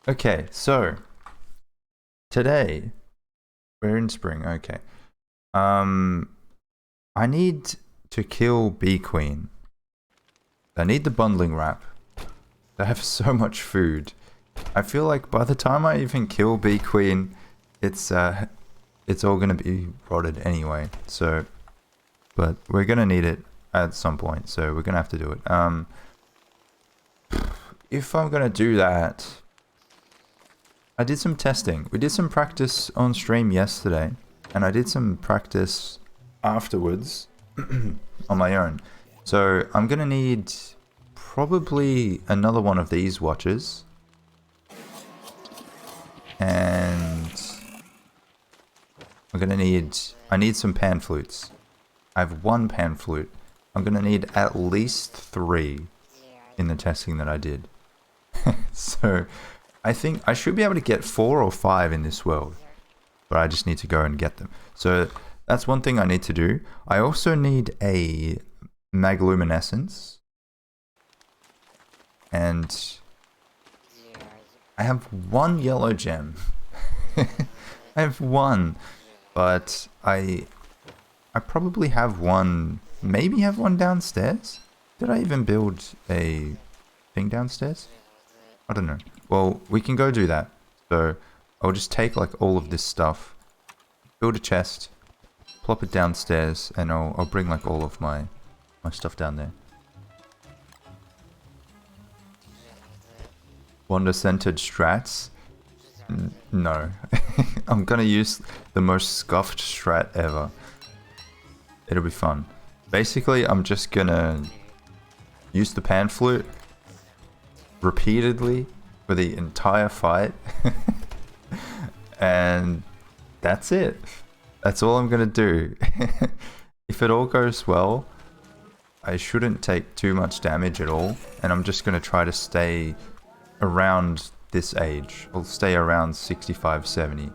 Okay, so today we're in spring. Okay. Um, I need to kill Bee Queen. I need the bundling wrap. I have so much food. I feel like by the time I even kill Bee Queen, it's all gonna be rotted anyway. So, but we're gonna need it at some point. So we're gonna have to do it. If I'm gonna do that, I did some testing. We did some practice on stream yesterday, and I did some practice afterwards on my own. So I'm gonna need probably another one of these watches, and I need some pan flutes. I have one pan flute. I'm gonna need at least 3 in the testing that I did. So I think I should be able to get 4 or 5 in this world, but I just need to go and get them. So that's one thing I need to do. I also need a magluminescence, and I have 1 yellow gem. I have 1, but I probably have 1, maybe have 1 downstairs. Did I even build a thing downstairs? I don't know. Well, we can go do that. So I'll just take like all of this stuff, build a chest, plop it downstairs, and I'll bring like all of my stuff down there. Wanda centered strats? No. I'm gonna use the most scuffed strat ever. It'll be fun. Basically, I'm just gonna use the pan flute repeatedly for the entire fight. And that's it. That's all I'm gonna do. If it all goes well, I shouldn't take too much damage at all, and I'm just gonna try to stay around this age. I'll stay around 65, 70.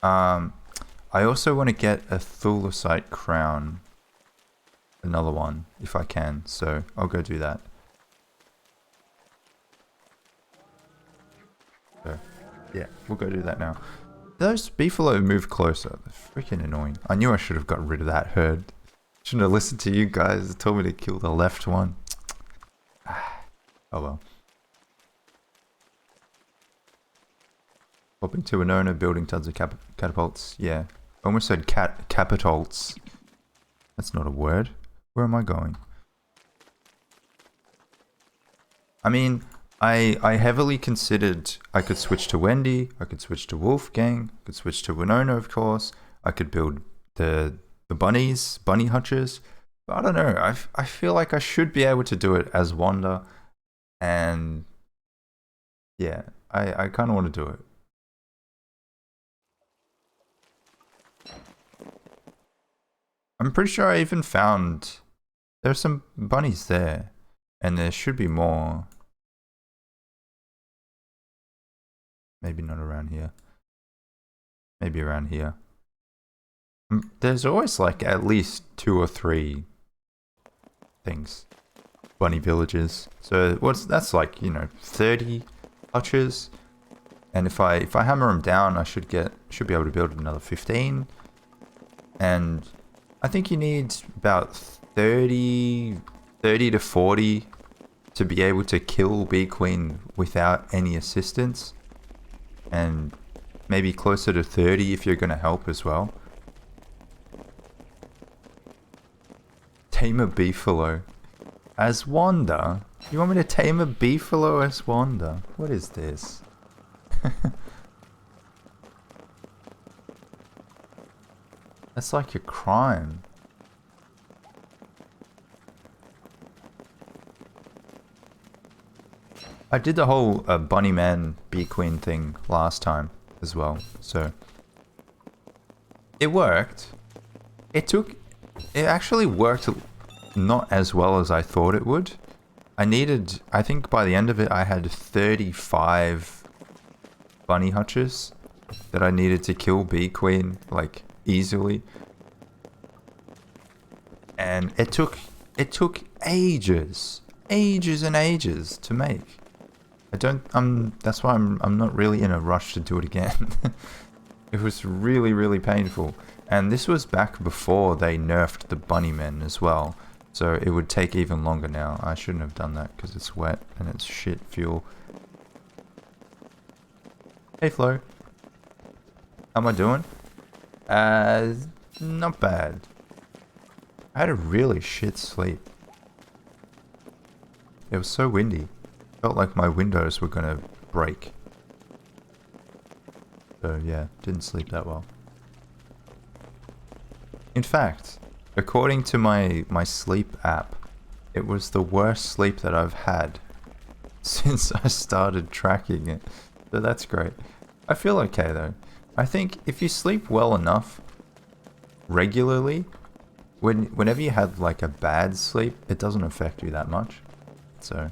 I also want to get a thulecite crown. Another one, if I can, so I'll go do that. So, yeah, we'll go do that now. Those beefalo move closer. They're freaking annoying. I knew I should have got rid of that herd. Shouldn't have listened to you guys. It told me to kill the left one. Oh well. Hopping to an owner, building tons of catapults. Yeah. Almost said capitals. That's not a word. Where am I going? I mean, I heavily considered I could switch to Wendy, I could switch to Wolfgang, I could switch to Winona, of course. I could build the bunny hutches. But I don't know. I feel like I should be able to do it as Wanda. And yeah, I kind of want to do it. I'm pretty sure I even found there's some bunnies there, and there should be more. Maybe not around here. Maybe around here. There's always like at least 2 or 3 things. Bunny villages. So that's like, 30 hutches. And if I hammer them down, I should be able to build another 15. And I think you need about 30 to 40 to be able to kill Bee Queen without any assistance. And maybe closer to 30 if you're going to help as well. Tame a beefalo as Wanda? You want me to tame a beefalo as Wanda? What is this? That's like a crime. I did the whole bunny man bee queen thing last time as well, so it worked. It actually worked not as well as I thought it would. I think by the end of it I had 35 bunny hutches that I needed to kill Bee Queen, like, easily. And it took ages and ages to make. that's why I'm not really in a rush to do it again. It was really, really painful. And this was back before they nerfed the bunnymen as well. So it would take even longer now. I shouldn't have done that because it's wet and it's shit fuel. Hey Flo. How am I doing? Not bad. I had a really shit sleep. It was so windy. Felt like my windows were gonna break. So yeah, didn't sleep that well. In fact, according to my sleep app, it was the worst sleep that I've had since I started tracking it. So that's great. I feel okay though. I think if you sleep well enough regularly, whenever you have like a bad sleep, it doesn't affect you that much. So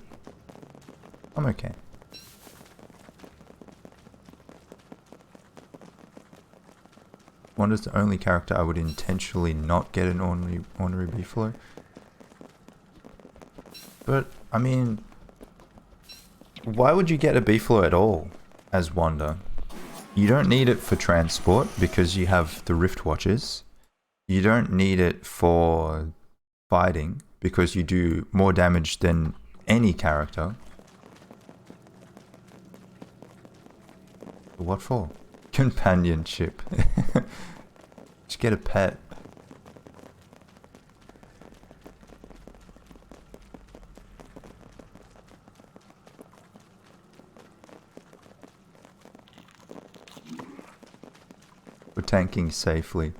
I'm okay. Wanda's the only character I would intentionally not get an ornery beefalo. But, I mean, why would you get a beefalo at all as Wanda? You don't need it for transport because you have the Rift Watches. You don't need it for fighting because you do more damage than any character. What for? Companionship. Just get a pet. We're tanking safely.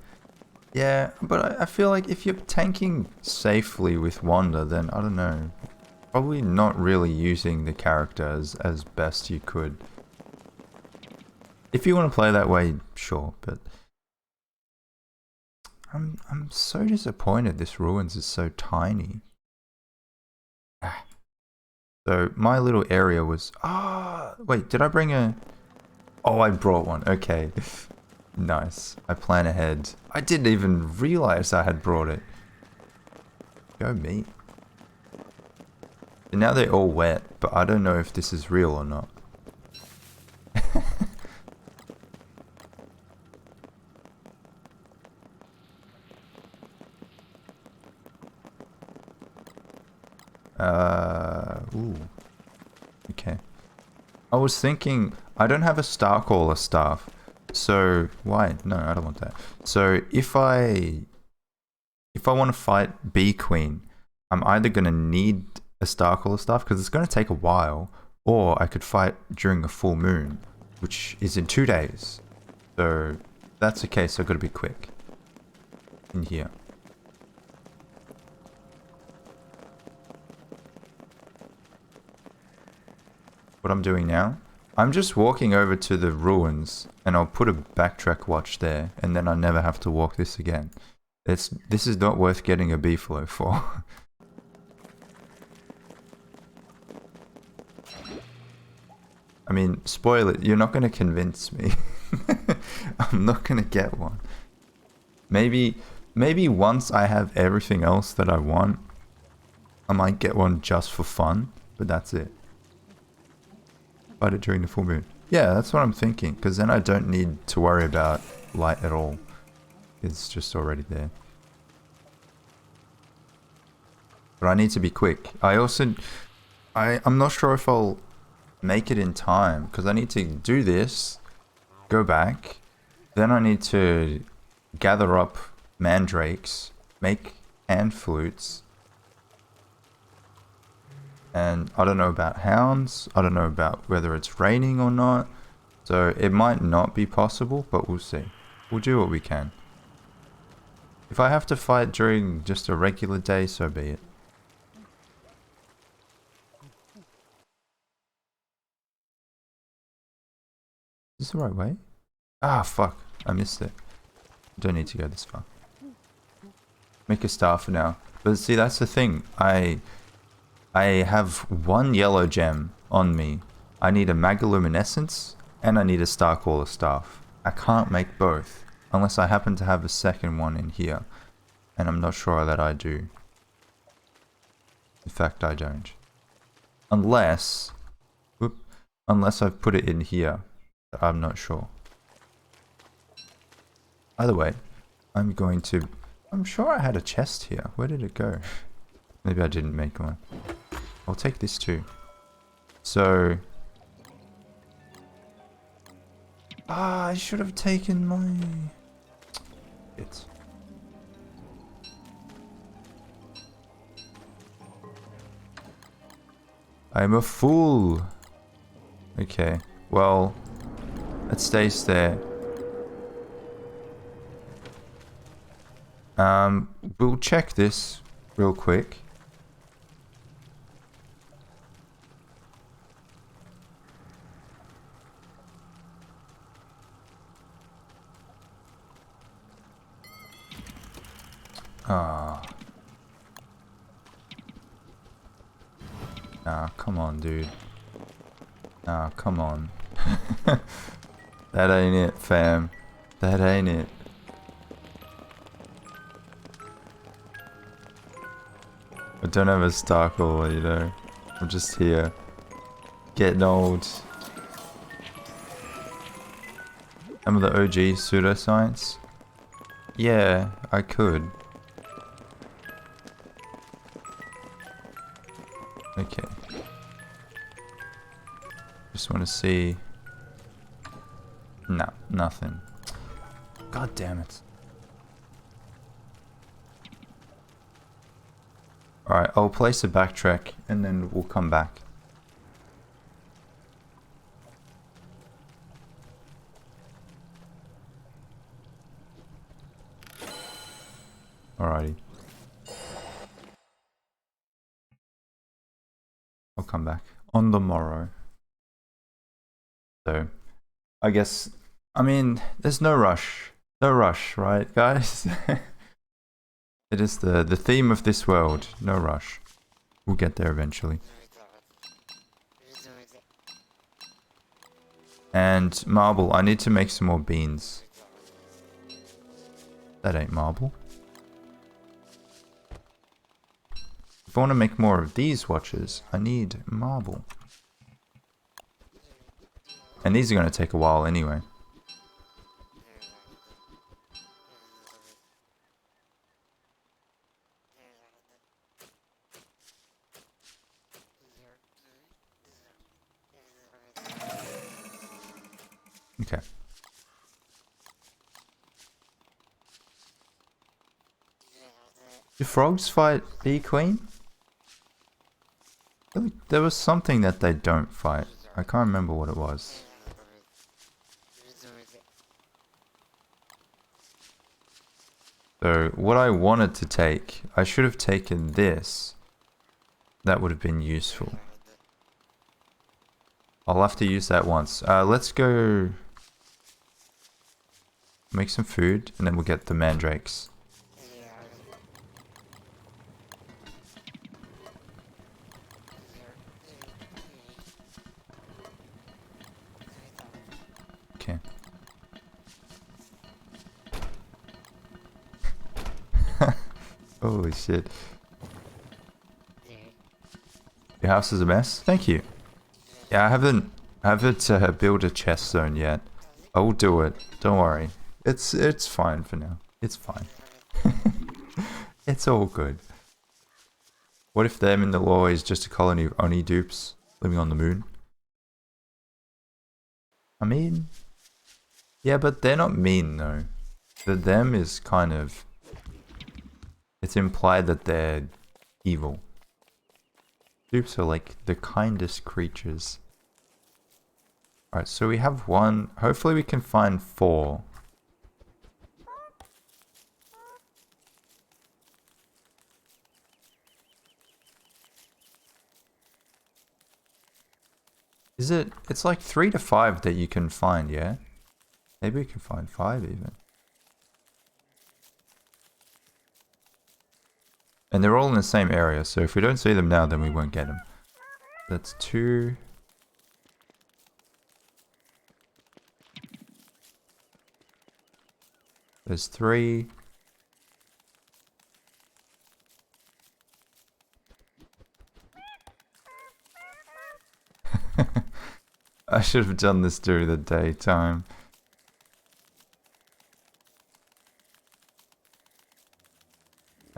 Yeah, but I feel like if you're tanking safely with Wanda, then I don't know. Probably not really using the character as best you could. If you want to play that way, sure, but I'm so disappointed this ruins is so tiny. So my little area was wait, did I bring a oh, I brought one. Okay. Nice. I plan ahead. I didn't even realize I had brought it. Go me. And now they're all wet, but I don't know if this is real or not. Ooh. Okay. I was thinking, I don't have a Starcaller staff. So, why? No, I don't want that. So, if I want to fight Bee Queen, I'm either going to need a Starcaller staff, because it's going to take a while, or I could fight during a full moon, which is in 2 days. So, that's the case, I've got to be quick. In here. What I'm doing now, I'm just walking over to the ruins and I'll put a backtrack watch there and then I never have to walk this again. This is not worth getting a beefalo for. I mean, spoil it, you're not going to convince me. I'm not going to get one. Maybe once I have everything else that I want, I might get one just for fun, but that's it. Fight it during the full moon. Yeah, that's what I'm thinking, because then I don't need to worry about light at all. It's just already there. But I need to be quick. I'm not sure if I'll make it in time, because I need to do this, go back, then I need to gather up mandrakes, make hand flutes, and I don't know about hounds, I don't know about whether it's raining or not, so it might not be possible, but we'll see. We'll do what we can. If I have to fight during just a regular day, so be it. Is this the right way? Ah, fuck. I missed it. Don't need to go this far. Make a star for now. But see, that's the thing. I have one yellow gem on me. I need a Magoluminescence and I need a Starcaller staff. I can't make both unless I happen to have a second one in here. And I'm not sure that I do. In fact, I don't. Unless... Whoop, Unless I've put it in here. I'm not sure. Either way, I'm going to... I'm sure I had a chest here. Where did it go? Maybe I didn't make one. I'll take this too. So... I should have taken my... It. I'm a fool. Okay, well, it stays there. We'll check this real quick. Ah. Nah, come on, dude. Nah, come on. That ain't it, fam. That ain't it. I don't have a sparkle, you know. I'm just here. Getting old. Remember the OG pseudoscience? Yeah, I could. Okay. Just want to see. No, nothing. God damn it. Alright, I'll place a backtrack and then we'll come back. Alrighty. I'll come back on the morrow. So, I guess, I mean, there's no rush. No rush, right, guys? It is the theme of this world. No rush. We'll get there eventually. And marble. I need to make some more beans. That ain't marble. If I want to make more of these watches, I need marble. And these are going to take a while anyway. Okay. Do frogs fight Bee Queen? I feel like there was something that they don't fight. I can't remember what it was. So, what I wanted to take, I should have taken this. That would have been useful. I'll have to use that once. Let's go make some food, and then we'll get the mandrakes. Okay. Holy shit. Your house is a mess? Thank you. Yeah, I haven't built a chest zone yet. I will do it. Don't worry. It's fine for now. It's fine. It's all good. What if them in the law is just a colony of Oni dupes living on the moon? I mean, yeah, but they're not mean though. The them is kind of, it's implied that they're evil. Dupes are like the kindest creatures. Alright, so we have one. Hopefully we can find 4. Is it? It's like 3 to 5 that you can find, yeah? Maybe we can find 5 even. And they're all in the same area, so if we don't see them now, then we won't get them. That's 2. There's 3. should have done this during the daytime.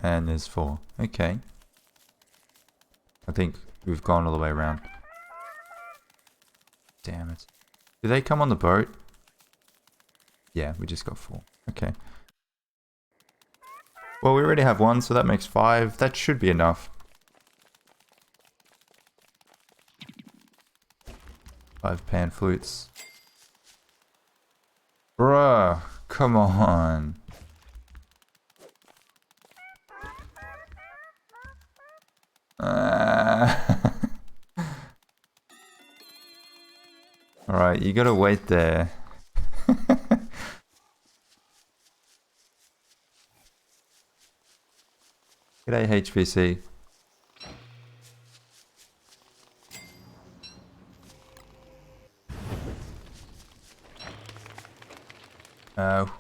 And there's 4. Okay. I think we've gone all the way around. Damn it. Do they come on the boat? Yeah, we just got 4. Okay. Well, we already have 1, so that makes 5. That should be enough. 5 pan flutes. Bruh, come on. Alright, you gotta wait there. G'day, HPC.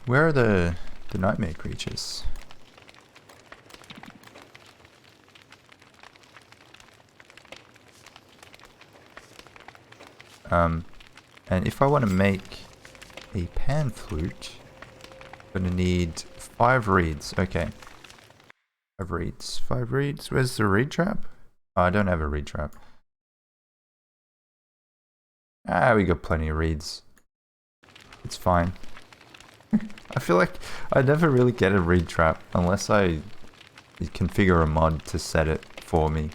Where are the nightmare creatures? And if I want to make a pan flute, I'm gonna need 5 reeds. Okay. 5 reeds. 5 reeds. Where's the reed trap? Oh, I don't have a reed trap. Ah, we got plenty of reeds. It's fine. I feel like I never really get a reed trap unless I configure a mod to set it for me.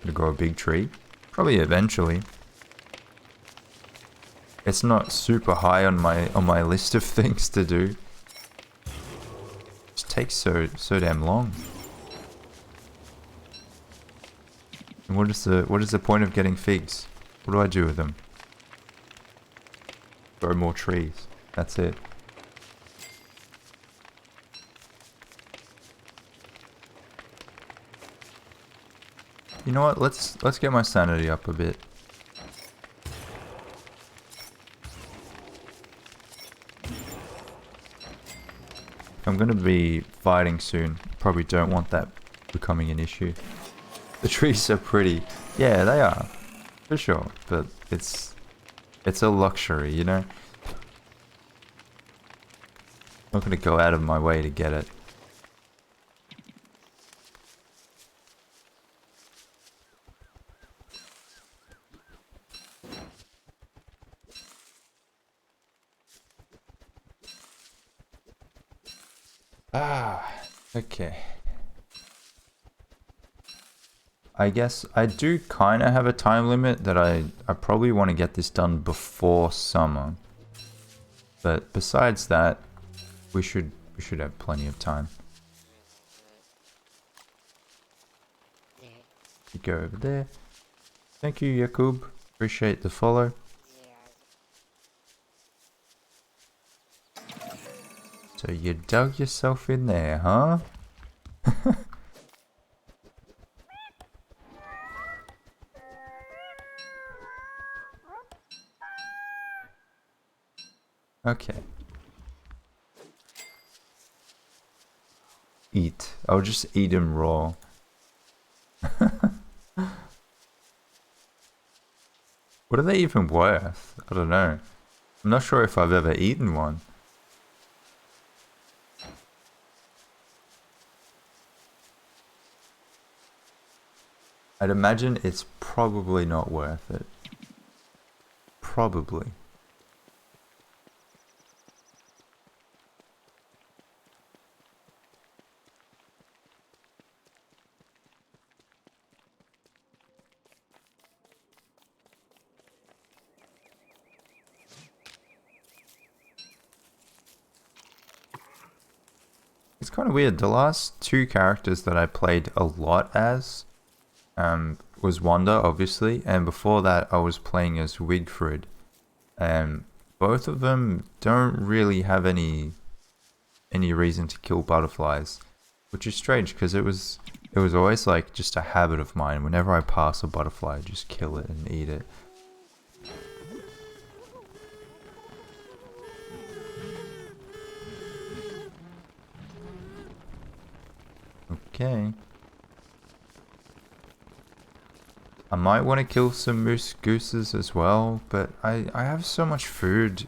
To grow a big tree. Probably eventually. It's not super high on my list of things to do. It just takes so damn long. And what is the point of getting figs? What do I do with them? Grow more trees. That's it. You know what? Let's get my sanity up a bit. If I'm gonna be fighting soon, probably don't want that becoming an issue. The trees are pretty. Yeah, they are. For sure. But it's a luxury, you know? I'm not gonna go out of my way to get it. Okay. I guess I do kind of have a time limit that I probably want to get this done before summer. But besides that, we should have plenty of time. You go over there. Thank you, Yakub. Appreciate the follow. So you dug yourself in there, huh? Okay. Eat. I'll just eat him raw. What are they even worth? I don't know. I'm not sure if I've ever eaten one. I'd imagine it's probably not worth it. Probably. It's kind of weird. The last 2 characters that I played a lot as was Wanda, obviously, and before that I was playing as Wigfrid. Both of them don't really have any reason to kill butterflies, which is strange because it was always like just a habit of mine. Whenever I pass a butterfly, I just kill it and eat it. Okay. might want to kill some gooses as well, but I have so much food.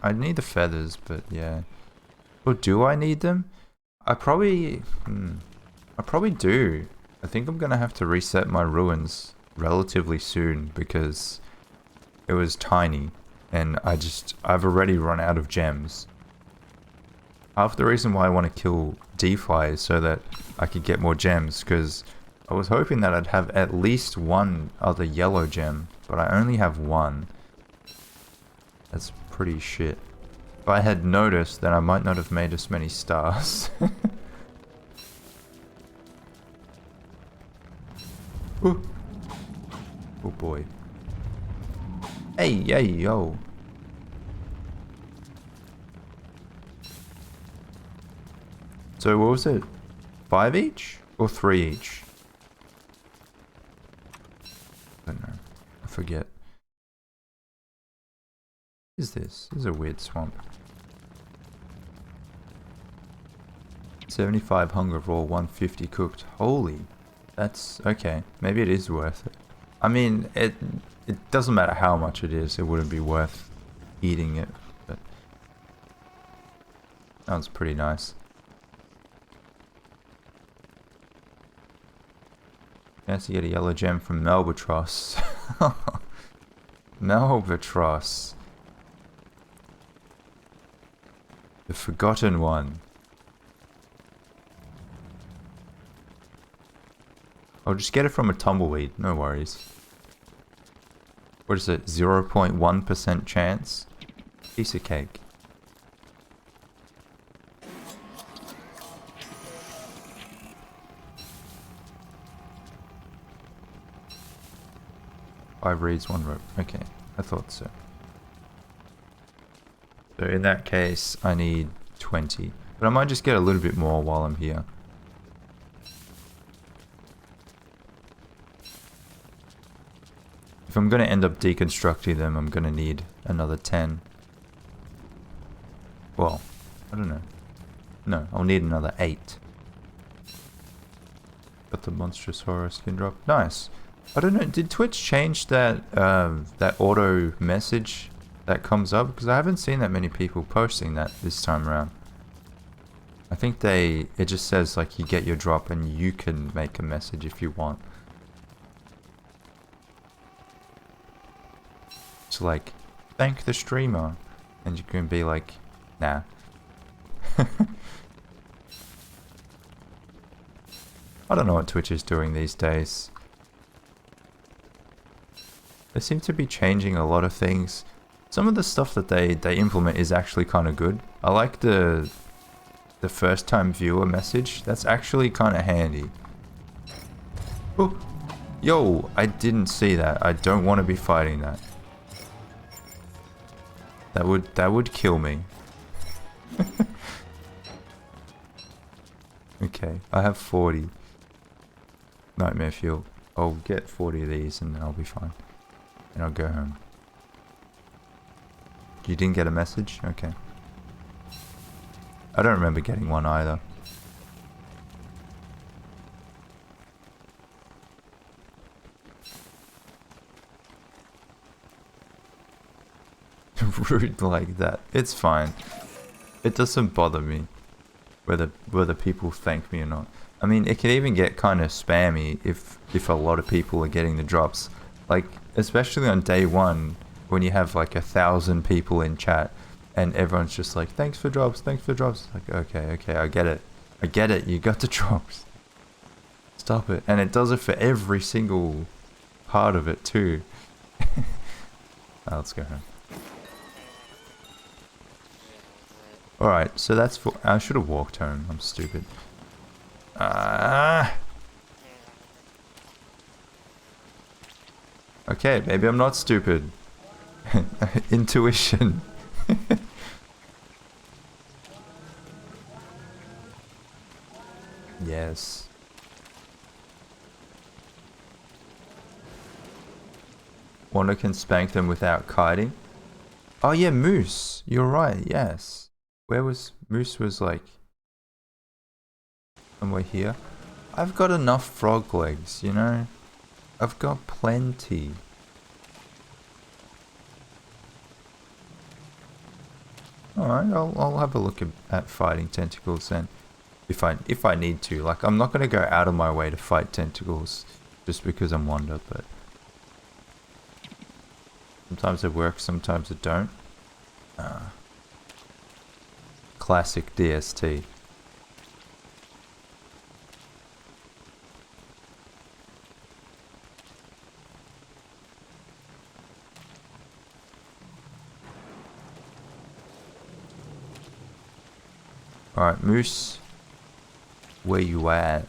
I need the feathers, but yeah. Or do I need them? I probably do. I think I'm gonna have to reset my ruins relatively soon because it was tiny and I've already run out of gems. Half the reason why I want to kill D-Fly is so that I could get more gems, because I was hoping that I'd have at least one other yellow gem, but I only have one. That's pretty shit. If I had noticed, then I might not have made as many stars. Ooh. Oh boy. Hey, yo. So what was it? 5 each? Or 3 each? I don't know. I forget. What is this? This is a weird swamp. 75 hunger raw, 150 cooked. Holy. That's okay. Maybe it is worth it. I mean, it doesn't matter how much it is. It wouldn't be worth eating it. But sounds pretty nice. Yes, you get a yellow gem from Melbatross. Melbatross. The forgotten one. I'll just get it from a tumbleweed, no worries. What is it, 0.1% chance? Piece of cake. Five reeds, 1 rope. Okay, I thought so. So in that case, I need 20. But I might just get a little bit more while I'm here. If I'm going to end up deconstructing them, I'm going to need another 10. Well, I don't know. No, I'll need another 8. Got the monstrous horror skin drop. Nice. I don't know, did Twitch change that that auto message that comes up? Because I haven't seen that many people posting that this time around. I think it just says like you get your drop and you can make a message if you want. It's like, thank the streamer. And you can be like, nah. I don't know what Twitch is doing these days. They seem to be changing a lot of things. Some of the stuff that they implement is actually kind of good. I like the first time viewer message. That's actually kind of handy. Oh, yo, I didn't see that. I don't want to be fighting that. That would kill me. Okay, I have 40 nightmare fuel. I'll get 40 of these and then I'll be fine. And I'll go home. You didn't get a message? Okay. I don't remember getting one either. Rude like that. It's fine. It doesn't bother me whether people thank me or not. I mean, it can even get kind of spammy if a lot of people are getting the drops. Like, especially on day 1, when you have like 1,000 people in chat and everyone's just like, thanks for drops, thanks for drops. Like, okay, I get it, you got the drops. Stop it. And it does it for every single part of it too. Let's go home. Alright, so that's for... I should have walked home, I'm stupid. Okay, maybe I'm not stupid. Intuition. Yes. Wanda can spank them without kiting. Oh yeah, Moose. You're right, yes. Where was... Moose was like... somewhere here. I've got enough frog legs, you know? I've got plenty. Alright, I'll have a look at fighting tentacles then. If I need to. Like, I'm not gonna go out of my way to fight tentacles just because I'm Wanda, but sometimes it works, sometimes it don't. Classic DST. Alright, Moose. Where you at?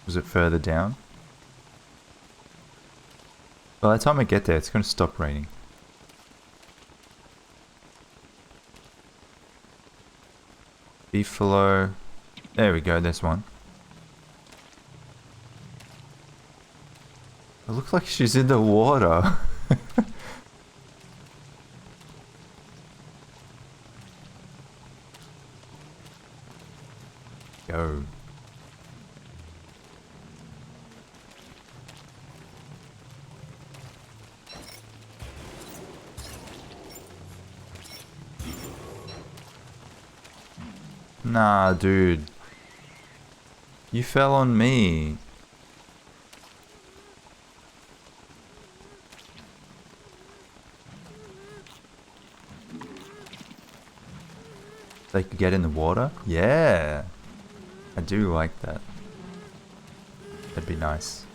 Was it further down? By the time I get there, it's going to stop raining. Beefalo. There we go, there's one. It looks like she's in the water. Go. Nah, dude. You fell on me. They could get in the water? Yeah. I do like that. That'd be nice.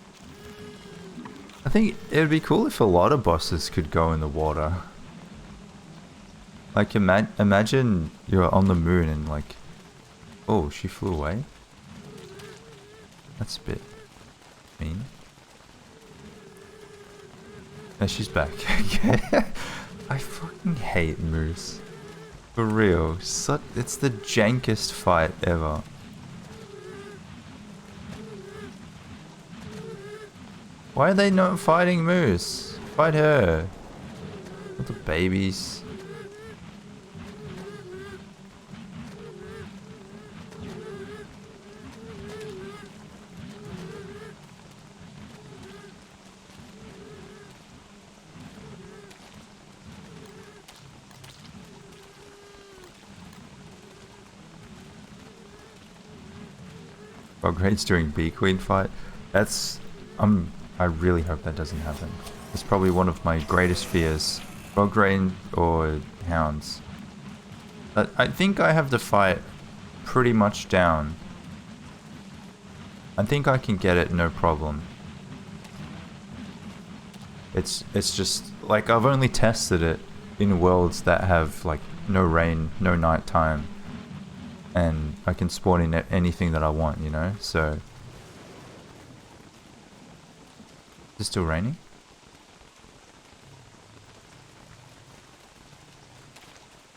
I think it would be cool if a lot of bosses could go in the water. Like, imagine you're on the moon and like... Oh, she flew away? That's a bit mean. No, she's back. I fucking hate Moose. For real. It's the jankest fight ever. Why are they not fighting Moose? Fight her. Not the babies. Upgrades during Bee Queen fight. That's... I really hope that doesn't happen. It's probably one of my greatest fears. Frog Rain or Hounds. But I think I have the fight pretty much down. I think I can get it no problem. It's just like I've only tested it in worlds that have like no rain, no nighttime. And I can spawn in anything that I want, you know? So... Is it still raining?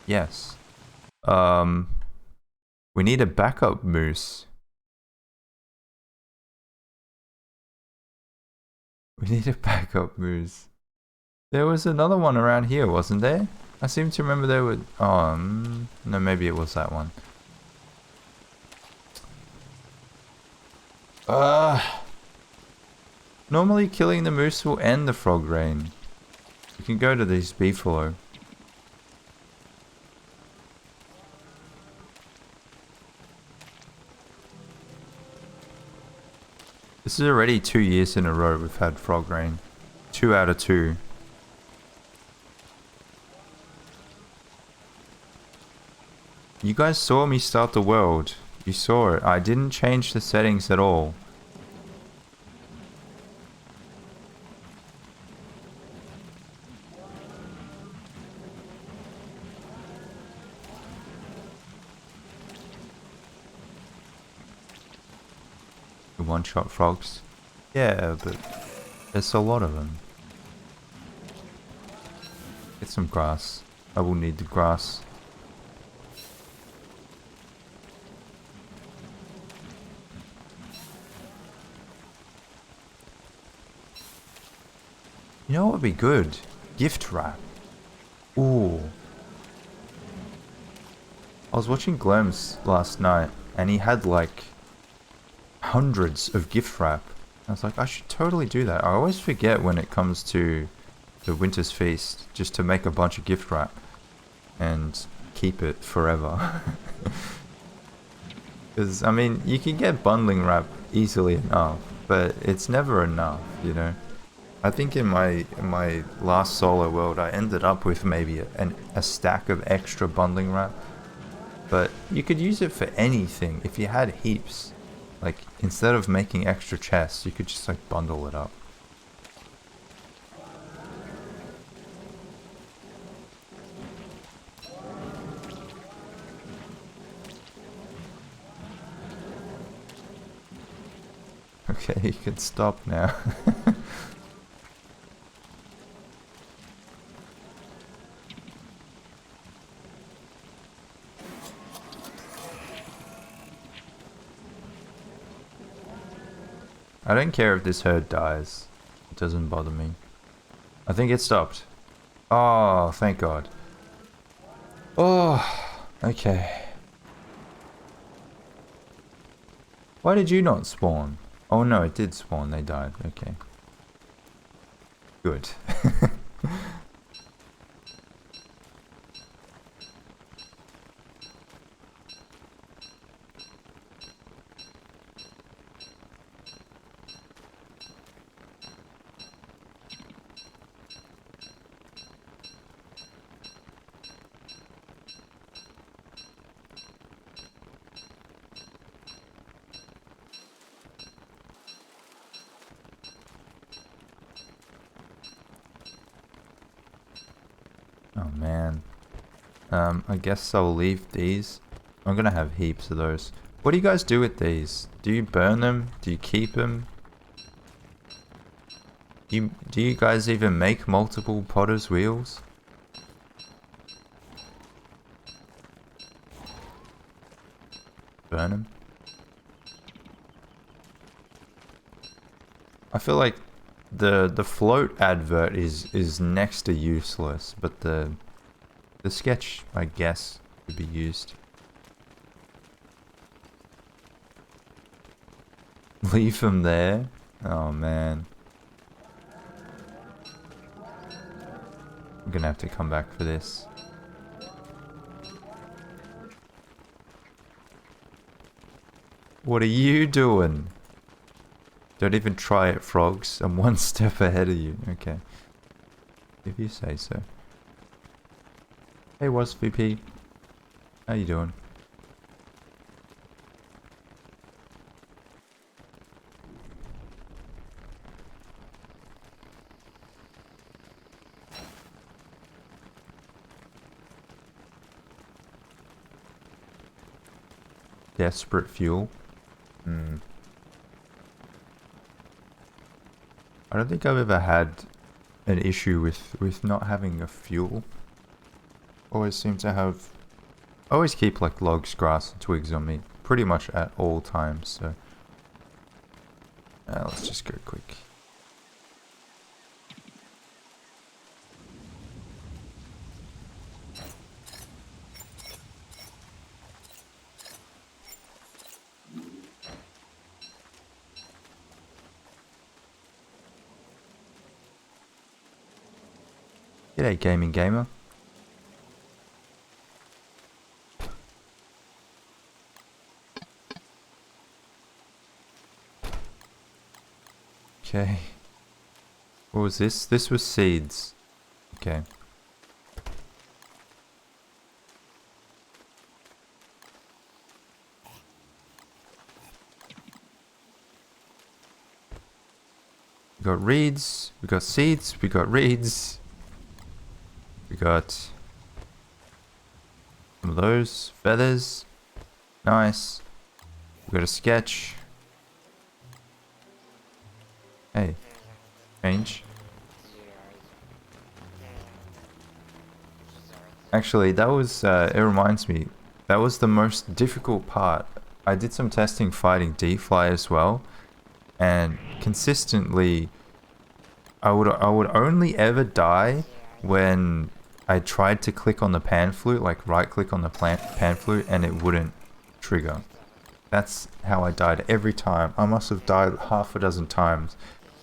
Yes. We need a backup Moose. We need a backup Moose. There was another one around here, wasn't there? I seem to remember there were... Oh, no, maybe it was that one. Normally killing the Moose will end the Frog Rain. You can go to these Beefalo. This is already 2 years in a row we've had Frog Rain. 2 out of 2. You guys saw me start the world. You saw it. I didn't change the settings at all. One-shot frogs. Yeah, but there's a lot of them. Get some grass. I will need the grass. You know what would be good? Gift wrap. Ooh. I was watching Glems last night and he had like hundreds of gift wrap. I was like, I should totally do that. I always forget when it comes to the Winter's Feast just to make a bunch of gift wrap and keep it forever. Because, I mean, you can get bundling wrap easily enough, but it's never enough, you know? I think in my last solo world, I ended up with maybe a stack of extra bundling wrap. But you could use it for anything. If you had heaps, like, instead of making extra chests, you could just, like, bundle it up. Okay, you can stop now. I don't care if this herd dies. It doesn't bother me. I think it stopped. Oh, thank God. Oh, okay. Why did you not spawn? Oh no, it did spawn. They died. Okay. Good. Oh man. I guess I'll leave these. I'm gonna have heaps of those. What do you guys do with these? Do you burn them? Do you keep them? Do you guys even make multiple potter's wheels? Burn them? I feel like the float advert is next to useless, but the sketch, I guess, could be used. Leave them there? Oh man. I'm gonna have to come back for this. What are you doing? Don't even try it, frogs. I'm one step ahead of you. Okay. If you say so. Hey, Wasp VP. How you doing? Desperate fuel. I don't think I've ever had an issue with not having a fuel. Always seem to have... I always keep like logs, grass, and twigs on me pretty much at all times, so... let's just go quick. G'day, gaming gamer. Okay. What was this? This was seeds. Okay. We got reeds, we got seeds, we got reeds. We got some of those feathers. Nice. We got a sketch. Hey, change. Actually, that was, it reminds me, that was the most difficult part. I did some testing fighting D-Fly as well, and consistently, I would only ever die when I tried to click on the pan flute, like right click on the pan flute, and it wouldn't trigger. That's how I died every time. I must have died half a dozen times.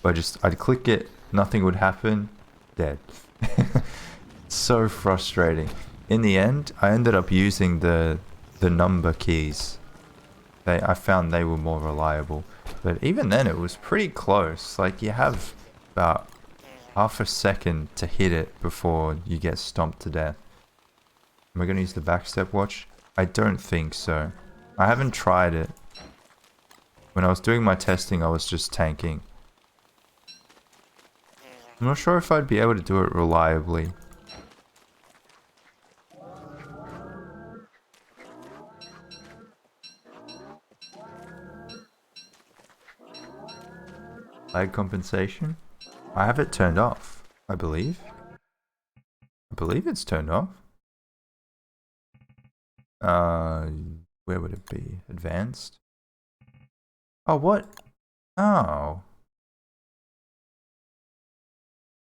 I'd click it, nothing would happen, dead. So frustrating. In the end, I ended up using the number keys. I found they were more reliable. But even then, it was pretty close. Like, you have about half a second to hit it before you get stomped to death. Am I going to use the backstep watch? I don't think so. I haven't tried it. When I was doing my testing, I was just tanking. I'm not sure if I'd be able to do it reliably. Lag compensation? I have it turned off, I believe. I believe it's turned off. Where would it be? Advanced? Oh, what? Oh.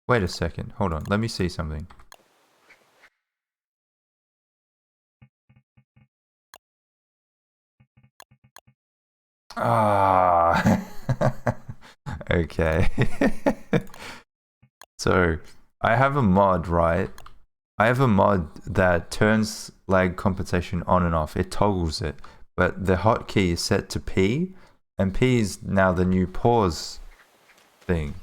Wait a second. Hold on. Let me see something. Ah. Okay. So, I have a mod, right? I have a mod that turns lag compensation on and off. It toggles it. But the hotkey is set to P, and P is now the new pause thing.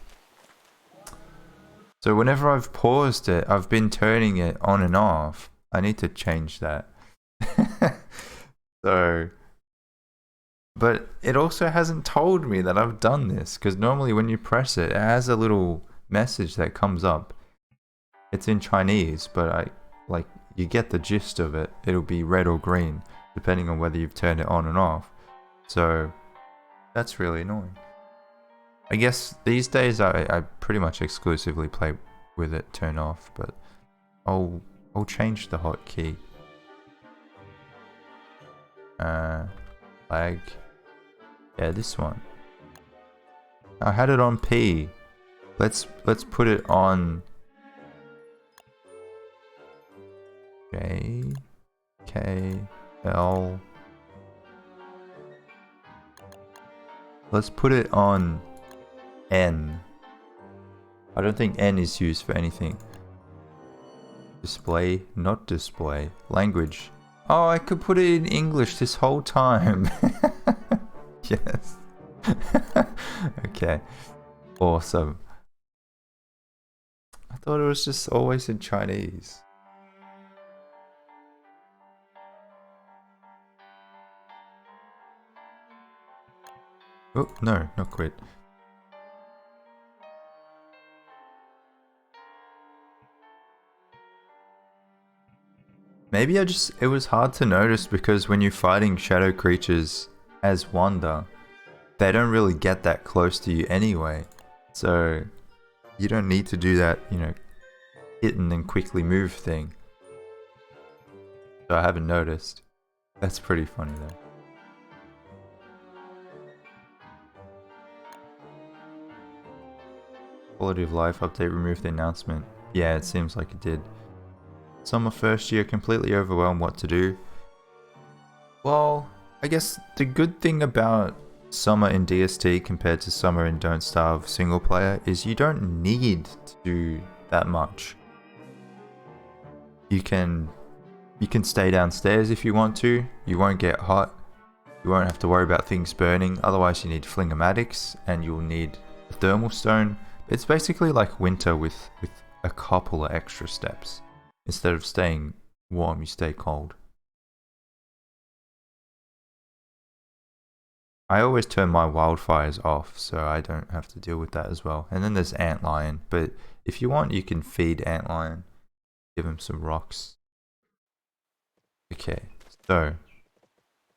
So whenever I've paused it, I've been turning it on and off. I need to change that. So, but it also hasn't told me that I've done this, because normally when you press it, it has a little message that comes up. It's in Chinese, but you get the gist of it. It'll be red or green, depending on whether you've turned it on and off. So that's really annoying. I guess these days I pretty much exclusively play with it turned off, but I'll change the hotkey. Lag. Yeah, this one. I had it on P. Let's put it on J, K, L. Let's put it on N. I don't think N is used for anything. Display, not display. Language. Oh, I could put it in English this whole time. Yes. Okay. Awesome. I thought it was just always in Chinese. Oh, no, not quit. Maybe it was hard to notice because when you're fighting shadow creatures as Wanda, they don't really get that close to you anyway. So you don't need to do that, hit and then quickly move thing. So I haven't noticed. That's pretty funny though. Quality of life update removed the announcement. Yeah, it seems like it did. Summer first year completely overwhelmed what to do. Well, I guess the good thing about Summer in DST compared to Summer in Don't Starve single player is you don't need to do that much. You can stay downstairs if you want to. You won't get hot. You won't have to worry about things burning. Otherwise you need flingamatics and you'll need a thermal stone. It's basically like winter with a couple of extra steps. Instead of staying warm, you stay cold. I always turn my wildfires off so I don't have to deal with that as well. And then there's antlion, but if you want you can feed antlion. Give him some rocks. Okay, so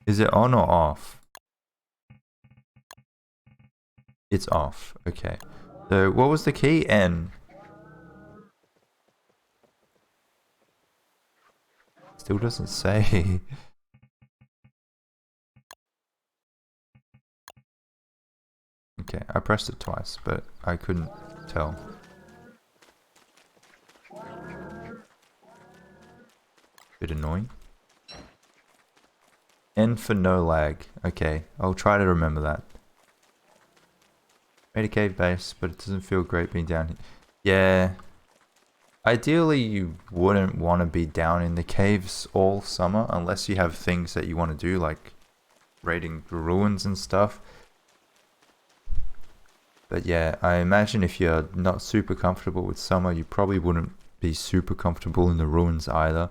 is it on or off? It's off. Okay. So what was the key? N. Still doesn't say. Okay, I pressed it twice, but I couldn't tell. Bit annoying. N for no lag. Okay, I'll try to remember that. Made a cave base, but it doesn't feel great being down here. Yeah. Ideally, you wouldn't want to be down in the caves all summer unless you have things that you want to do, like raiding the ruins and stuff. But yeah, I imagine if you're not super comfortable with summer, you probably wouldn't be super comfortable in the ruins either.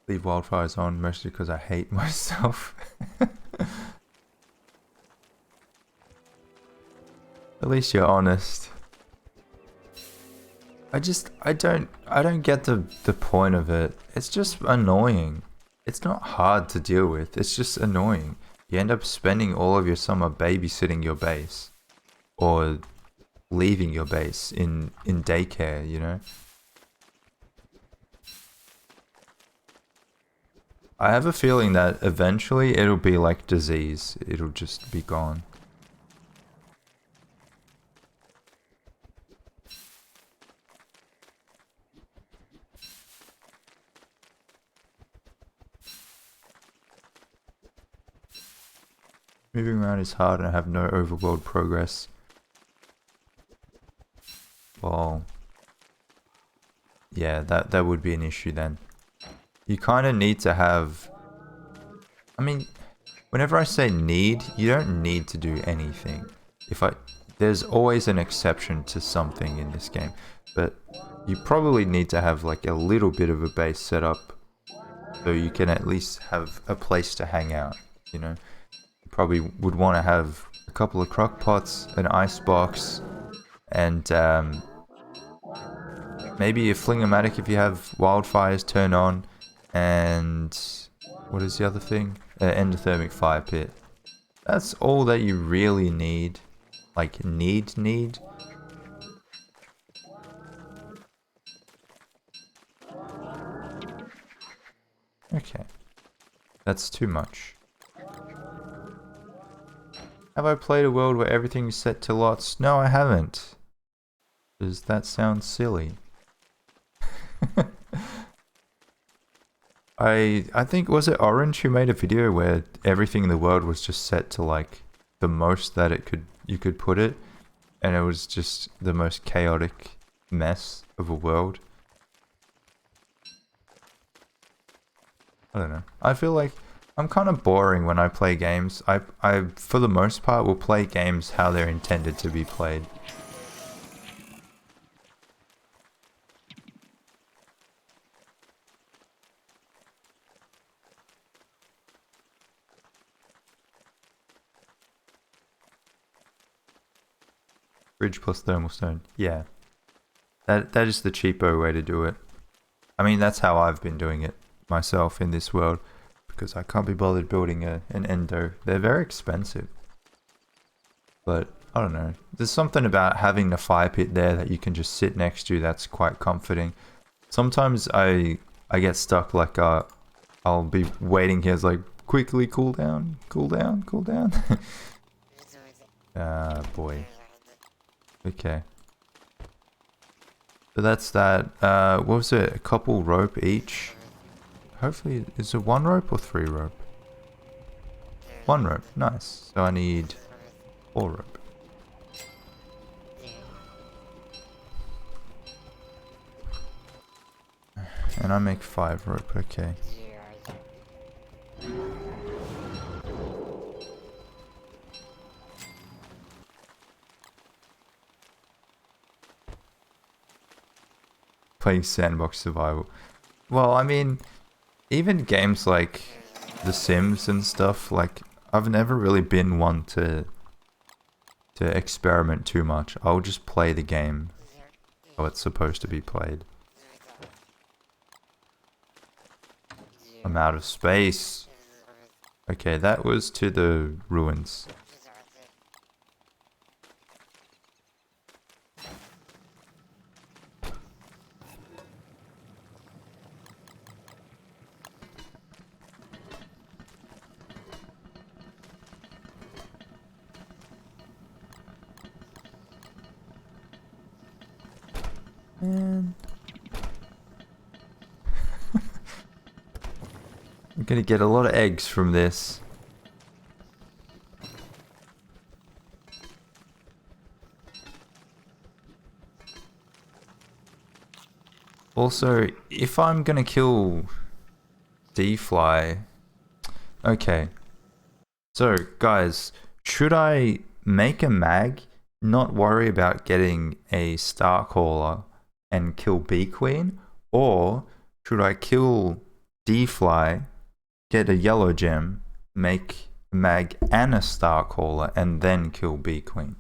Leave wildfires on, mostly because I hate myself. At least you're honest. I don't get the point of it. It's just annoying. It's not hard to deal with. It's just annoying. You end up spending all of your summer babysitting your base, or leaving your base in daycare, you know? I have a feeling that eventually it'll be like disease. It'll just be gone. Moving around is hard and I have no overworld progress. Well, yeah, that would be an issue then. You kind of need to have... I mean, whenever I say need, you don't need to do anything. There's always an exception to something in this game, but you probably need to have like a little bit of a base set up so you can at least have a place to hang out, you know? You probably would want to have a couple of crock pots, an ice box, and maybe a flingomatic if you have wildfires turn on, and what is the other thing? Endothermic fire pit. That's all that you really need. Like, need. Okay. That's too much. Have I played a world where everything is set to lots? No, I haven't. Does that sound silly? I think, was it Orange who made a video where everything in the world was just set to like the most that you could put it, and it was just the most chaotic mess of a world? I don't know. I feel like I'm kind of boring when I play games. I for the most part will play games how they're intended to be played. Bridge plus thermal stone. Yeah. That is the cheapo way to do it. I mean, that's how I've been doing it myself in this world, because I can't be bothered building an endo. They're very expensive. But I don't know. There's something about having the fire pit there that you can just sit next to that's quite comforting. Sometimes I get stuck, like I'll be waiting here, it's like, quickly cool down. Ah, boy. Okay. So that's that. What was it? A couple rope each? Hopefully, is it 1 rope or 3 rope? 1 rope, nice. So I need 4 rope. And I make 5 rope, okay. Playing sandbox survival. Well, I mean, even games like The Sims and stuff, like, I've never really been one to experiment too much. I'll just play the game how it's supposed to be played. I'm out of space. Okay, that was to the ruins. Man. gonna get a lot of eggs from this. Also, if I'm gonna kill D-fly... Okay. So, guys, should I make a mag, not worry about getting a star caller, and kill Bee Queen? Or should I kill D-fly, get a yellow gem, make a mag and a star caller, and then kill Bee Queen?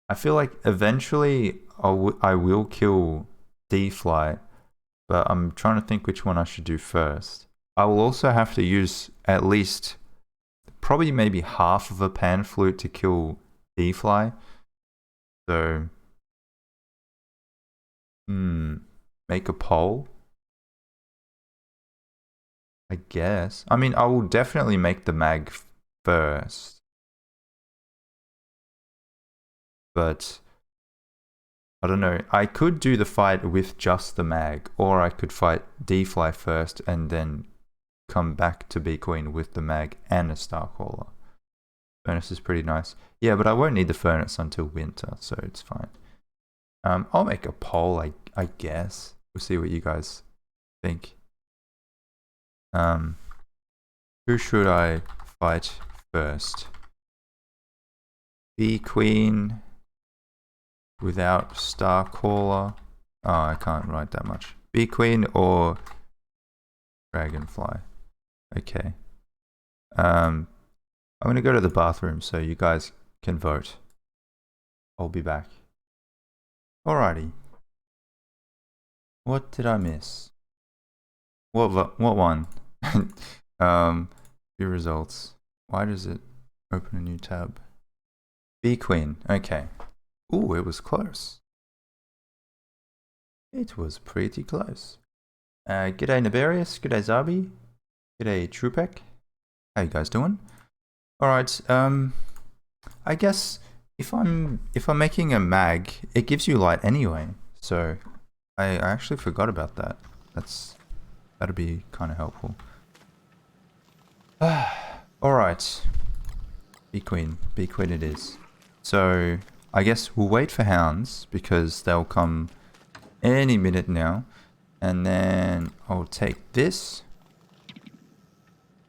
I feel like eventually I will kill D-fly, but I'm trying to think which one I should do first. I will also have to use at least probably maybe half of a pan flute to kill D-fly. So, make a poll, I guess. I mean, I will definitely make the mag first. But I don't know. I could do the fight with just the mag, or I could fight D-fly first and then come back to Bee Queen with the mag and a star caller. Furnace is pretty nice. Yeah, but I won't need the furnace until winter, so it's fine. I'll make a poll, I guess. We'll see what you guys think. Who should I fight first? Bee Queen without star caller. Oh, I can't write that much. Bee Queen or Dragonfly. Okay. I'm gonna go to the bathroom so you guys can vote. I'll be back. Alrighty. What did I miss? What one? View results. Why does it open a new tab? Bee Queen. Okay. Ooh, it was close. It was pretty close. G'day Nabarius. G'day Zabi. G'day Trupek. How you guys doing? Alright, I guess if I'm making a mag, it gives you light anyway. So I actually forgot about that. That'd be kind of helpful. Alright. Bee Queen it is. So I guess we'll wait for hounds because they'll come any minute now. And then I'll take this.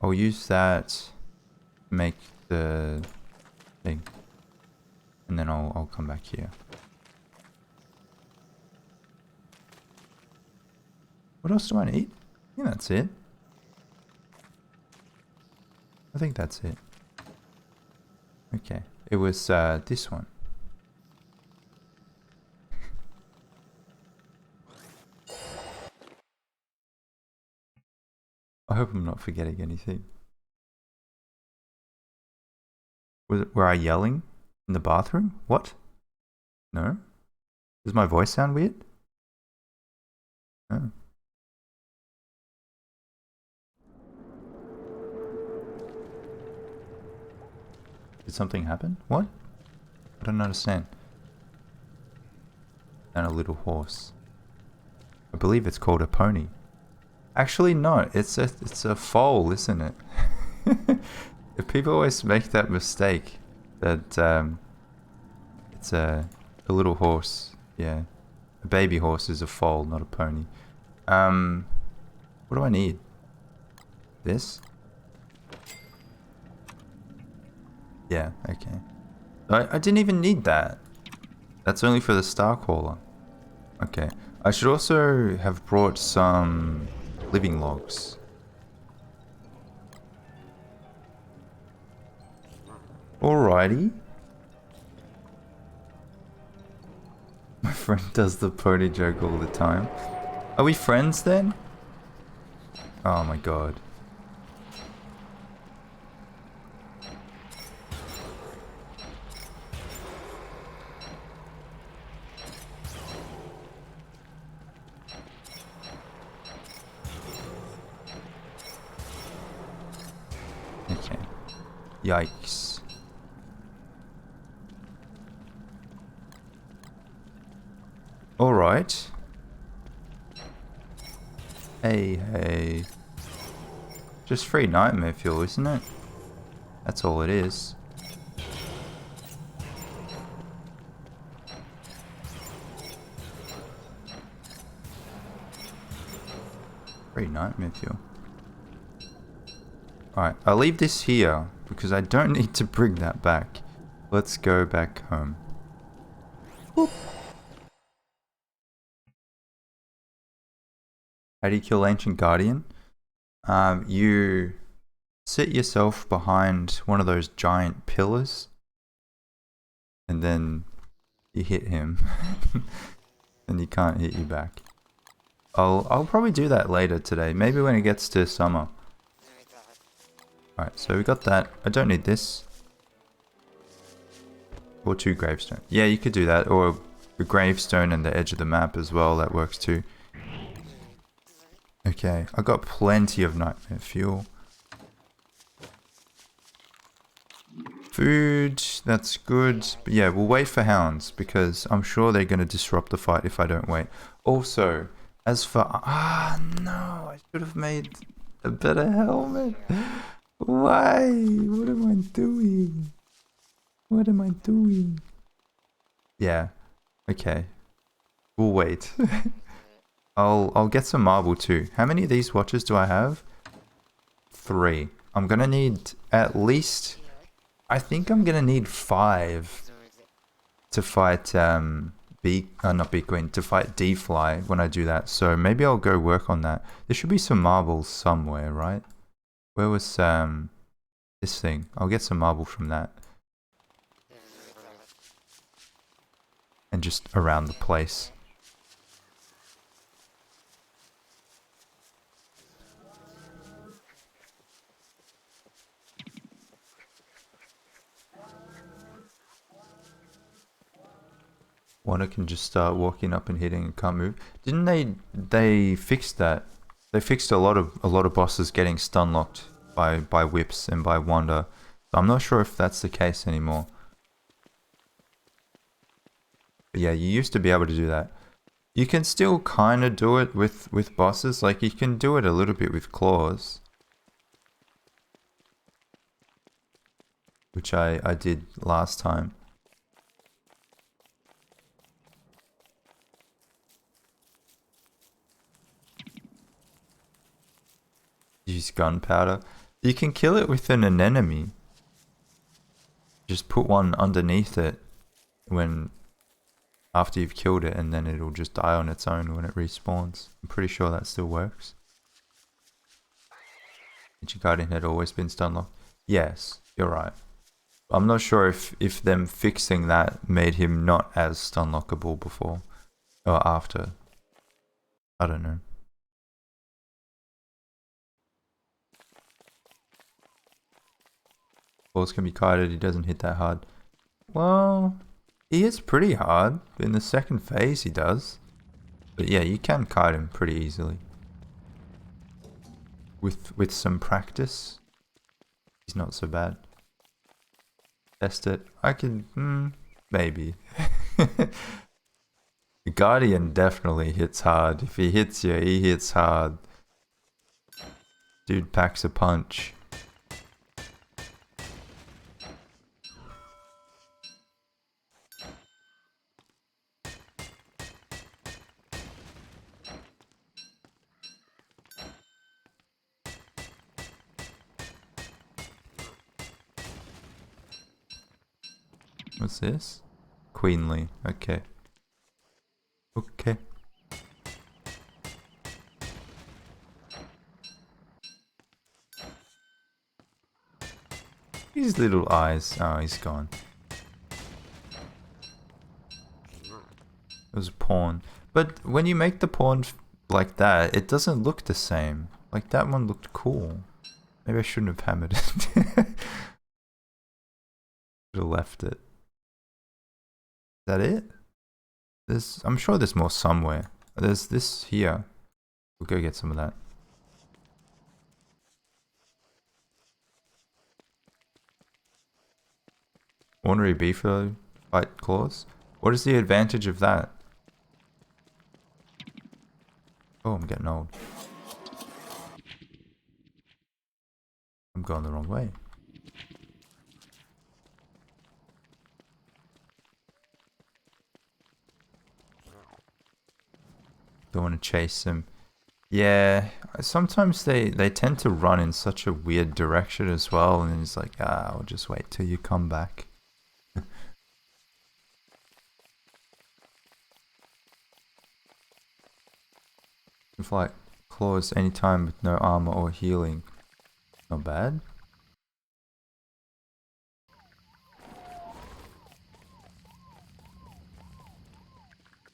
I'll use that to make the thing. And then I'll come back here. What else do I need? I think that's it. I think that's it. Okay. It was this one. I hope I'm not forgetting anything. Were I yelling in the bathroom? What? No? Does my voice sound weird? Oh. Did something happen? What? I don't understand. And a little horse. I believe it's called a pony. Actually, no. It's a foal, isn't it? If people always make that mistake, that it's a little horse. Yeah, a baby horse is a foal, not a pony. What do I need? This? Yeah, okay. I didn't even need that. That's only for the star caller. Okay. I should also have brought some living logs. Alrighty. My friend does the pony joke all the time. Are we friends then? Oh my god. Okay. Yikes. Alright. Hey. Just free nightmare fuel, isn't it? That's all it is. Free nightmare fuel. Alright, I'll leave this here because I don't need to bring that back. Let's go back home. Whoop. How do you kill Ancient Guardian? You sit yourself behind one of those giant pillars and then you hit him and he can't hit you back. I'll probably do that later today, maybe when it gets to summer. Alright, so we got that. I don't need this. Or 2 gravestone. Yeah, you could do that, or a gravestone in the edge of the map as well, that works too. Okay, I got plenty of nightmare fuel. Food, that's good. But yeah, we'll wait for hounds because I'm sure they're going to disrupt the fight if I don't wait. Also, as for... no, I should have made a better helmet. Why? What am I doing? What am I doing? Yeah, okay. We'll wait. I'll get some marble too. How many of these watches do I have? 3. I'm gonna need at least... I think I'm gonna need 5 to fight not Bee Queen, to fight D-Fly when I do that. So maybe I'll go work on that. There should be some marbles somewhere, right? Where was this thing? I'll get some marble from that. And just around the place. Wanda can just start walking up and hitting and can't move. Didn't they fix that? They fixed a lot of bosses getting stun locked by whips and by Wanda. I'm not sure if that's the case anymore. But yeah, you used to be able to do that. You can still kind of do it with bosses. Like you can do it a little bit with claws. Which I did last time. Use gunpowder. You can kill it with an anemone. Just put one underneath it after you've killed it, and then it'll just die on its own when it respawns. I'm pretty sure that still works. Ancient Guardian had always been stun locked. Yes, you're right. I'm not sure if them fixing that made him not as stun lockable before or after. I don't know. Balls can be kited, he doesn't hit that hard. Well, he hits pretty hard. In the second phase he does. But yeah, you can kite him pretty easily. With some practice, he's not so bad. Test it. I can, maybe. The Guardian definitely hits hard. If he hits you, he hits hard. Dude packs a punch. What's this? Queenly. Okay. Okay. His little eyes. Oh, he's gone. It was a pawn. But when you make the pawn like that, it doesn't look the same. Like that one looked cool. Maybe I shouldn't have hammered it. Should have left it. Is that it? I'm sure there's more somewhere. There's this here. We'll go get some of that. Ornery beefer fight claws. What is the advantage of that? Oh, I'm getting old. I'm going the wrong way. Don't want to chase them. Yeah, sometimes they tend to run in such a weird direction as well, and it's like, I'll just wait till you come back. If like claws anytime with no armor or healing, not bad.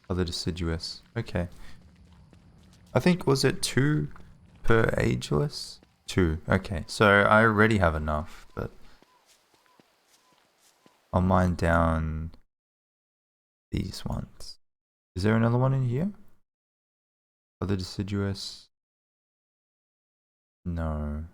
Other deciduous. Okay. I think, was it 2 per ageless? 2. Okay, so I already have enough, but I'll mine down these ones. Is there another one in here? Other deciduous? No.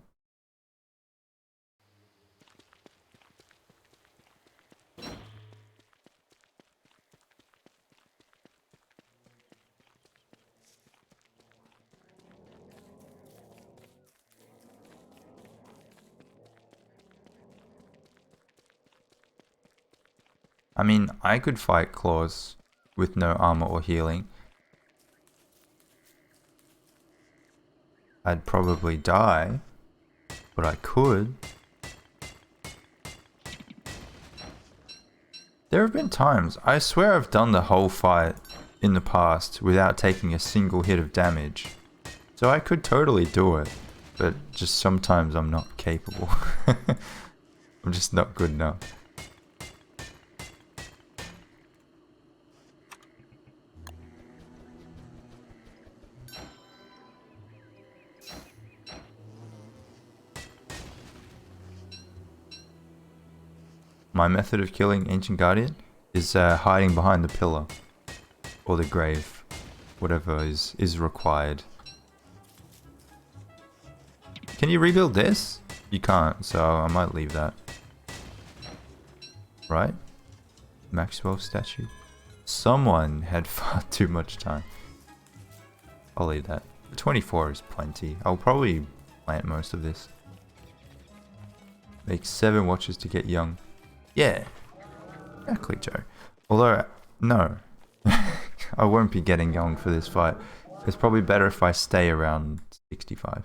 I mean, I could fight claws with no armor or healing. I'd probably die, but I could. There have been times, I swear I've done the whole fight in the past without taking a single hit of damage. So I could totally do it, but just sometimes I'm not capable. I'm just not good enough. My method of killing Ancient Guardian is hiding behind the pillar or the grave, whatever is required. Can you rebuild this? You can't, so I might leave that. Right? Maxwell statue. Someone had far too much time. I'll leave that. 24 is plenty. I'll probably plant most of this. Make 7 watches to get young. Yeah, exactly, Joe. Although, no. I won't be getting young for this fight. It's probably better if I stay around 65.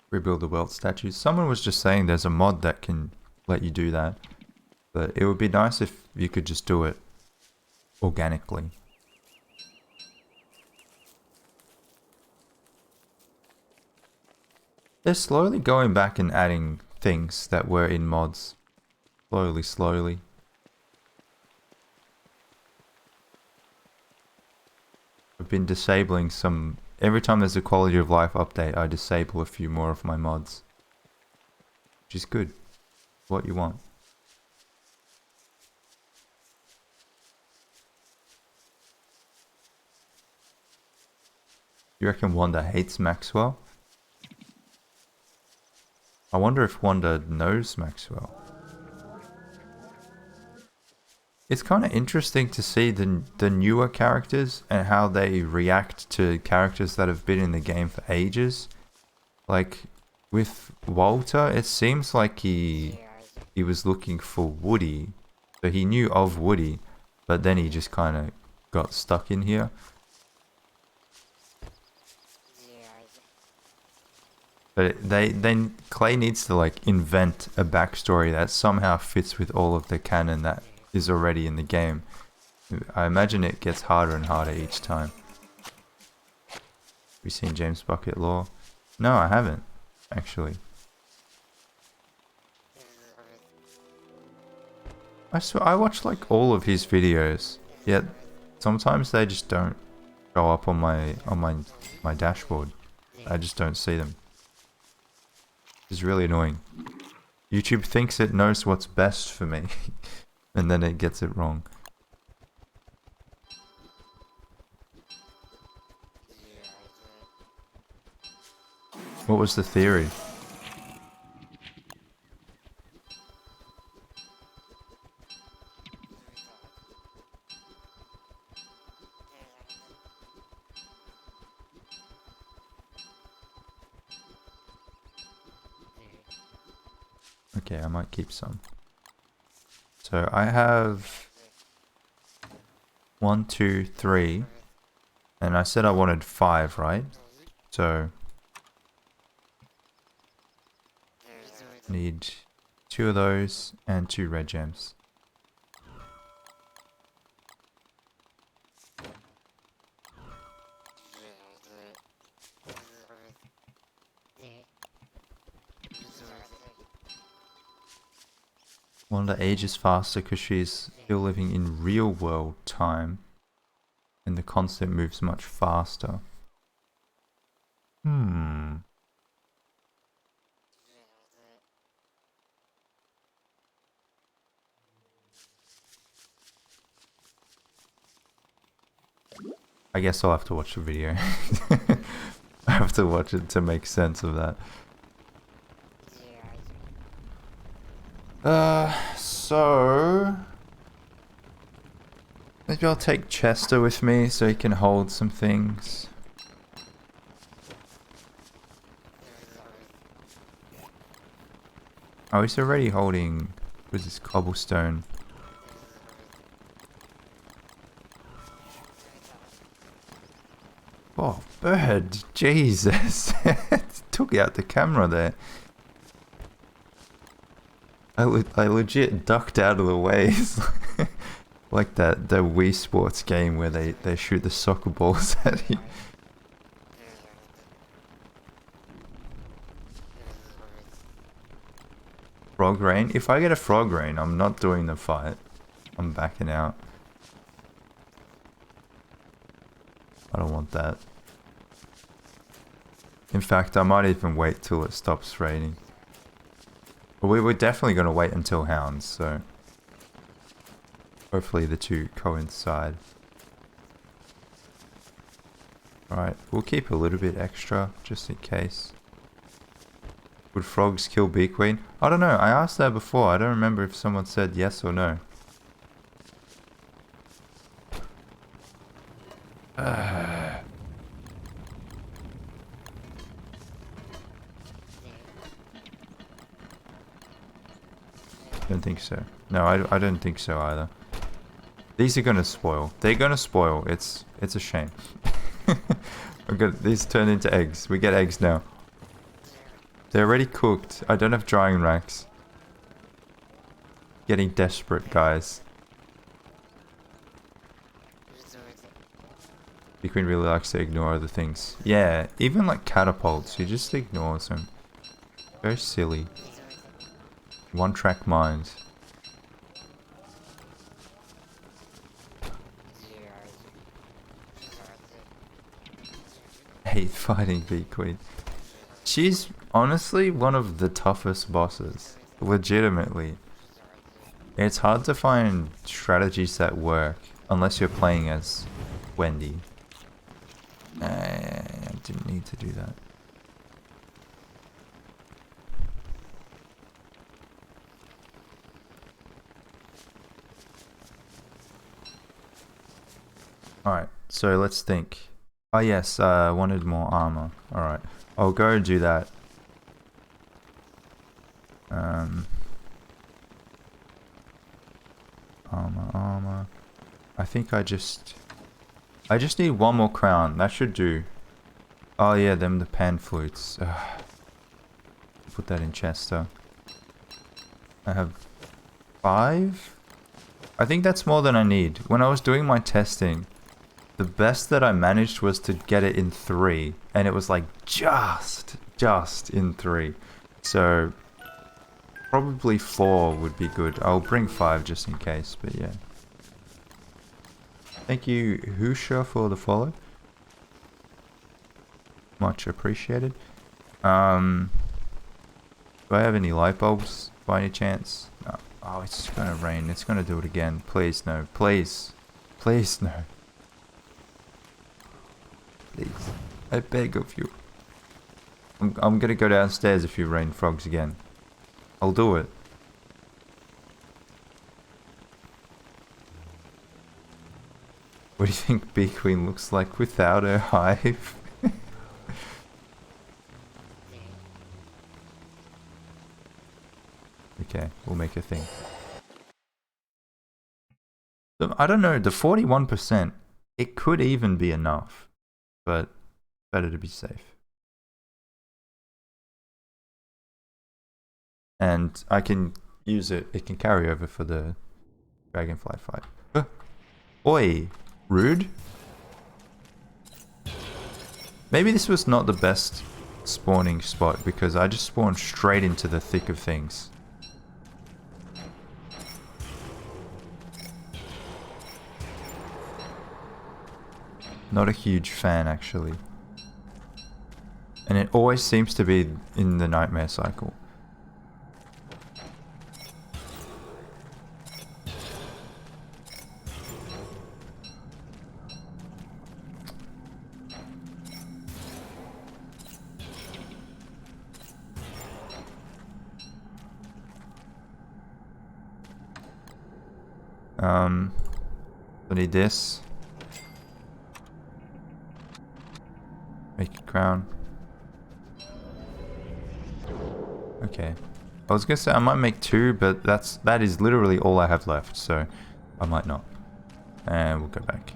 Rebuild the world statues. Someone was just saying there's a mod that can let you do that. But it would be nice if you could just do it organically. They're slowly going back and adding things that were in mods. Slowly. I've been disabling some... Every time there's a quality of life update, I disable a few more of my mods. Which is good. What you want. You reckon Wanda hates Maxwell? I wonder if Wanda knows Maxwell. It's kind of interesting to see the newer characters and how they react to characters that have been in the game for ages. Like, with Walter, it seems like he was looking for Woody. So he knew of Woody, but then he just kind of got stuck in here. But Klei needs to like invent a backstory that somehow fits with all of the canon that is already in the game. I imagine it gets harder and harder each time. Have you seen James Bucket Law? No, I haven't, actually. I watch like all of his videos, yet sometimes they just don't show up on my dashboard. I just don't see them. It's really annoying. YouTube thinks it knows what's best for me, and then it gets it wrong. What was the theory? Okay, I might keep some. So I have 1, 2, 3. And I said I wanted 5, right? So need 2 of those and 2 red gems. Wanda ages faster because she's still living in real world time. And the concept moves much faster. I guess I'll have to watch the video. I have to watch it to make sense of that. So maybe I'll take Chester with me so he can hold some things. Oh, he's already holding with this cobblestone. Oh, bird! Jesus! Took out the camera there. I legit ducked out of the way. Like the Wii Sports game where they shoot the soccer balls at you. Frog rain? If I get a frog rain, I'm not doing the fight. I'm backing out. I don't want that. In fact, I might even wait till it stops raining. But we were definitely going to wait until hounds, so hopefully the two coincide. Alright, we'll keep a little bit extra, just in case. Would frogs kill bee queen? I don't know, I asked that before. I don't remember if someone said yes or no. Don't think so. No, I don't think so either. These are gonna spoil. They're gonna spoil. It's a shame. These turn into eggs. We get eggs now. They're already cooked. I don't have drying racks. Getting desperate, guys. Bee queen really likes to ignore other things. Yeah, even like catapults, you just ignore them. Very silly. One track mind. Hate fighting bee queen. She's honestly one of the toughest bosses. Legitimately. It's hard to find strategies that work unless you're playing as Wendy. I didn't need to do that. Alright, so let's think. Oh yes, I wanted more armor. Alright, I'll go do that. Armor. I think I just need one more crown. That should do. Oh yeah, them the pan flutes. Put that in Chester. I have 5? I think that's more than I need. When I was doing my testing, the best that I managed was to get it in 3. And it was like just in 3. So probably 4 would be good. I'll bring 5 just in case, but yeah. Thank you, Husha, for the follow. Much appreciated. Do I have any light bulbs by any chance? No. Oh, it's gonna rain. It's gonna do it again. Please, no. Please. Please, no. Please. I beg of you. I'm gonna go downstairs if you rain frogs again. I'll do it. What do you think Bee Queen looks like without her hive? Okay, we'll make a thing. I don't know, the 41%, it could even be enough, but better to be safe. And I can use it, it can carry over for the dragonfly fight. Oi, rude. Maybe this was not the best spawning spot because I just spawned straight into the thick of things. Not a huge fan, actually. And it always seems to be in the nightmare cycle. I need this. Make a crown. Okay. I was gonna say I might make 2, but that is literally all I have left, so I might not. And we'll go back.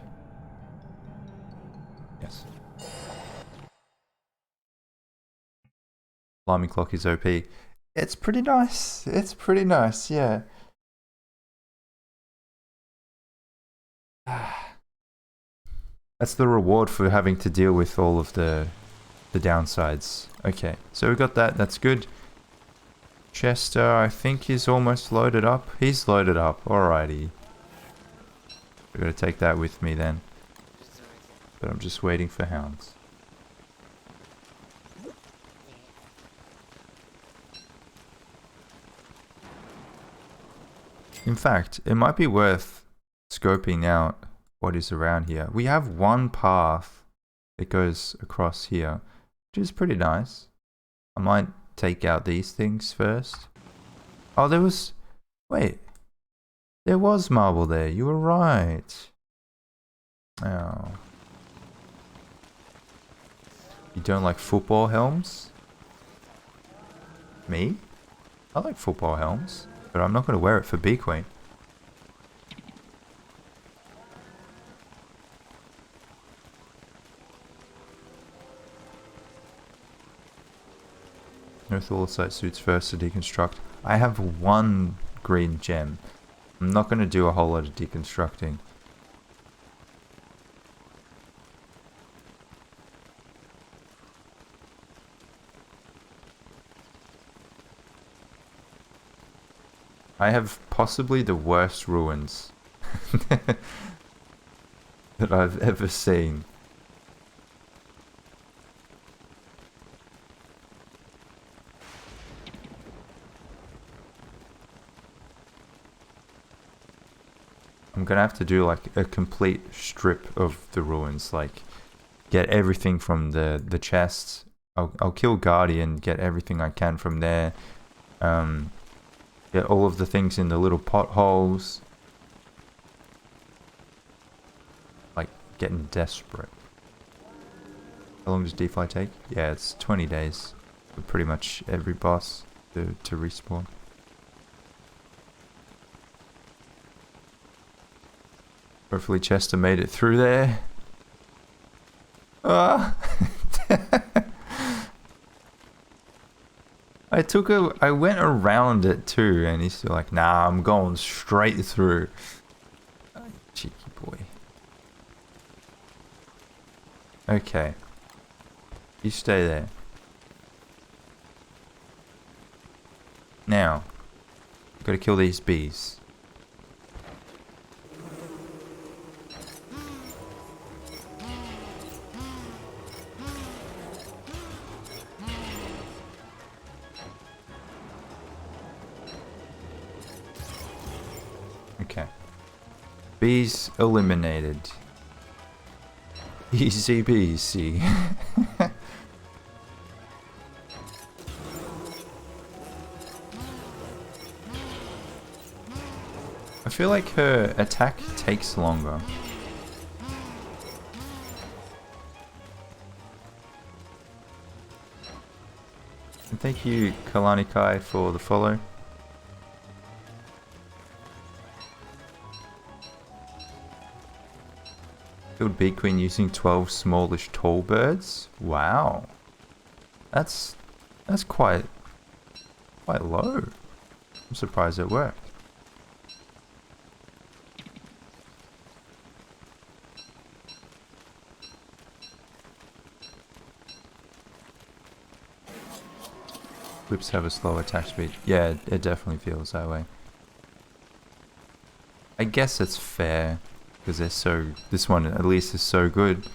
Yes. Alarming clock is OP. It's pretty nice. It's pretty nice, yeah. That's the reward for having to deal with all of the downsides. Okay, so we got that. That's good. Chester, I think he's almost loaded up. He's loaded up. Alrighty. We're gonna take that with me then. But I'm just waiting for hounds. In fact, it might be worth scoping out what is around here. We have one path that goes across here, which is pretty nice. I might take out these things first. Oh, there was... Wait. There was marble there. You were right. Oh. You don't like football helms? Me? I like football helms, but I'm not going to wear it for Bee Queen. Earth Allocyte suits first to deconstruct. I have one green gem. I'm not going to do a whole lot of deconstructing. I have possibly the worst ruins that I've ever seen. I'm gonna have to do like a complete strip of the ruins, like get everything from the chests. I'll kill Guardian, get everything I can from there. Get all of the things in the little potholes. Like getting desperate. How long does DeFi take? Yeah, it's 20 days for pretty much every boss to respawn. Hopefully Chester made it through there. Ah! I went around it too, and he's still like, nah, I'm going straight through. Oh, cheeky boy. Okay. You stay there. Now, gotta kill these bees. Okay. Bees eliminated. Easy peasy. I feel like her attack takes longer. And thank you, Kalani Kai, for the follow. Killed bee queen using 12 smallish tall birds. Wow. That's quite low. I'm surprised it worked. Whips have a slow attack speed. Yeah, it definitely feels that way. I guess it's fair because they're so. This one at least is so good.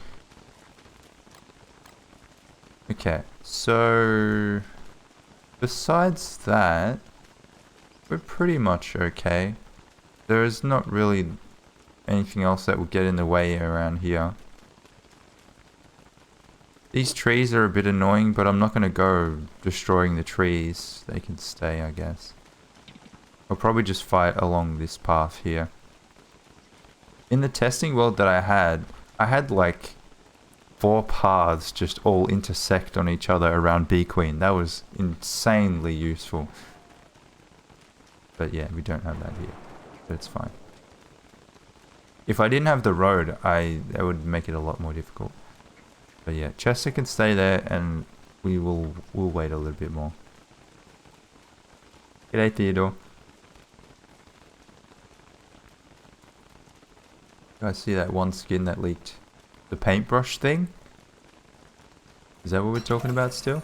Okay, so besides that, we're pretty much okay. There is not really anything else that will get in the way around here. These trees are a bit annoying, but I'm not going to go destroying the trees. They can stay, I guess. I'll probably just fight along this path here. In the testing world that I had like 4 paths just all intersect on each other around Bee Queen. That was insanely useful. But yeah, we don't have that here. But it's fine. If I didn't have the road, that would make it a lot more difficult. But yeah, Chester can stay there and we'll wait a little bit more. G'day, Theodore. You guys see that one skin that leaked? The paintbrush thing? Is that what we're talking about still?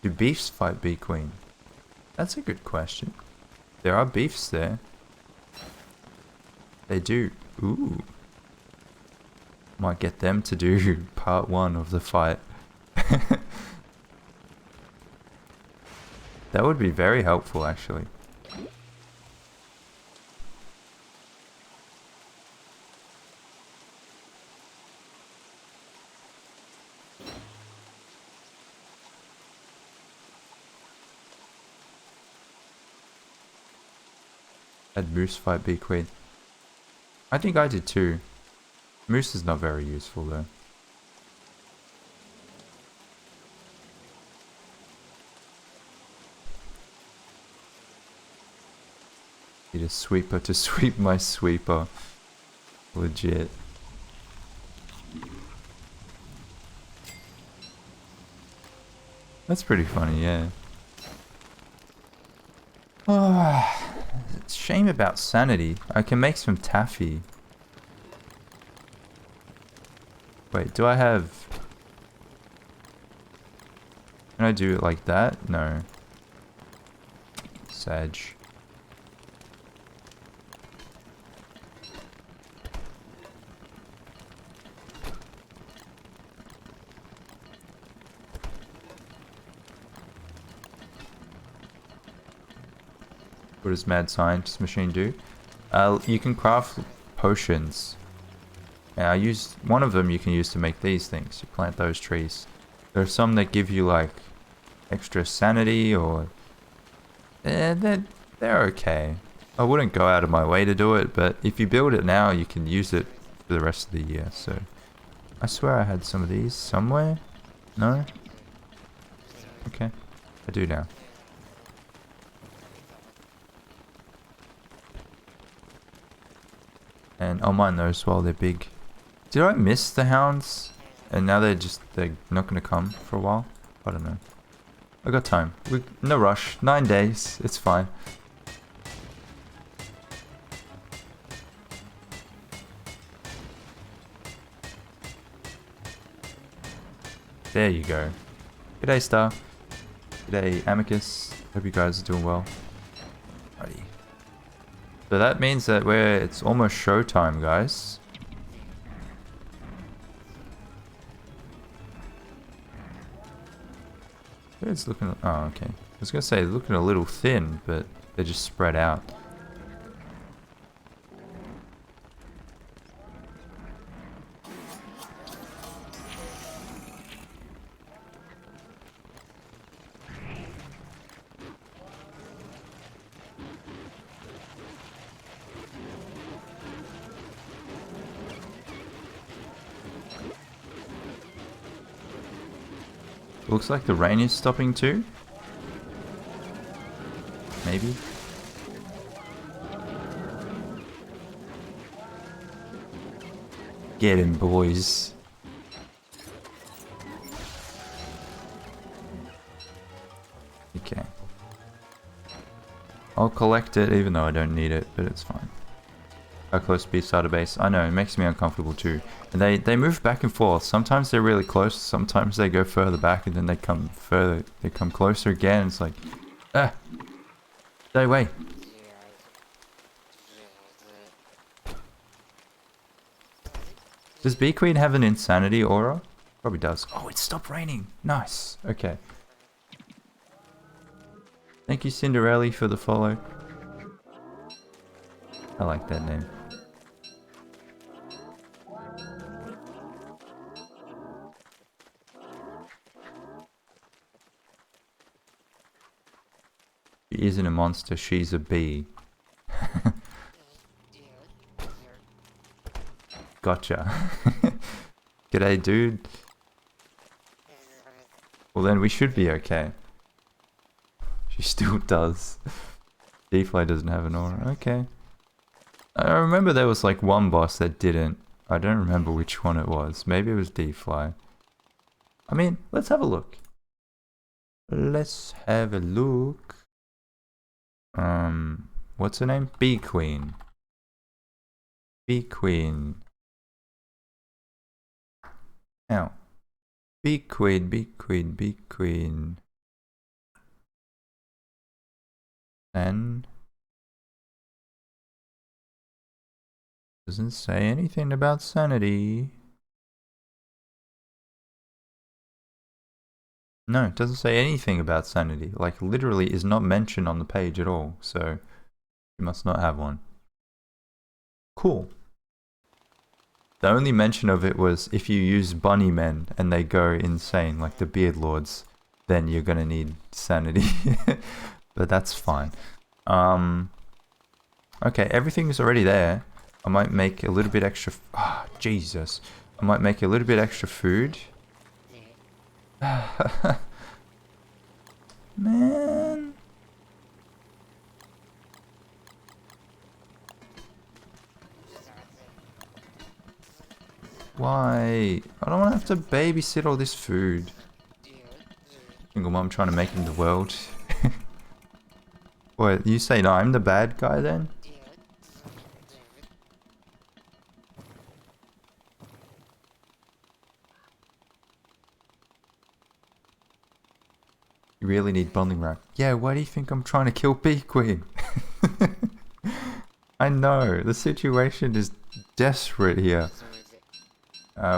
Do beefs fight Bee Queen? That's a good question. There are beefs there. They do. Ooh. Might get them to do part 1 of the fight. That would be very helpful, actually. Had Moose fight Bee Queen. I think I did too. Moose is not very useful though. Need a sweeper to sweep my sweeper. Legit. That's pretty funny, yeah. It's a shame about sanity. I can make some taffy. Wait, do I have... Can I do it like that? No. Sag. What does Mad Scientist Machine do? You can craft potions. And I used one of them you can use to make these things. You plant those trees. There are some that give you like extra sanity or they're okay. I wouldn't go out of my way to do it, but if you build it now, you can use it for the rest of the year. So I swear I had some of these somewhere. No? Okay. I do now. And I'll mine those while they're big. Did I miss the hounds? And now they're not going to come for a while? I don't know. I got time. No rush. 9 days. It's fine. There you go. G'day, Star. G'day, Amicus. Hope you guys are doing well. Alrighty. So that means that it's almost showtime, guys. It's looking... Oh, okay. I was going to say, looking a little thin, but they're just spread out. Looks like the rain is stopping too. Maybe. Get him, boys. Okay. I'll collect it even though I don't need it, but it's fine. How close to B-Starter base? I know, it makes me uncomfortable too. And they move back and forth. Sometimes they're really close, sometimes they go further back and then they come further. They come closer again. It's like, ah, stay away. Does Bee Queen have an insanity aura? Probably does. Oh, it stopped raining. Nice. Okay. Thank you, Cinderella, for the follow. I like that name. She isn't a monster, she's a bee. Gotcha. G'day, dude. Well, then we should be okay. She still does. D-Fly doesn't have an aura. Okay. I remember there was like one boss that didn't. I don't remember which one it was. Maybe it was D-Fly. I mean, let's have a look. Let's have a look. What's her name? Bee Queen. Bee Queen. Ow. Bee Queen, Bee Queen, Bee Queen. And doesn't say anything about sanity. No, it doesn't say anything about sanity. Like, literally is not mentioned on the page at all. So, you must not have one. Cool. The only mention of it was if you use bunny men and they go insane, like the beard lords, then you're gonna need sanity. But that's fine. Okay, everything is already there. I might make a little bit extra. Ah, oh, Jesus. I might make a little bit extra food. Man. Why? I don't want to have to babysit all this food. Single mom trying to make it in the world. What, you say no, I'm the bad guy then? You really need bonding wrap. Yeah, why do you think I'm trying to kill Bee Queen? I know, the situation is desperate here.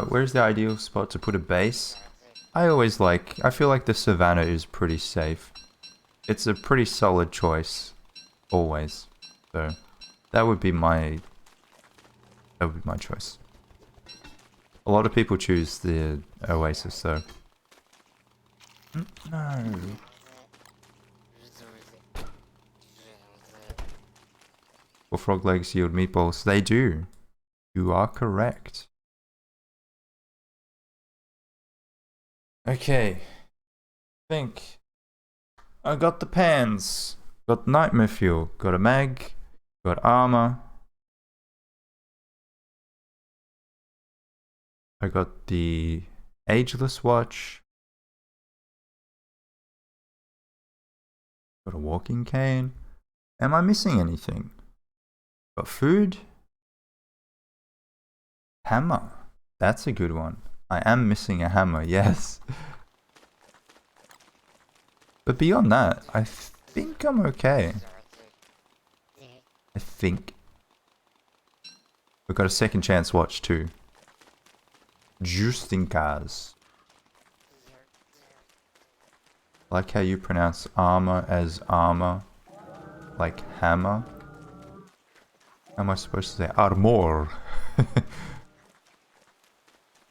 Where's the ideal spot to put a base? I feel like the savannah is pretty safe. It's a pretty solid choice. Always. So, that would be my choice. A lot of people choose the oasis though. No. Will frog legs yield meatballs? They do. You are correct. Okay. Think. I got the pans. Got nightmare fuel. Got a mag. Got armor. I got the ageless watch. Got a walking cane. Am I missing anything? Got food. Hammer. That's a good one. I am missing a hammer, yes. But beyond that, I think I'm okay. I think. We've got a second chance watch too. Just in case. I like how you pronounce armor as armor. Like hammer. How am I supposed to say armor?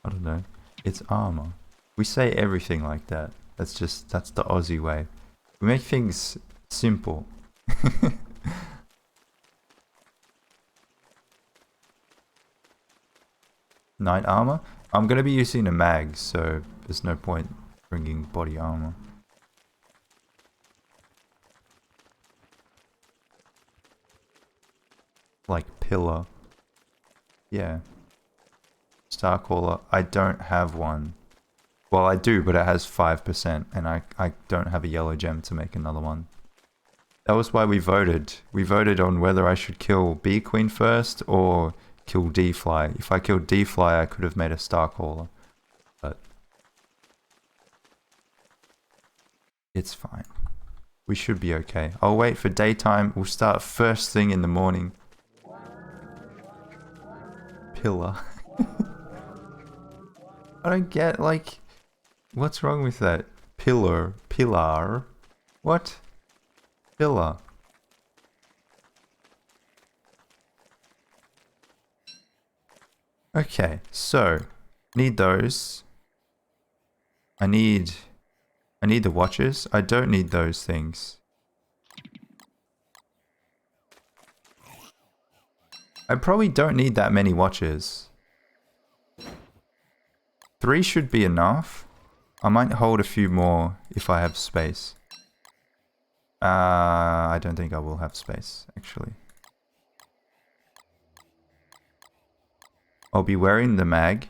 I don't know. It's armor. We say everything like that. That's the Aussie way. We make things simple. Knight armor? I'm going to be using a mag, so there's no point bringing body armor. Like pillar. Yeah. Starcaller. I don't have one. Well, I do, but it has 5%, and I don't have a yellow gem to make another one. That was why we voted. We voted on whether I should kill Bee Queen first or kill D-Fly. If I killed D-Fly, I could have made a Starcaller. But it's fine. We should be okay. I'll wait for daytime. We'll start first thing in the morning. Pillar. I don't get, like... What's wrong with that? Pillar. Pillar. What? Pillar. Okay, so need those. I need the watches. I don't need those things. I probably don't need that many watches. 3 should be enough. I might hold a few more if I have space. I don't think I will have space, actually. I'll be wearing the mag.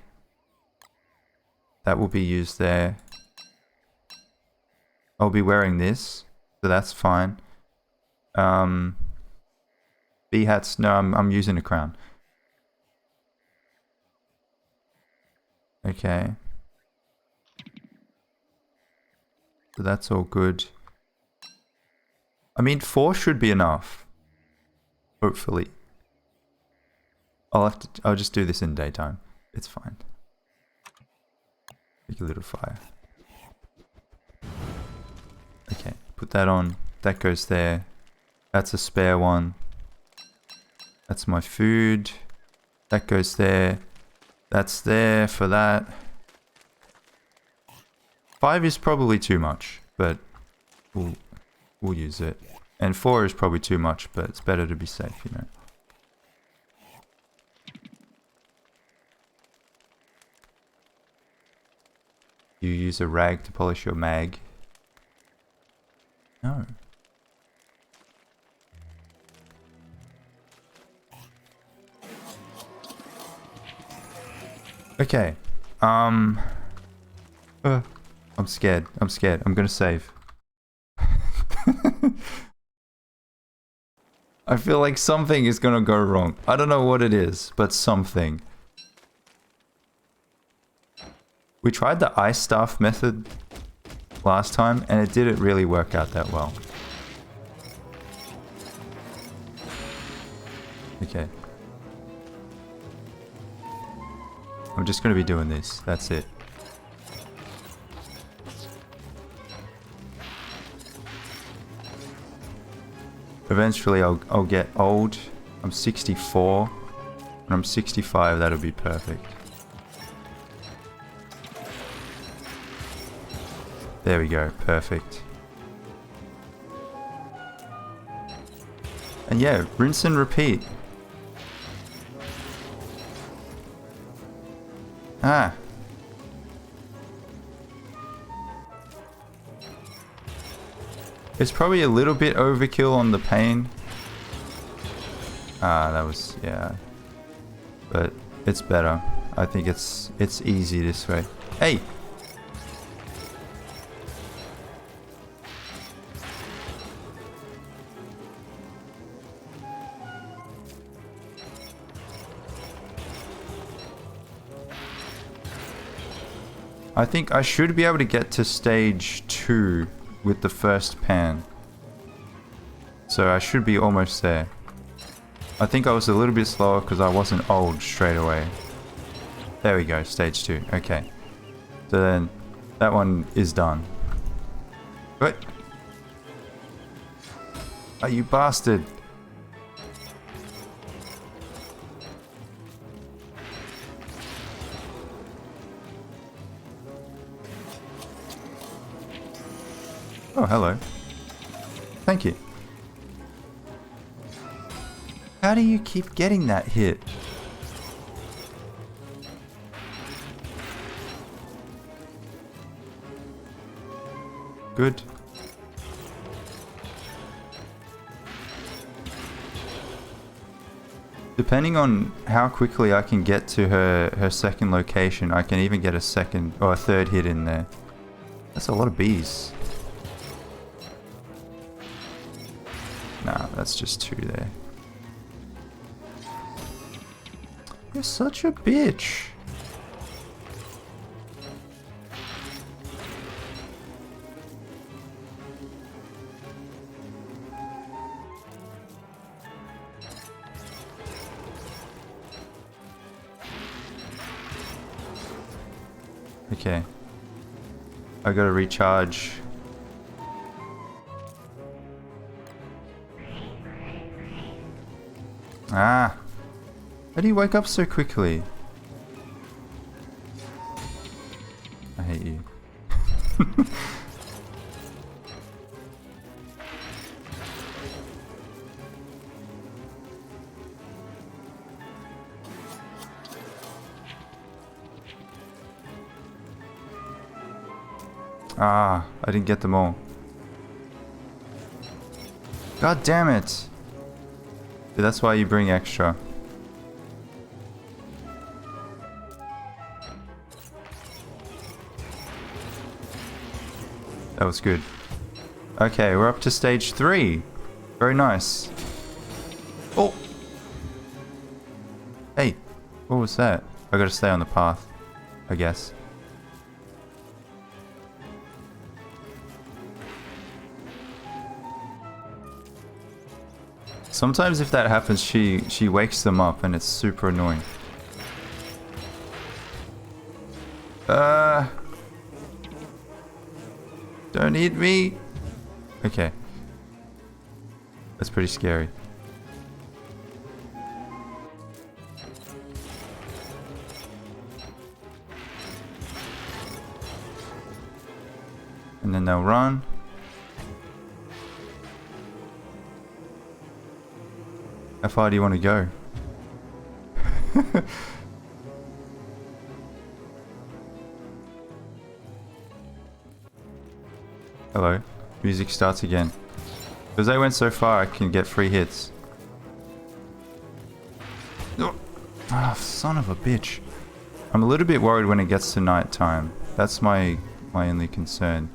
That will be used there. I'll be wearing this, so that's fine. Bee hats, no, I'm using a crown. Okay. So that's all good. I mean, 4 should be enough. Hopefully. I'll just do this in daytime. It's fine. Make a little fire. Okay, put that on. That goes there. That's a spare one. That's my food. That goes there. That's there for that. 5 is probably too much, but we'll use it. And 4 is probably too much, but it's better to be safe, you know. You use a rag to polish your mag? No. Okay. I'm scared. I'm scared. I'm gonna save. I feel like something is gonna go wrong. I don't know what it is, but something. We tried the ice staff method last time, and it didn't really work out that well. Okay. I'm just gonna be doing this. That's it. Eventually I'll get old. I'm 64. When I'm 65, that'll be perfect. There we go, perfect. And yeah, rinse and repeat. Ah. It's probably a little bit overkill on the pain. Ah, that was, yeah. But it's better. I think it's easy this way. Hey! I think I should be able to get to stage 2 with the first pan. So I should be almost there. I think I was a little bit slower because I wasn't old straight away. There we go, stage 2. Okay. So then that one is done. What? Oh, you bastard. Oh, hello. Thank you. How do you keep getting that hit? Good. Depending on how quickly I can get to her second location, I can even get a second or a third hit in there. That's a lot of bees. Nah, that's just 2 there. You're such a bitch. Okay. I gotta recharge. Ah! How do you wake up so quickly? I hate you. Ah, I didn't get them all. God damn it! Dude, that's why you bring extra. That was good. Okay, we're up to stage 3. Very nice. Oh! Hey, what was that? I gotta stay on the path, I guess. Sometimes if that happens, she wakes them up and it's super annoying. Don't hit me. Okay. That's pretty scary. And then they'll run. How far do you want to go? Hello. Music starts again. Because they went so far, I can get 3 hits. Oh, son of a bitch. I'm a little bit worried when it gets to night time. That's my only concern.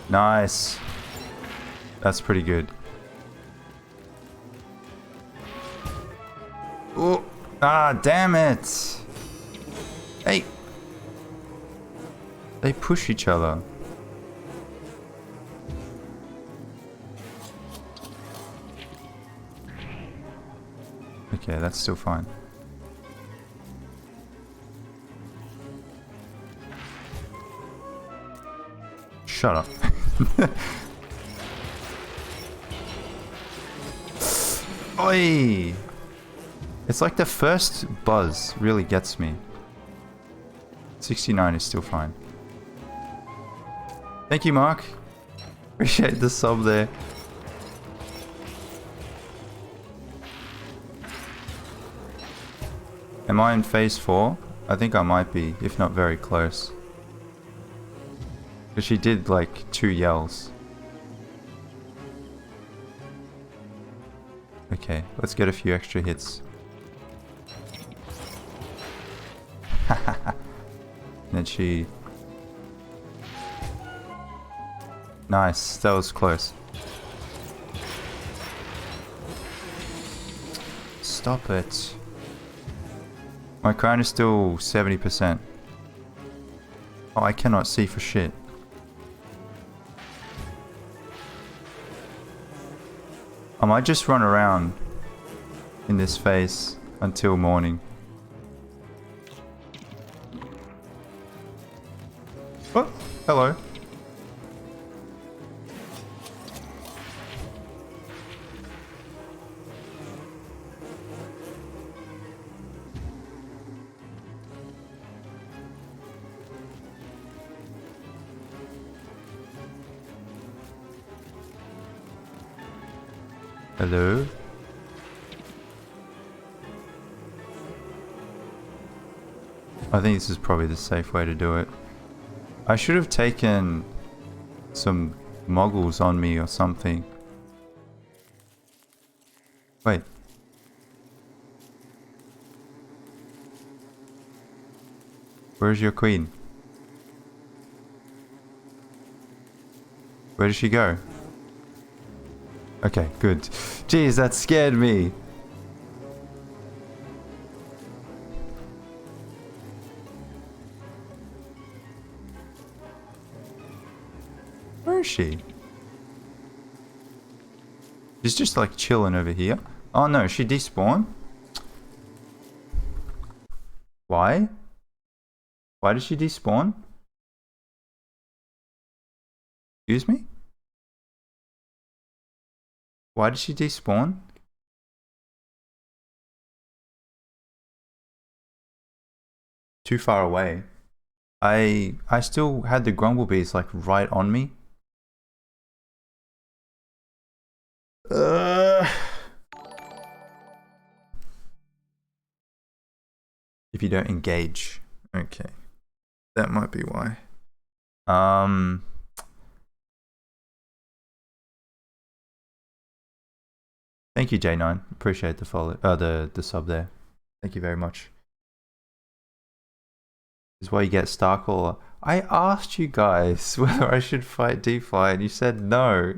Nice. That's pretty good. Oh, ah, damn it. Hey. They push each other. Okay, that's still fine. Shut up. Oi! It's like the first buzz really gets me. 69 is still fine. Thank you, Mark. Appreciate the sub there. Am I in phase 4? I think I might be, if not very close. Because she did like 2 yells. Okay, let's get a few extra hits. And then she... Nice, that was close. Stop it. My crown is still 70%. Oh, I cannot see for shit. I might just run around in this phase until morning. Oh, hello. Hello? I think this is probably the safe way to do it. I should have taken some moggles on me or something. Wait. Where's your queen? Where did she go? Okay, good. Jeez, that scared me. Where is she? She's just like chilling over here. Oh no, she despawned? Why? Why did she despawn? Excuse me? Why did she despawn? Too far away. I still had the Grumblebees like right on me. If you don't engage. Okay. That might be why. Thank you, J9. Appreciate the follow, the sub there. Thank you very much. This is why you get Starcaller. I asked you guys whether I should fight D-Fly and you said no.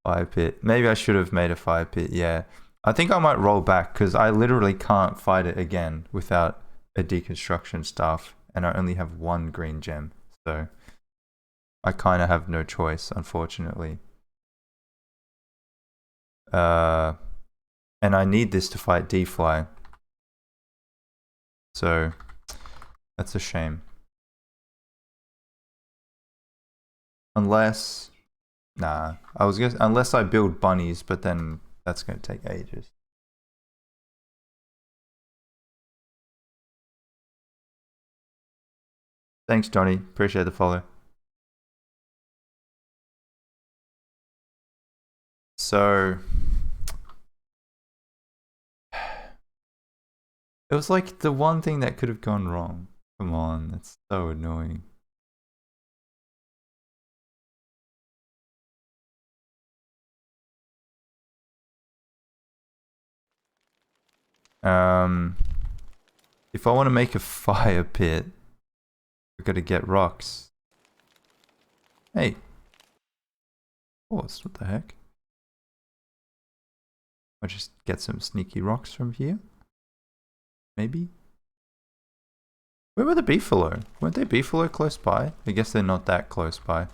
Fire pit. Maybe I should have made a fire pit, yeah. I think I might roll back because I literally can't fight it again without a deconstruction staff and I only have one green gem. So I kind of have no choice, unfortunately. And I need this to fight D-Fly. So that's a shame. Unless... Nah, I was gonna... Unless I build bunnies, but then that's gonna take ages. Thanks, Johnny. Appreciate the follow. So... It was like the one thing that could have gone wrong. Come on, that's so annoying. If I want to make a fire pit, I gotta get rocks. Hey. What the heck? I'll just get some sneaky rocks from here. Maybe? Where were the beefalo? Weren't they beefalo close by? I guess they're not that close by.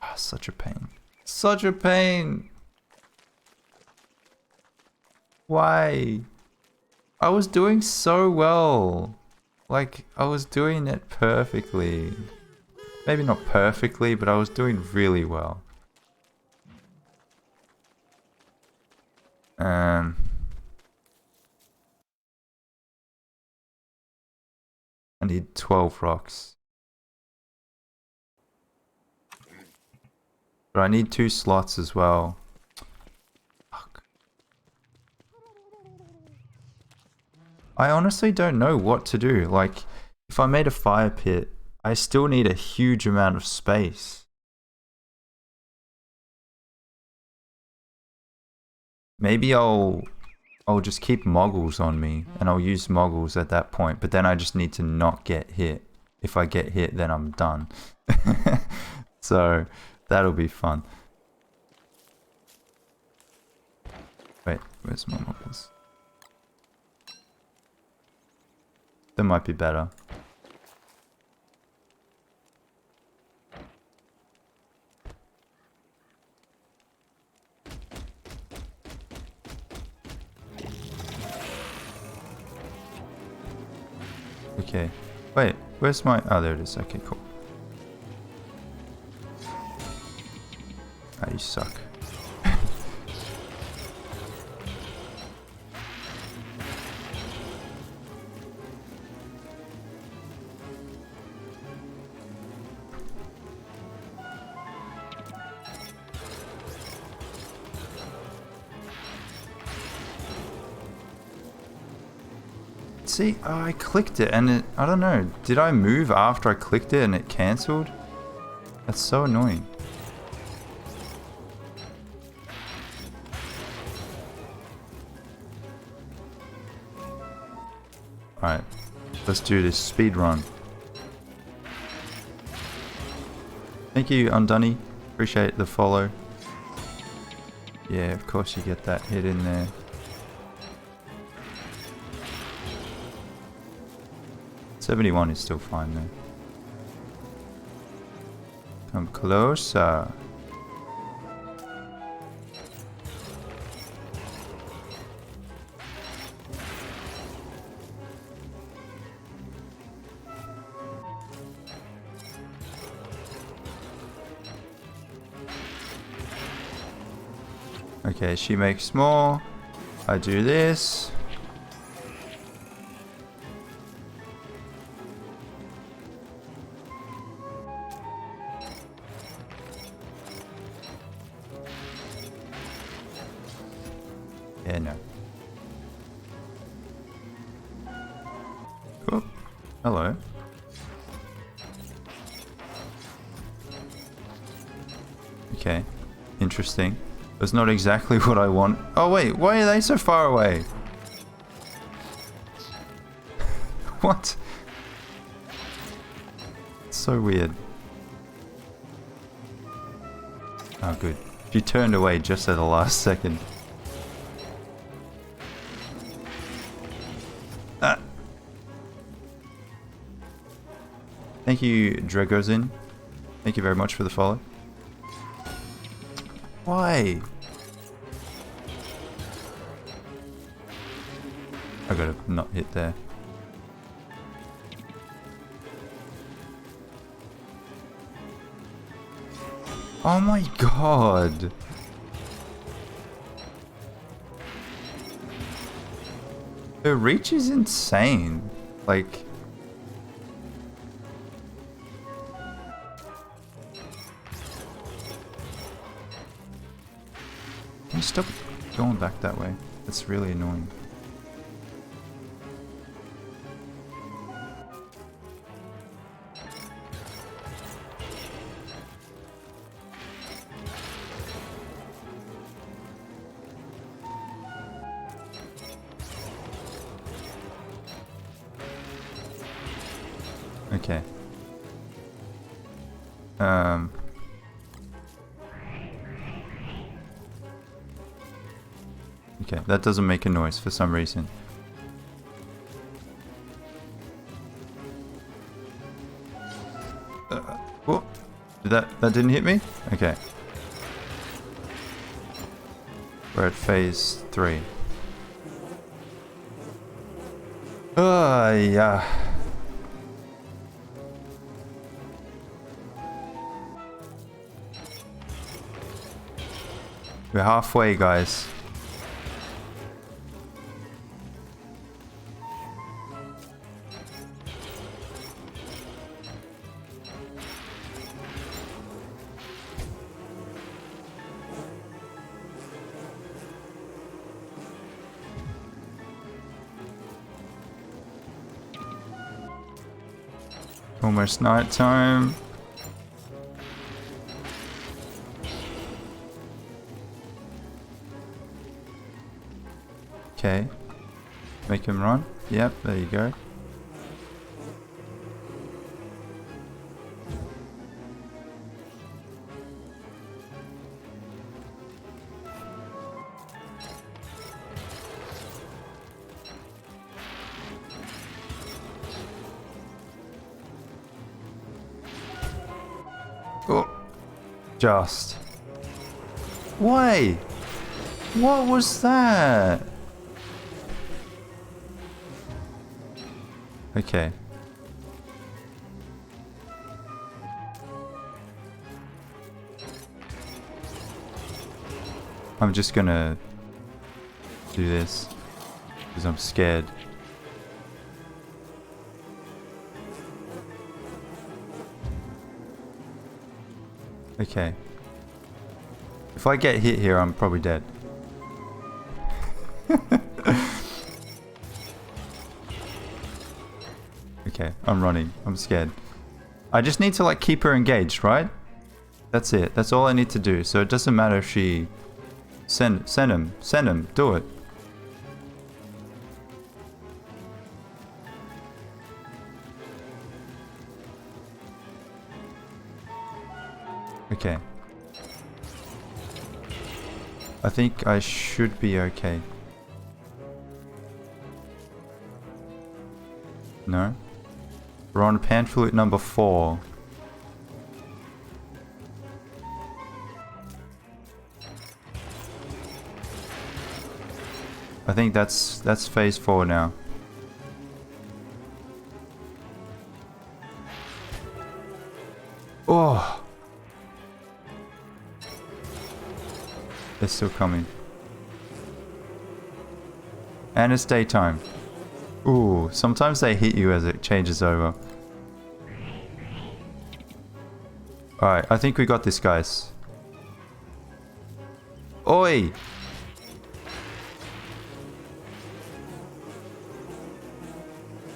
Ah, such a pain. Such a pain! Why? I was doing so well. Like, I was doing it perfectly. Maybe not perfectly, but I was doing really well. I need 12 rocks. But I need 2 slots as well. Fuck. I honestly don't know what to do. Like, if I made a fire pit, I still need a huge amount of space. Maybe I'll just keep moggles on me and I'll use moggles at that point, but then I just need to not get hit. If I get hit, then I'm done. So that'll be fun. Wait, where's my moggles? That might be better. Okay. Wait, where's my... Oh, there it is. Okay, cool. Ah, you suck. See, I clicked it and it, I don't know, did I move after I clicked it and it cancelled? That's so annoying. Alright, let's do this speed run. Thank you, Undunny. Appreciate the follow. Yeah, of course you get that hit in there. $71 is still fine though. Come closer. Okay, she makes more. I do this. Yeah, no. Oh, hello. Okay, interesting. That's not exactly what I want. Oh wait, why are they so far away? What? It's so weird. Oh good. She turned away just at the last second. Ah. Thank you, Dragozin. Thank you very much for the follow. Why? I gotta not hit there. Oh my god! Her reach is insane. Like... Can you stop going back that way? That's really annoying. Okay. Okay, that doesn't make a noise for some reason. What? That didn't hit me? Okay. We're at phase 3. Oh, yeah. We're halfway, guys. Almost night time. Okay. Make him run. Yep, there you go. Oh, just. Why? What was that? Okay. I'm just gonna do this because I'm scared. Okay. If I get hit here, I'm probably dead. Okay, I'm running. I'm scared. I just need to like keep her engaged, right? That's it. That's all I need to do. So it doesn't matter if she... Send him. Do it. Okay. I think I should be okay. No? We're on pan flute number 4. I think that's phase 4 now. Oh! They're still coming. And it's daytime. Ooh, sometimes they hit you as it changes over. Alright, I think we got this, guys. Oi!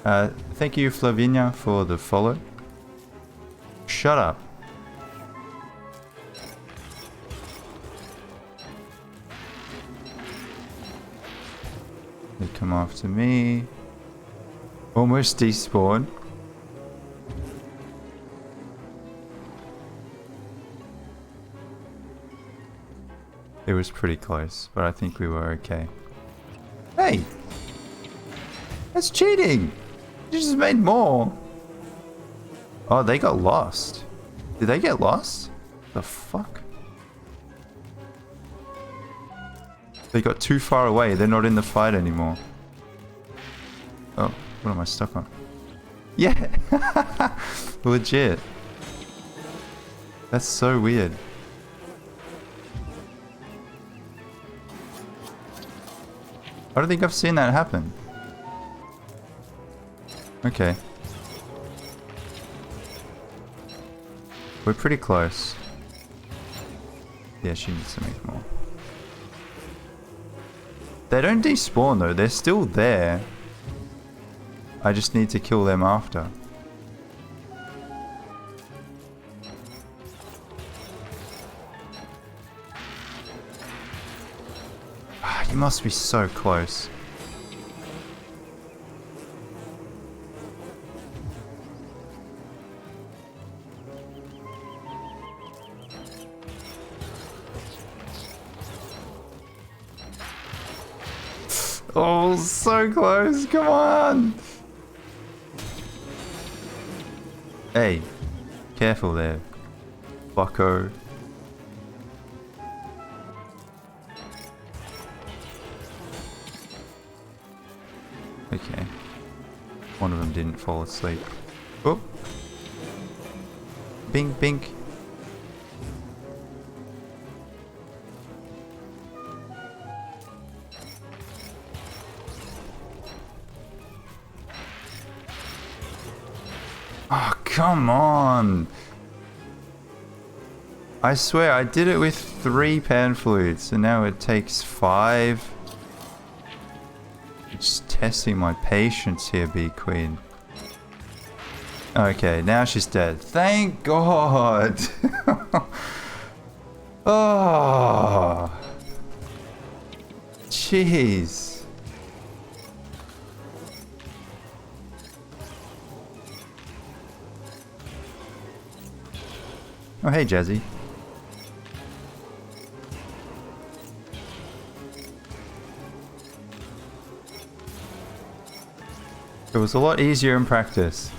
Thank you, Flavinia, for the follow. Shut up. They come after me. Almost despawn. It was pretty close, but I think we were okay. Hey! That's cheating! You just made more! Oh, they got lost. Did they get lost? The fuck? They got too far away. They're not in the fight anymore. Oh, what am I stuck on? Yeah! Legit. That's so weird. I don't think I've seen that happen. Okay. We're pretty close. Yeah, she needs to make more. They don't despawn though, they're still there. I just need to kill them after. Ah, you must be so close. Oh, so close. Come on. Hey, careful there, bucko. Okay. One of them didn't fall asleep. Oh. Bink, bink. Oh, come on! I swear, I did it with 3 pan flutes, and now it takes 5. Just testing my patience here, Bee Queen. Okay, now she's dead. Thank God! Oh! Jeez. Oh, hey, Jazzy. It was a lot easier in practice.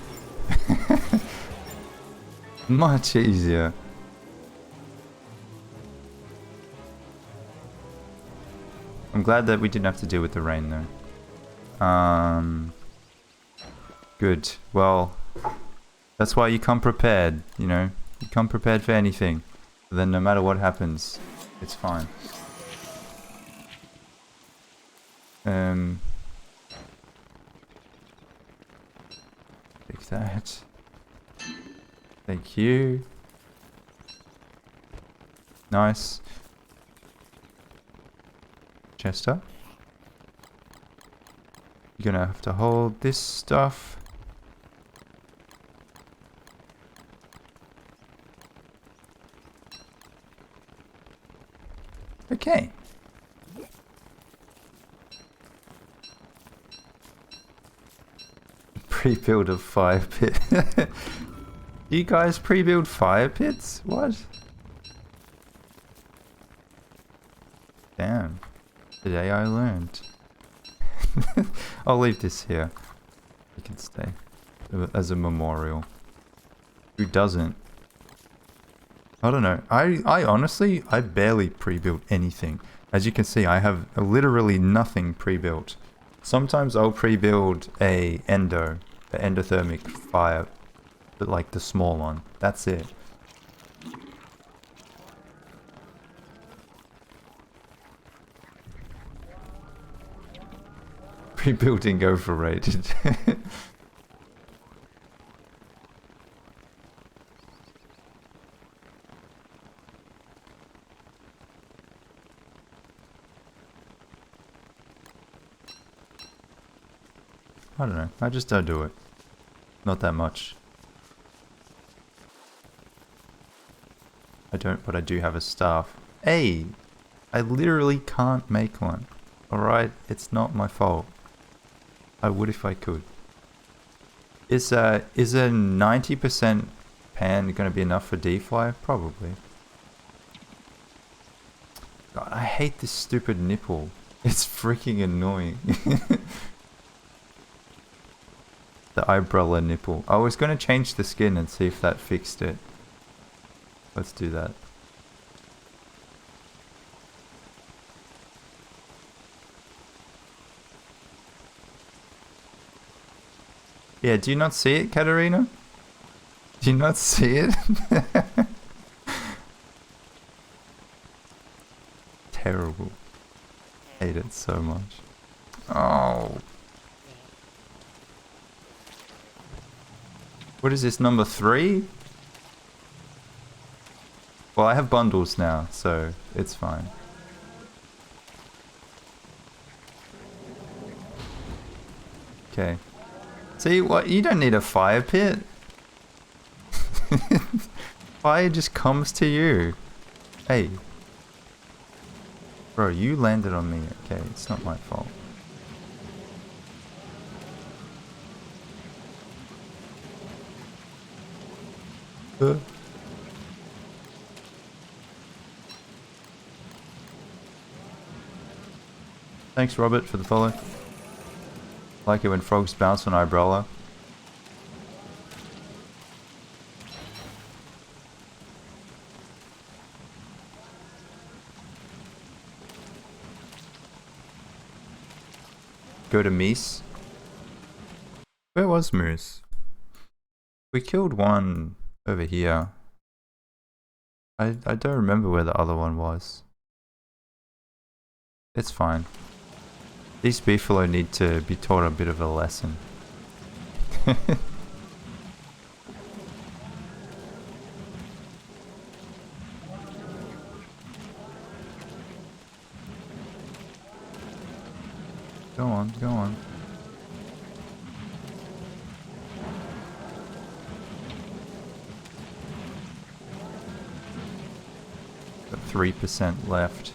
Much easier. I'm glad that we didn't have to deal with the rain, though. Good. Well, that's why you come prepared, you know? You come prepared for anything. Then no matter what happens, it's fine. Take that. Thank you. Nice. Chester. You're gonna have to hold this stuff. Okay. Pre-build of fire pit. You guys pre-build fire pits? What? Damn. Today I learned. I'll leave this here. You can stay. As a memorial. Who doesn't? I don't know. I honestly, I barely pre-built anything. As you can see, I have literally nothing pre-built. Sometimes I'll pre-build a endothermic fire, but like the small one. That's it. Pre-building overrated. I don't know. I just don't do it. Not that much. I don't, but I do have a staff. Hey! I literally can't make one. Alright? It's not my fault. I would if I could. Is a 90% pan gonna be enough for D-fly? Probably. God, I hate this stupid nipple. It's freaking annoying. The umbrella nipple. I was going to change the skin and see if that fixed it. Let's do that. Yeah, do you not see it, Katarina? Do you not see it? Terrible. Hate it so much. Oh. What is this, number 3? Well, I have bundles now, so it's fine. Okay. See, what? You don't need a fire pit. Fire just comes to you. Hey. Bro, you landed on me. Okay, it's not my fault. Thanks, Robert, for the follow. Like it when frogs bounce on umbrella. Go to Meese. Where was Moose? We killed one over here. I don't remember where the other one was. It's fine. These beefalo need to be taught a bit of a lesson. Go on, go on. Got 3% left.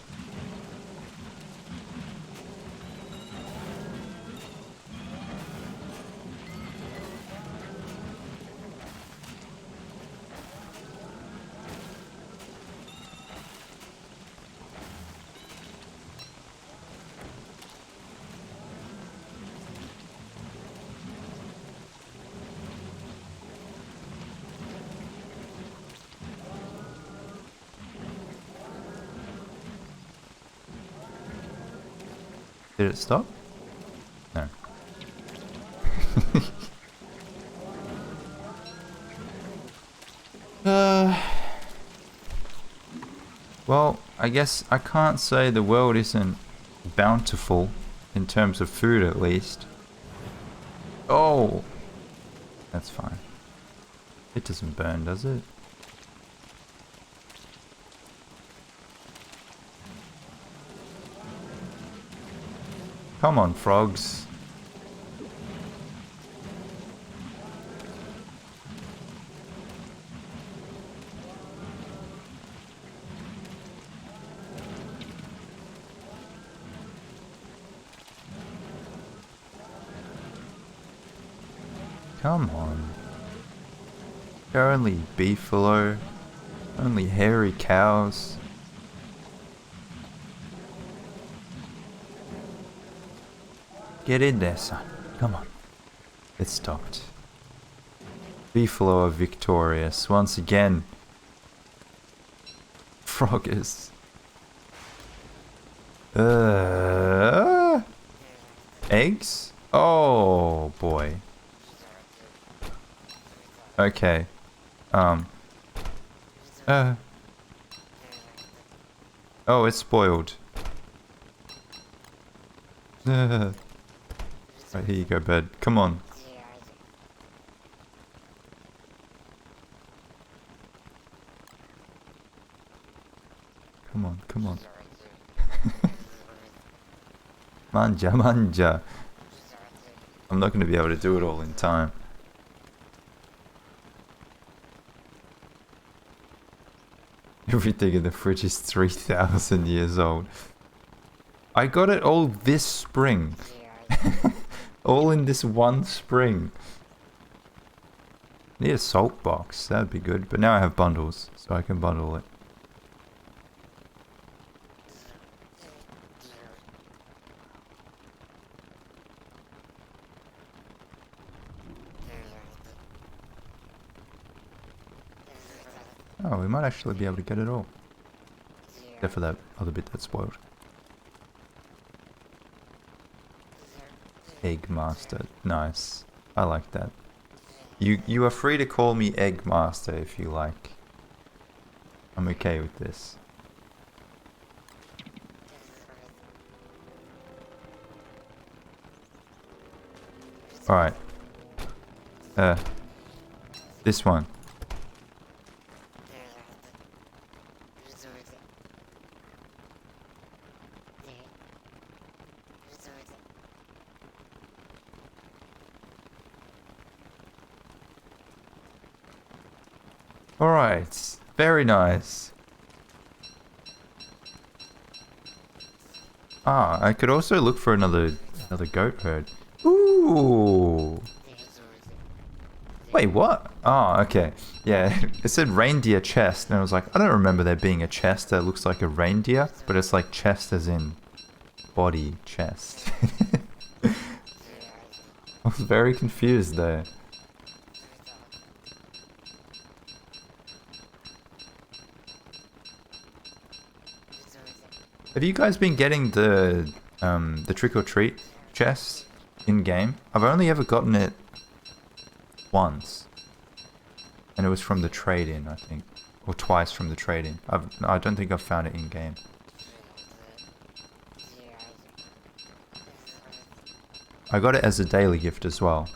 Did it stop? No. Well, I guess I can't say the world isn't bountiful in terms of food, at least. Oh! That's fine. It doesn't burn, does it? Come on, frogs. Come on. They're only beefalo. Only hairy cows. Get in there, son. Come on. It stopped. Beefalo are victorious once again. Froggers. Eggs? Oh boy. Okay. Oh, it's spoiled. Right, here you go, bed. Come on. Come on, come on. Manja, manja. I'm not going to be able to do it all in time. Everything in the fridge is 3,000 years old. I got it all this spring. All in this one spring. Need a salt box, that'd be good. But now I have bundles, so I can bundle it. Oh, we might actually be able to get it all. Except for that other bit that's spoiled. Egg Master. Nice. I like that. You are free to call me Egg Master if you like. I'm okay with this. Alright. This one. Alright, very nice. Ah, I could also look for another goat herd. Ooh. Wait, what? Oh, okay. Yeah, it said reindeer chest, and I was like, I don't remember there being a chest that looks like a reindeer, but it's like chest as in body chest. I was very confused there. Have you guys been getting the trick or treat chest in game? I've only ever gotten it once, and it was from the trade-in, I think, or twice from the trade-in. I don't think I've found it in game. I got it as a daily gift as well.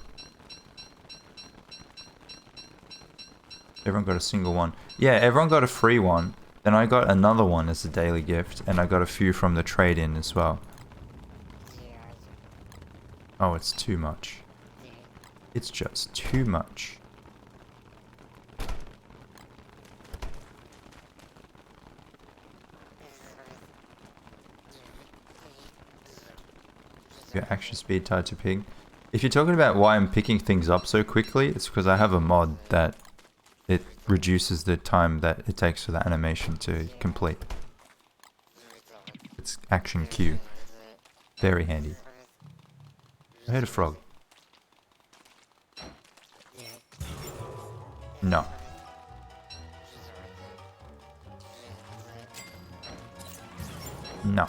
Everyone got a single one. Yeah, everyone got a free one. Then I got another one as a daily gift, and I got a few from the trade-in as well. Oh, it's too much. It's just too much. Your action speed tied to ping. If you're talking about why I'm picking things up so quickly, it's because I have a mod that it reduces the time that it takes for the animation to complete. It's action Q. Very handy. I heard a frog. No. No.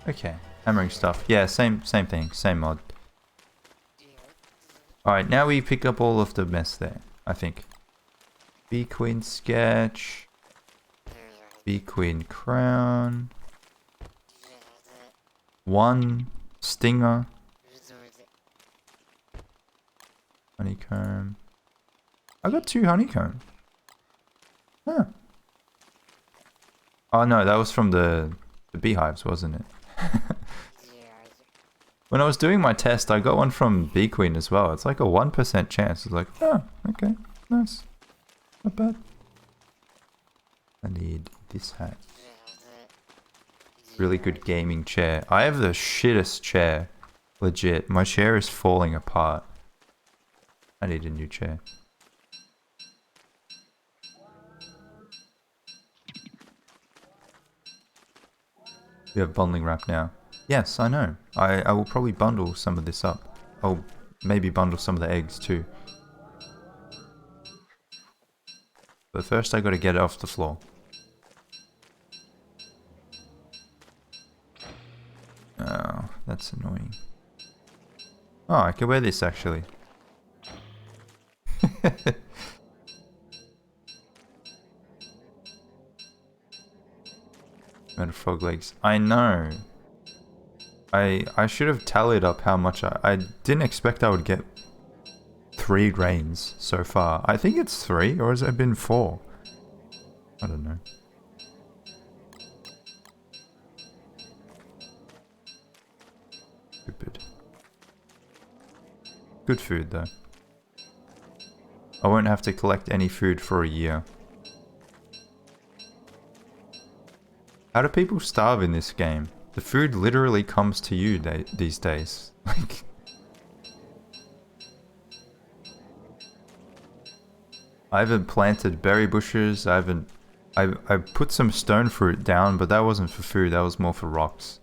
Okay. Hammering stuff. Yeah, same thing. Same mod. Alright, now we pick up all of the mess there, I think. Bee Queen sketch. Bee Queen crown. One stinger. Honeycomb. I got 2 honeycomb. Huh. Oh no, that was from the beehives, wasn't it? When I was doing my test, I got one from Bee Queen as well. It's like a 1% chance. It's like, oh, okay, nice. Not bad. I need this hat. Really good gaming chair. I have the shittest chair. Legit. My chair is falling apart. I need a new chair. We have bundling wrap now. Yes, I know. I will probably bundle some of this up. I'll maybe bundle some of the eggs too. But first I gotta get it off the floor. Oh, that's annoying. Oh, I can wear this actually. And frog legs. I know. I should have tallied up how much I didn't expect I would get 3 grains so far. I think it's 3, or has it been 4? I don't know. Stupid. Good food though. I won't have to collect any food for a year. How do people starve in this game? The food literally comes to you these days. Like, I haven't planted berry bushes. I put some stone fruit down, but that wasn't for food. That was more for rocks.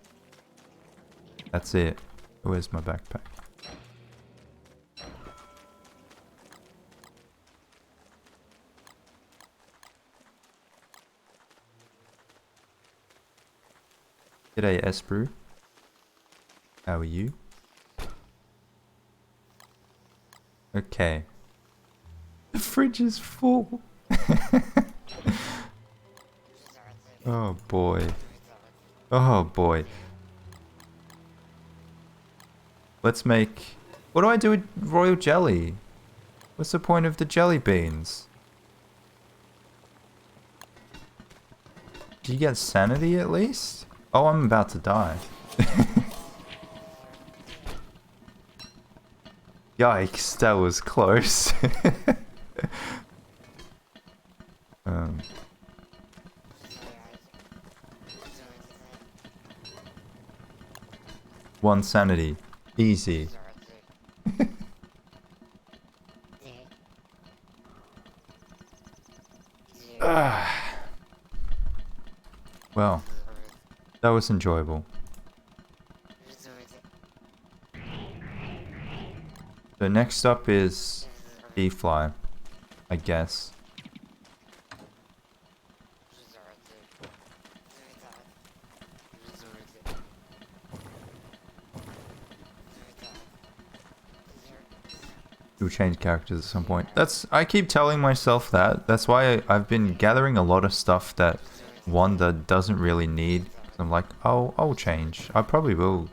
That's it. Where's my backpack? G'day, Esbrew. How are you? Okay. The fridge is full. Oh boy. Oh boy. Let's make... What do I do with royal jelly? What's the point of the jelly beans? Do you get sanity at least? Oh, I'm about to die. Yikes, that was close. One sanity. Easy. Well, that was enjoyable. So next up is bee-fly, I guess. You'll change characters at some point. I keep telling myself that. That's why I've been gathering a lot of stuff that Wanda doesn't really need. I'm like, oh, I'll change. I probably will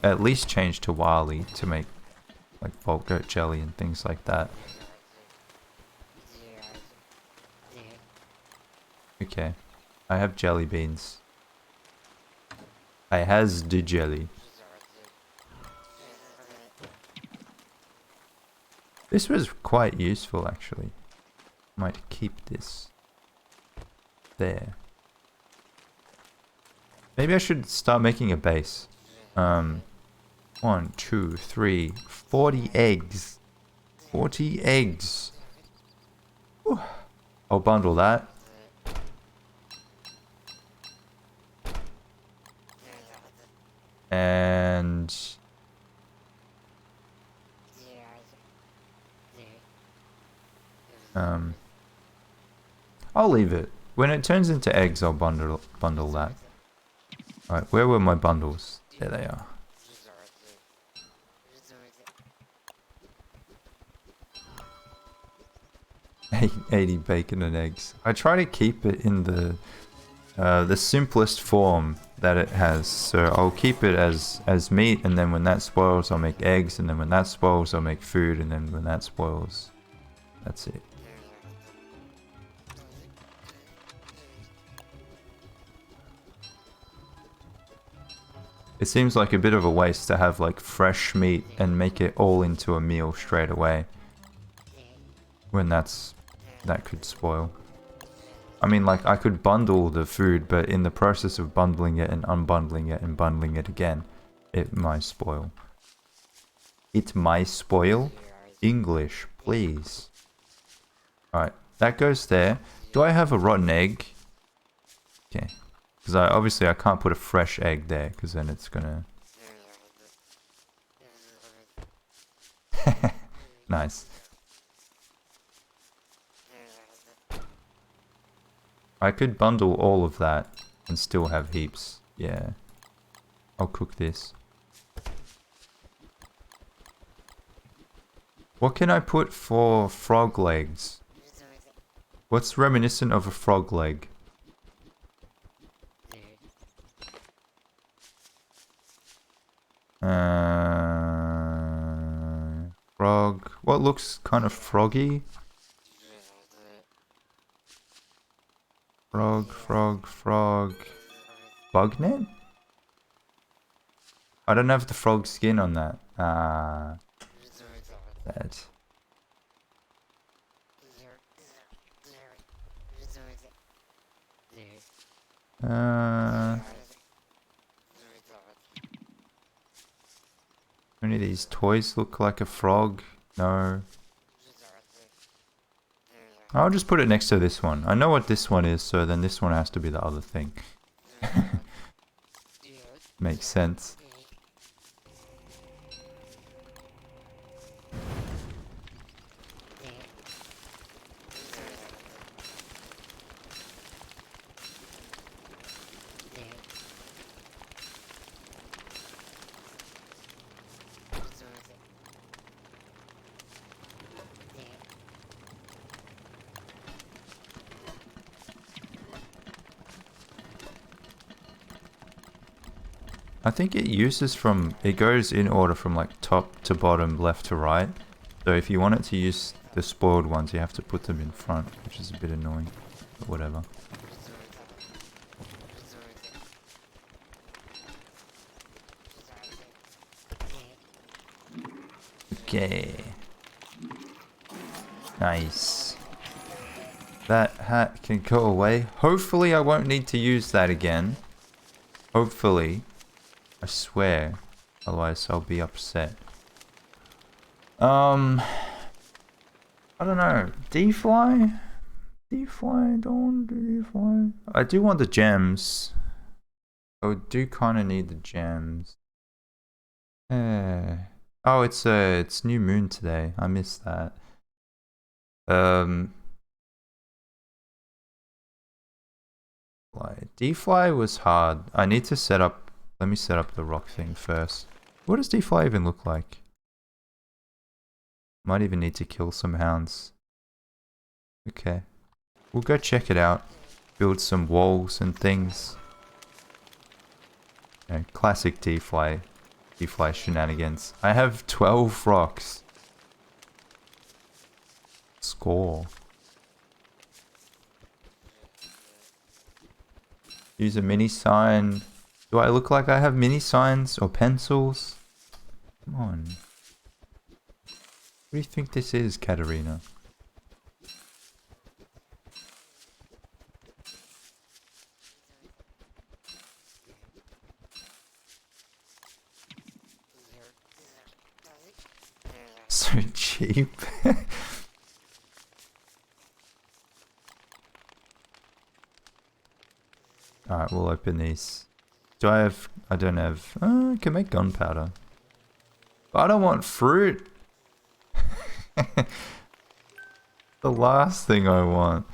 at least change to Wily to make like vault goat jelly and things like that. Okay, I have jelly beans. I has the jelly. This was quite useful actually. Might keep this there. Maybe I should start making a base. 1, 2, 3, 40 eggs. 40 eggs. Whew. I'll bundle that. And... I'll leave it. When it turns into eggs, I'll bundle that. Alright, where were my bundles? There they are. 80 bacon and eggs. I try to keep it in the simplest form that it has. So I'll keep it as meat, and then when that spoils, I'll make eggs, and then when that spoils, I'll make food, and then when that spoils, that's it. It seems like a bit of a waste to have like fresh meat and make it all into a meal straight away. When that could spoil. I mean, like, I could bundle the food, but in the process of bundling it and unbundling it and bundling it again, it might spoil. It might spoil? English, please. Alright, that goes there. Do I have a rotten egg? Okay. Because obviously I can't put a fresh egg there, because then it's gonna... Nice. I could bundle all of that and still have heaps. Yeah. I'll cook this. What can I put for frog legs? What's reminiscent of a frog leg? Frog. What looks kind of froggy? Frog. Bug net? I don't have the frog skin on that. That. Any of these toys look like a frog? No. I'll just put it next to this one. I know what this one is, so then this one has to be the other thing. Makes sense. I think it goes in order from like top to bottom, left to right. So if you want it to use the spoiled ones, you have to put them in front, which is a bit annoying, but whatever. Okay. Nice. That hat can go away. Hopefully I won't need to use that again. Hopefully. I swear. Otherwise I'll be upset. I don't know. D-fly? D-fly? Don't do D-fly. I do want the gems. I do kind of need the gems. Oh, it's new moon today. I missed that. D-fly was hard. I need to set up. Let me set up the rock thing first. What does D-fly even look like? Might even need to kill some hounds. Okay. We'll go check it out. Build some walls and things. Classic D-fly shenanigans. I have 12 rocks. Score. Use a mini sign. Do I look like I have mini signs or pencils? Come on. What do you think this is, Katarina? So cheap. Alright, we'll open these. Do I have... I don't have... I can make gunpowder. But I don't want fruit. The last thing I want.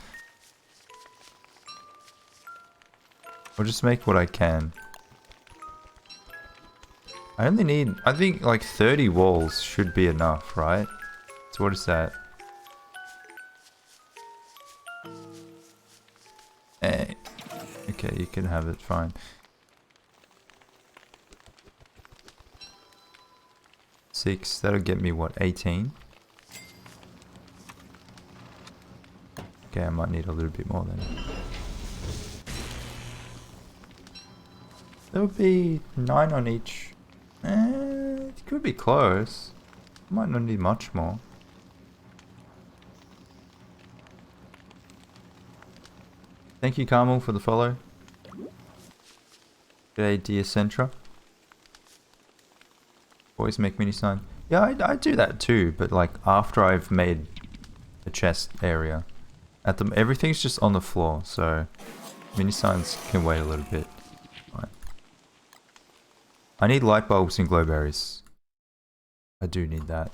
I'll just make what I can. I only need... I think like 30 walls should be enough, right? So what is that? Hey. Okay, you can have it, fine. 6, that'll get me what, 18? Okay, I might need a little bit more then. There'll be 9 on each. It could be close. Might not need much more. Thank you, Carmel, for the follow. G'day, dear Centra. Always make mini sign. Yeah, I do that too, but like after I've made a chest area. Everything's just on the floor, so mini signs can wait a little bit. Right. I need light bulbs and glowberries. I do need that.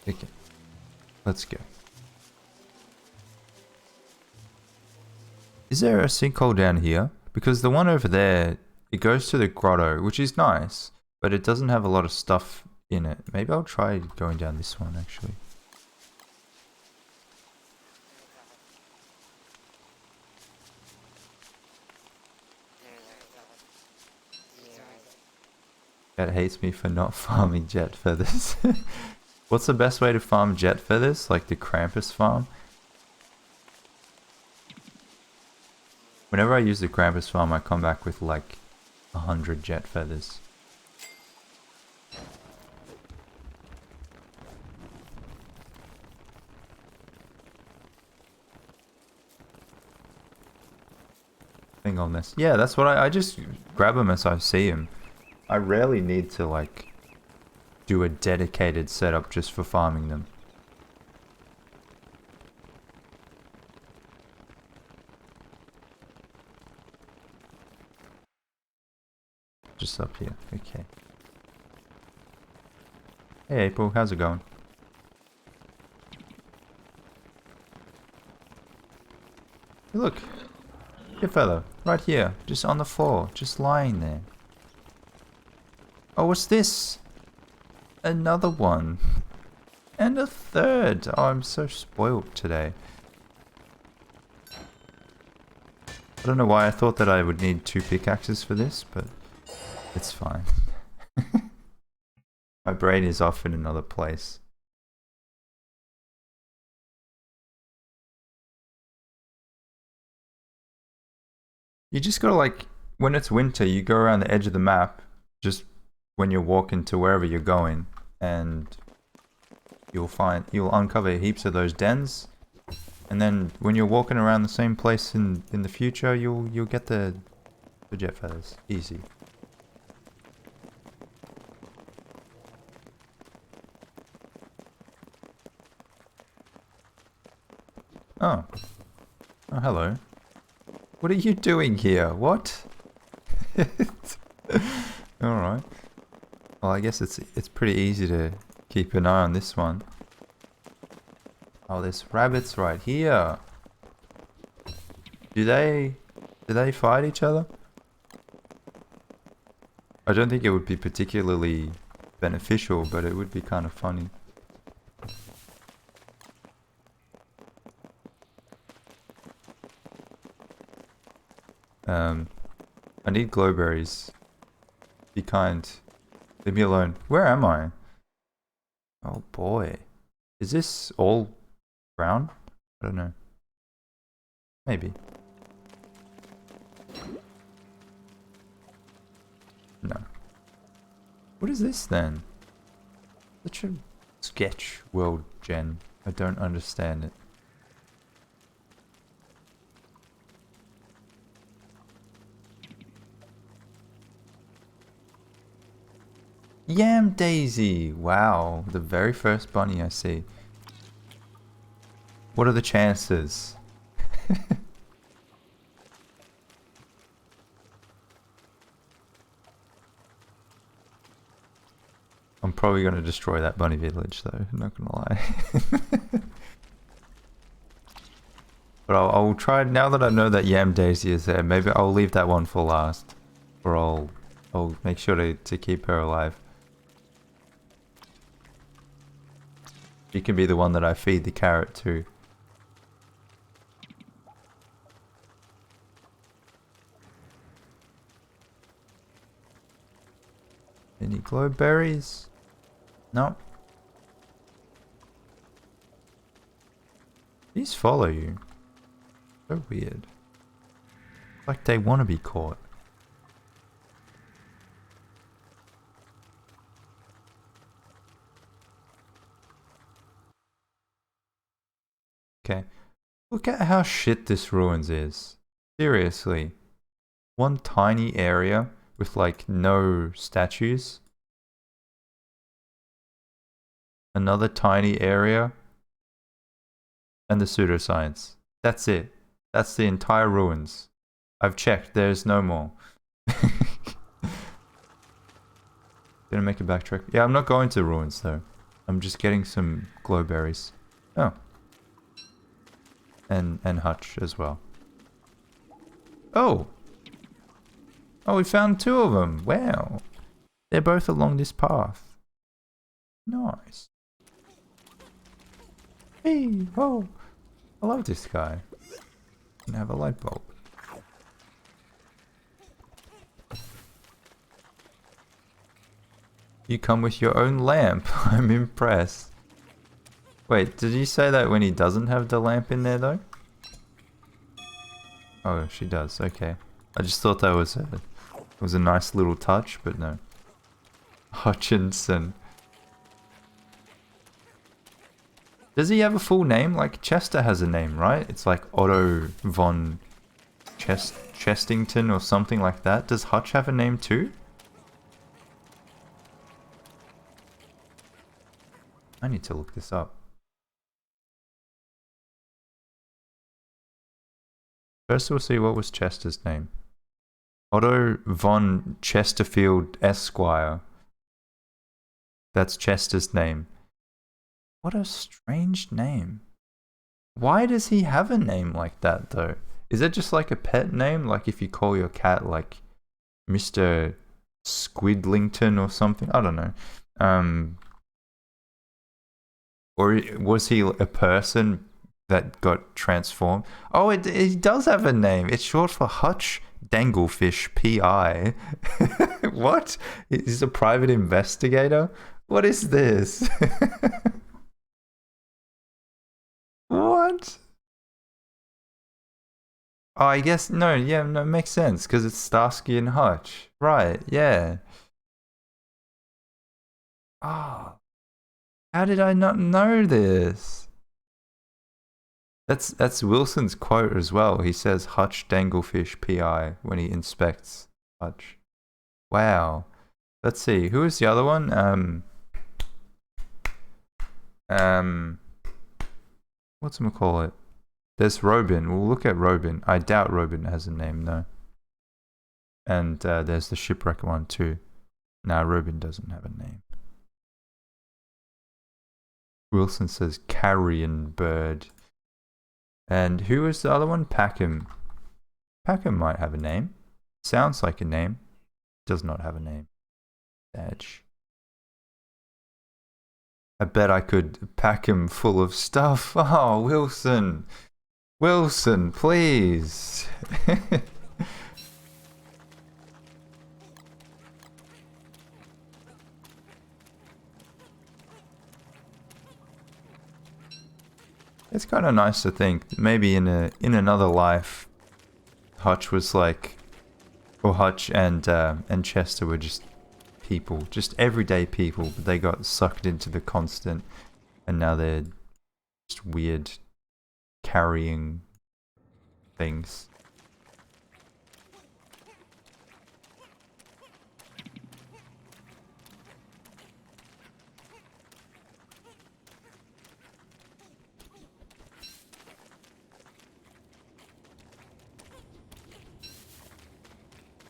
Okay. Let's go. Is there a sinkhole down here? Because the one over there, it goes to the grotto, which is nice, but it doesn't have a lot of stuff in it. Maybe I'll try going down this one, actually. Cat hates me for not farming jet feathers. What's the best way to farm jet feathers? Like the Krampus farm? Whenever I use the Krampus farm, I come back with like 100 jet feathers. Thing on this. Yeah, that's what I just grab them as I see them. I rarely need to like do a dedicated setup just for farming them. Just up here, okay. Hey April, how's it going? Hey, look, your fellow, right here, just on the floor, just lying there. Oh, what's this? Another one. And a third. Oh, I'm so spoiled today. I don't know why I thought that I would need 2 pickaxes for this, but it's fine. My brain is off in another place. You just gotta like, when it's winter, you go around the edge of the map, just when you're walking to wherever you're going, and you'll uncover heaps of those dens, and then when you're walking around the same place in the future, you'll get the jet feathers. Easy. Oh. Oh, hello. What are you doing here? What? Alright. Well, I guess it's pretty easy to keep an eye on this one. Oh, there's rabbits right here. Do they fight each other? I don't think it would be particularly beneficial, but it would be kind of funny. I need glowberries. Be kind. Leave me alone. Where am I? Oh boy. Is this all brown? I don't know. Maybe. No. What is this then? Such a sketch world gen. I don't understand it. Yam Daisy! Wow, the very first bunny I see. What are the chances? I'm probably going to destroy that bunny village though, I'm not going to lie. But I'll try, now that I know that Yam Daisy is there, maybe I'll leave that one for last. Or I'll make sure to keep her alive. She can be the one that I feed the carrot to. Any glowberries? No. These follow you. So weird. Like they want to be caught. Okay. Look at how shit this ruins is. Seriously. One tiny area with like no statues. Another tiny area. And the pseudoscience. That's it. That's the entire ruins. I've checked, there's no more. Gonna make a backtrack. Yeah, I'm not going to ruins though. I'm just getting some glowberries. Oh. And hutch as well. Oh! Oh, we found two of them. Wow. They're both along this path. Nice. Hey, oh. I love this guy. And have a light bulb. You come with your own lamp. I'm impressed. Wait, did you say that when he doesn't have the lamp in there though? Oh, she does. Okay. I just thought that was a nice little touch, but no. Hutchinson. Does he have a full name? Like Chester has a name, right? It's like Otto von Chestington or something like that. Does Hutch have a name too? I need to look this up. First we'll see what was Chester's name. Otto von Chesterfield Esquire. That's Chester's name. What a strange name. Why does he have a name like that though? Is it just like a pet name? Like if you call your cat like Mr. Squidlington or something? I don't know. Or was he a person that got transformed? Oh, it does have a name. It's short for Hutch Danglefish P.I. What? He's a private investigator? What is this? What? Oh, I guess, no, yeah, no, it makes sense, because it's Starsky and Hutch. Right, yeah. Oh, how did I not know this? That's Wilson's quote as well. He says Hutch Danglefish P.I. when he inspects Hutch. Wow. Let's see, who is the other one? Whatchamacallit? There's Robin. We'll look at Robin. I doubt Robin has a name, though. And there's the shipwreck one, too. Nah, Robin doesn't have a name. Wilson says carrion bird. And who is the other one? Packham. Packham might have a name. Sounds like a name. Does not have a name. Badge. I bet I could pack him full of stuff. Oh, Wilson. Wilson, please. It's kind of nice to think that maybe in another life, Hutch was like, or Hutch and Chester were just people, just everyday people, but they got sucked into the constant, and now they're just weird carrying things.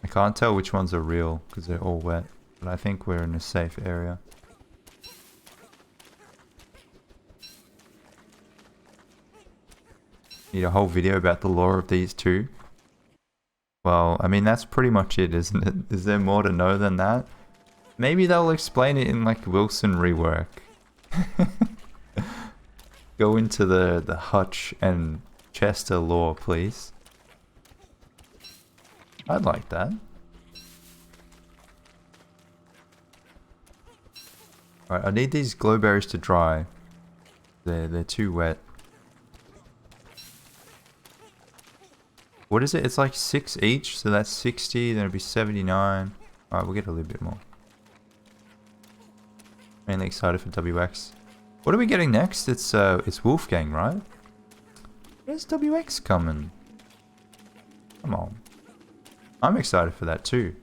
I can't tell which ones are real because they're all wet, but I think we're in a safe area. Need a whole video about the lore of these two? Well, I mean, that's pretty much it, isn't it? Is there more to know than that? Maybe they'll explain it in like Wilson rework. Go into the Hutch and Chester lore, please. I'd like that. Alright, I need these glowberries to dry. They're too wet. What is it? It's like 6 each, so that's 60, then it'll be 79. Alright, we'll get a little bit more. Mainly excited for WX. What are we getting next? It's Wolfgang, right? Where's WX coming? Come on. I'm excited for that too.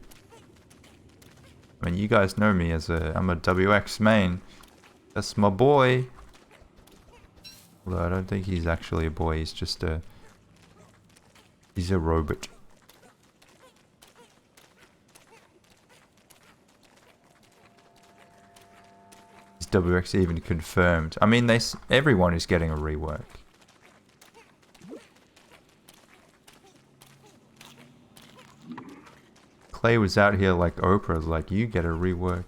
I mean, you guys know me as I'm a WX main. That's my boy. Although I don't think he's actually a boy, he's just he's a robot. Is WX even confirmed? I mean, everyone is getting a rework. Klei was out here like Oprah's, like, you get a rework.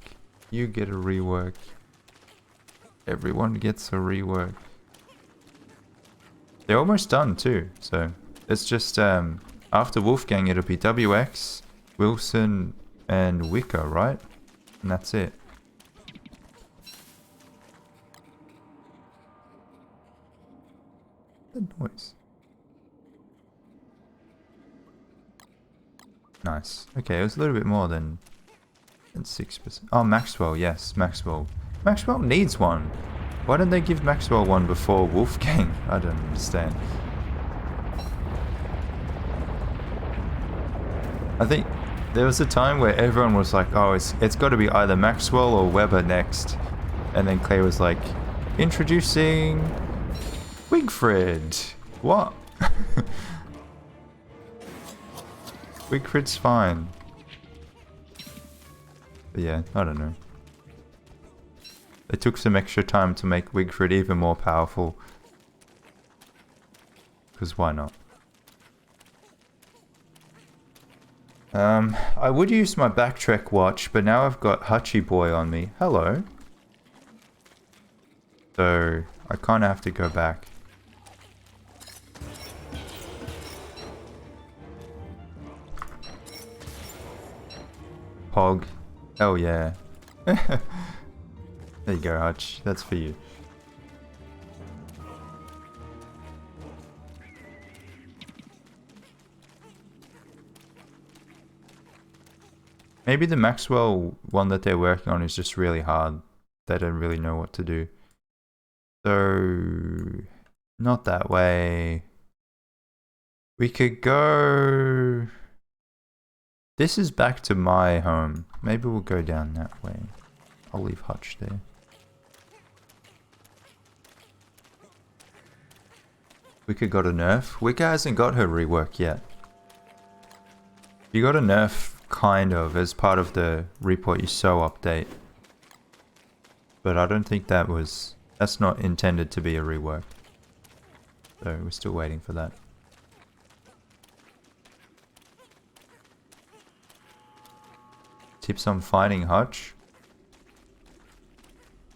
You get a rework. Everyone gets a rework. They're almost done too, so it's just after Wolfgang it'll be WX, Wilson, and Wicker, right? And that's it. The noise. Nice. Okay, it was a little bit more than 6%. Oh, Maxwell, yes, Maxwell. Maxwell needs one. Why didn't they give Maxwell one before Wolfgang? I don't understand. I think there was a time where everyone was like, oh, it's got to be either Maxwell or Weber next. And then Klei was like, introducing Wigfrid. What? Wigfrid's fine. But yeah, I don't know. It took some extra time to make Wigfrid even more powerful. Because why not? I would use my backtrack watch, but now I've got Hutchie Boy on me. Hello. So, I kind of have to go back. Hog. Hell yeah. There you go, Hutch. That's for you. Maybe the Maxwell one that they're working on is just really hard. They don't really know what to do. So, not that way. We could go... This is back to my home. Maybe we'll go down that way. I'll leave Hutch there. Wicker got a nerf. Wicker hasn't got her rework yet. You got a nerf, kind of, as part of the Report You Sow update. But I don't think that's not intended to be a rework. So we're still waiting for that. Tips on finding Hutch?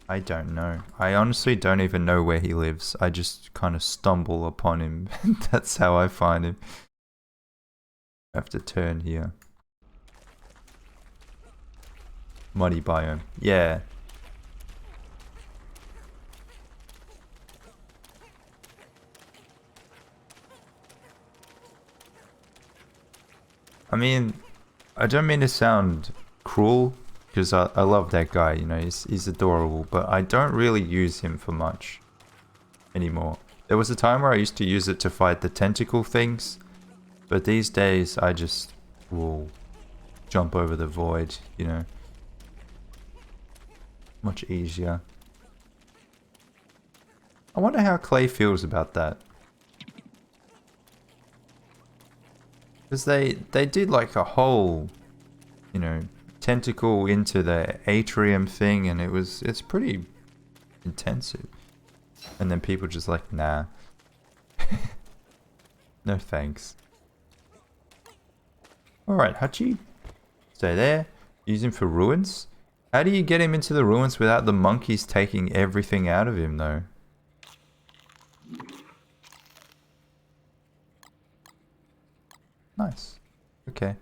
I don't know. I honestly don't even know where he lives. I just kind of stumble upon him. That's how I find him. I have to turn here. Muddy biome. Yeah. I mean, I don't mean to sound cruel, because I love that guy, you know, he's adorable, but I don't really use him for much anymore. There was a time where I used to use it to fight the tentacle things, but these days I just will jump over the void, you know. Much easier. I wonder how Klei feels about that. Because they did like a whole, you know, tentacle into the atrium thing, and it's pretty intensive. And then people just like, nah. No thanks. Alright, Hutchie. Stay there. Use him for ruins. How do you get him into the ruins without the monkeys taking everything out of him though? Nice. Okay.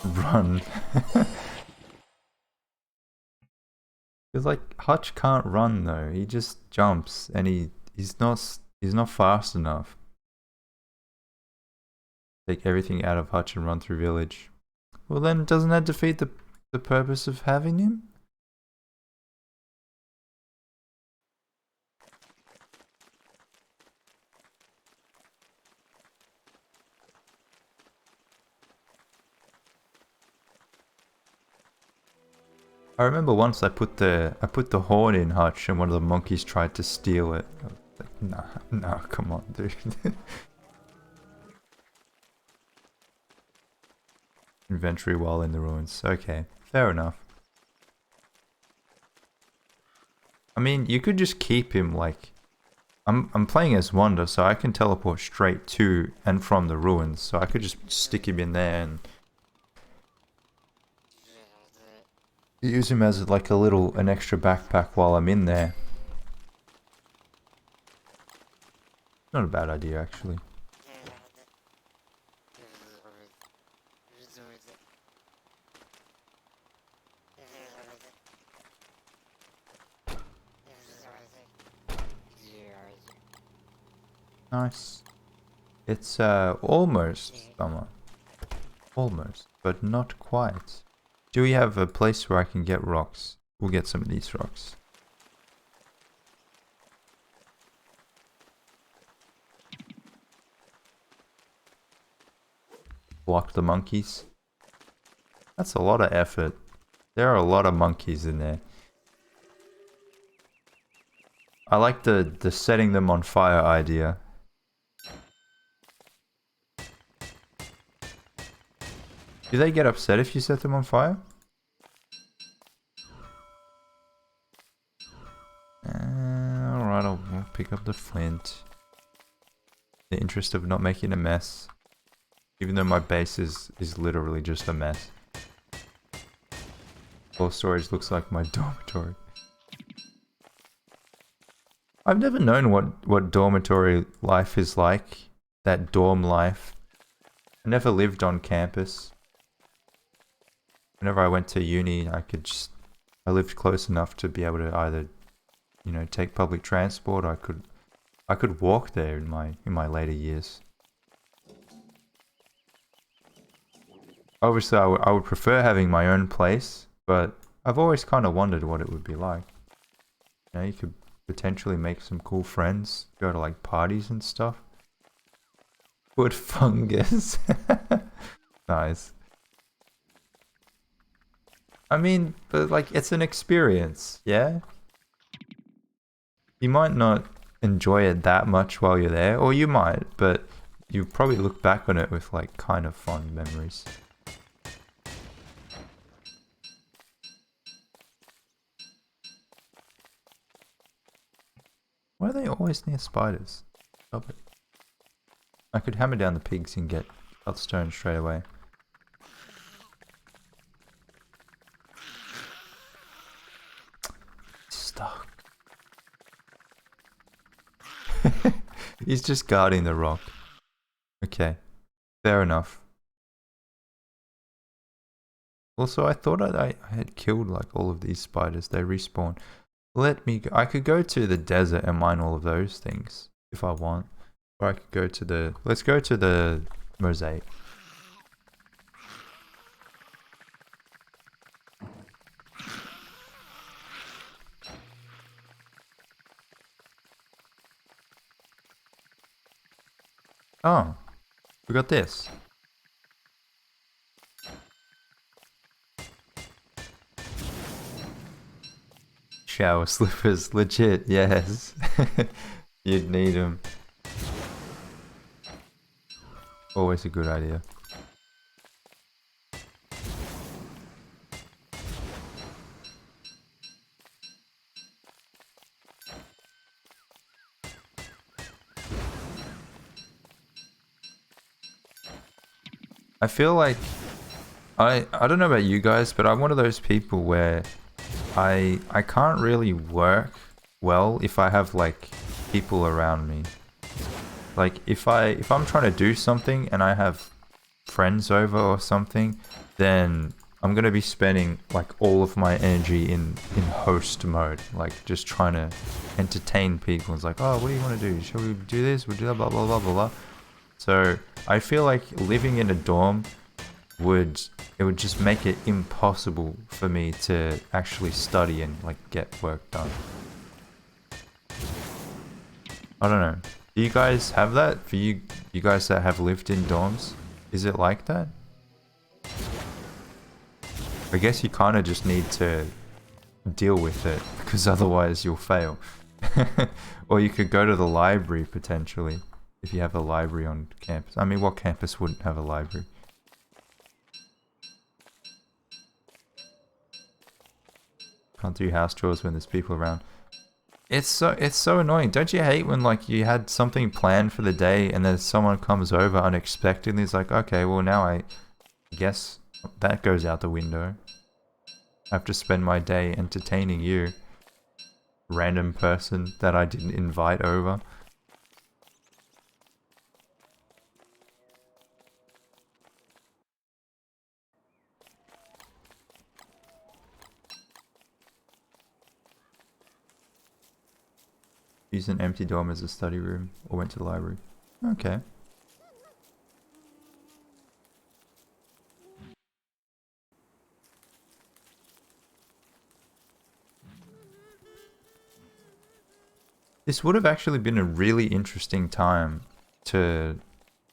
Run. Because like Hutch can't run though. He just jumps and he's not fast enough. Take everything out of Hutch and run through village. Well then, doesn't that defeat the purpose of having him? I remember once I put the horn in Hutch and one of the monkeys tried to steal it. I was like, nah, nah, come on, dude. Inventory while in the ruins. Okay, fair enough. I mean, you could just keep him like... I'm playing as Wanda, so I can teleport straight to and from the ruins. So I could just stick him in there and use him as like an extra backpack while I'm in there. Not a bad idea, actually. Nice. It's almost summer. Almost, but not quite. Do we have a place where I can get rocks? We'll get some of these rocks. Block the monkeys. That's a lot of effort. There are a lot of monkeys in there. I like the setting them on fire idea. Do they get upset if you set them on fire? Alright, I'll pick up the flint. In the interest of not making a mess. Even though my base is literally just a mess. Floor storage looks like my dormitory. I've never known what dormitory life is like. That dorm life. I never lived on campus. Whenever I went to uni, I lived close enough to be able to either, you know, take public transport. I could walk there in my later years. Obviously, I would prefer having my own place, but I've always kind of wondered what it would be like. You know, you could potentially make some cool friends, go to like parties and stuff. Wood fungus. Nice. I mean, but like, it's an experience, yeah? You might not enjoy it that much while you're there, or you might, but you probably look back on it with like kind of fond memories. Why are they always near spiders? Stop it. I could hammer down the pigs and get stone straight away. Stuck. He's just guarding the rock. Okay. Fair enough. Also, I thought I had killed like all of these spiders. They respawn. Let me go. I could go to the desert and mine all of those things if I want. Or I could go to the... Let's go to the mosaic. Oh, we got this. Shower slippers, legit, yes. You'd need them. Always a good idea. I feel like I don't know about you guys, but I'm one of those people where I can't really work well if I have like people around me. Like if I'm trying to do something and I have friends over or something, then I'm gonna be spending like all of my energy in host mode, like just trying to entertain people. It's like, oh, what do you want to do? Shall we do this? We'll do that, blah blah blah blah blah. So I feel like living in a dorm would just make it impossible for me to actually study and like get work done. I don't know. Do you guys have that? For you guys that have lived in dorms, is it like that? I guess you kind of just need to deal with it, because otherwise you'll fail. Or you could go to the library potentially, if you have a library on campus. I mean, what campus wouldn't have a library? Can't do house chores when there's people around. It's so annoying. Don't you hate when like you had something planned for the day and then someone comes over unexpectedly? It's like, okay, well now I guess that goes out the window. I have to spend my day entertaining you, random person that I didn't invite over. Used an empty dorm as a study room or went to the library. Okay. This would have actually been a really interesting time to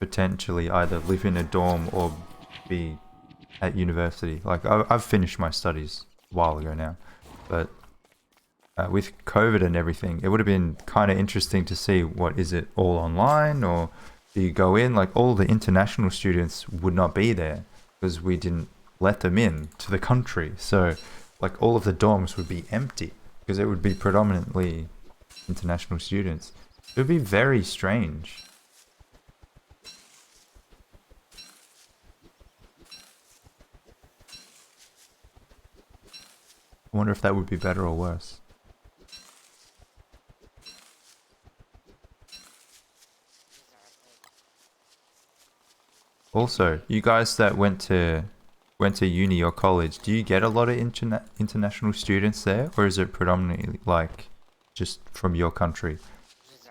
potentially either live in a dorm or be at university. Like, I've finished my studies a while ago now, but with COVID and everything, it would have been kind of interesting to see what is it all online, or do you go in? Like, all the international students would not be there because we didn't let them in to the country. So like all of the dorms would be empty because it would be predominantly international students. It would be very strange. I wonder if that would be better or worse. Also, you guys that went to uni or college, do you get a lot of international students there, or is it predominantly like just from your country?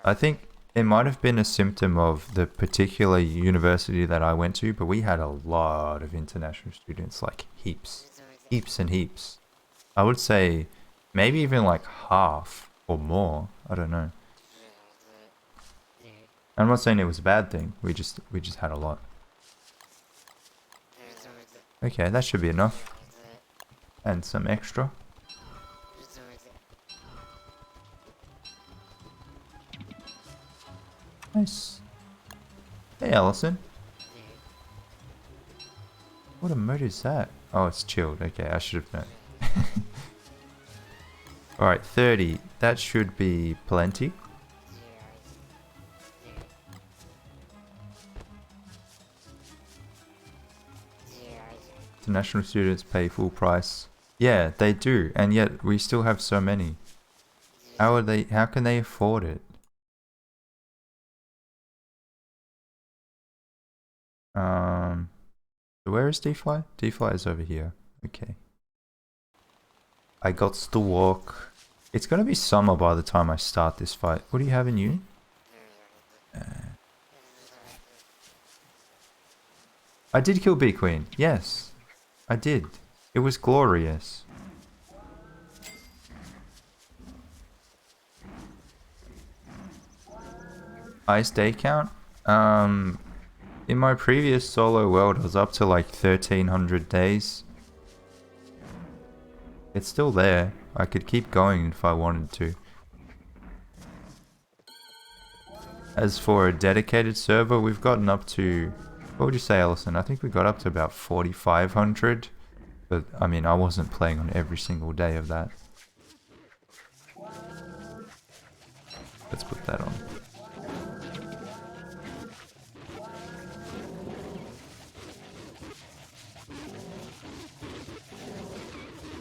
I think it might have been a symptom of the particular university that I went to, but we had a lot of international students, like heaps, heaps and heaps. I would say maybe even like half or more. I don't know. I'm not saying it was a bad thing. We just had a lot. Okay, that should be enough. And some extra. Nice. Hey, Allison. What a mode is that? Oh, it's chilled. Okay, I should have known. Alright, 30. That should be plenty. International students pay full price. Yeah, they do, and yet we still have so many. How can they afford it? So where is D-Fly? D-Fly is over here. Okay. I got to walk. It's gonna be summer by the time I start this fight. What do you have in you? I did kill Bee Queen. Yes, I did. It was glorious. Highest day count? In my previous solo world, I was up to like 1300 days. It's still there. I could keep going if I wanted to. As for a dedicated server, we've gotten up to... What would you say, Allison? I think we got up to about 4500. But, I mean, I wasn't playing on every single day of that. Let's put that on.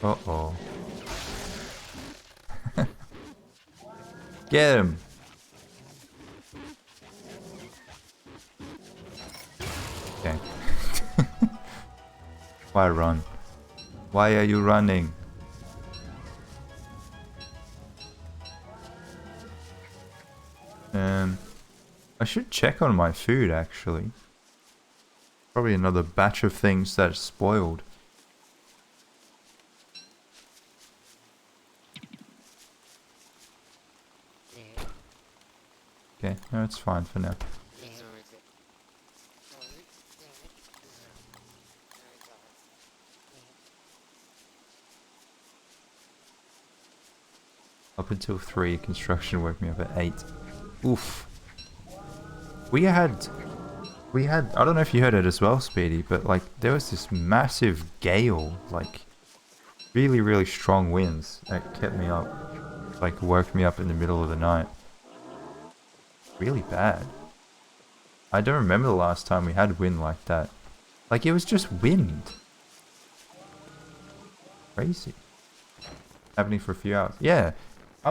Uh-oh. Get him! Okay. Why run? Why are you running? I should check on my food actually. Probably another batch of things that's spoiled. Okay, no, it's fine for now. Up until 3, construction woke me up at 8. Oof. We had, I don't know if you heard it as well, Speedy, but like there was this massive gale, like really, really strong winds that kept me up, like woke me up in the middle of the night. Really bad. I don't remember the last time we had wind like that. Like it was just wind. Crazy. Happening for a few hours. Yeah, I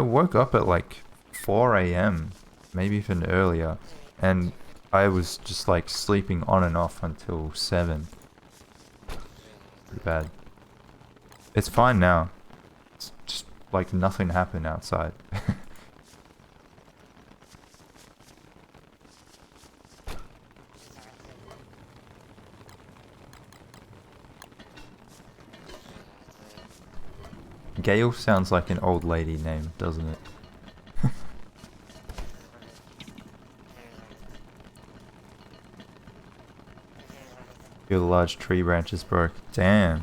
woke up at like 4 a.m, maybe even earlier, and I was just like sleeping on and off until 7. Pretty bad. It's fine now. It's just like nothing happened outside. Gail sounds like an old lady name, doesn't it? Feel the large tree branches broke. Damn.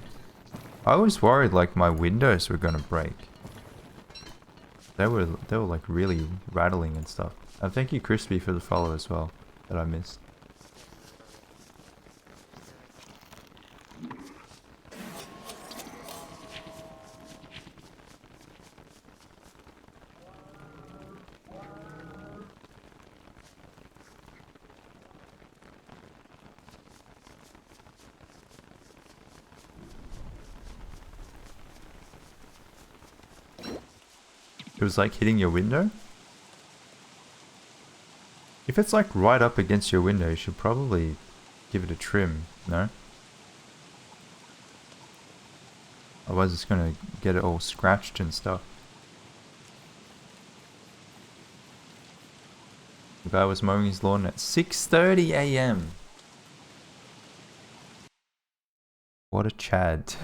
I was worried like my windows were gonna break. They were like really rattling and stuff. Thank you Crispy for the follow as well, that I missed. It was like hitting your window? If it's like right up against your window, you should probably give it a trim, no? Otherwise it's gonna get it all scratched and stuff. The guy was mowing his lawn at 6:30 a.m. What a Chad.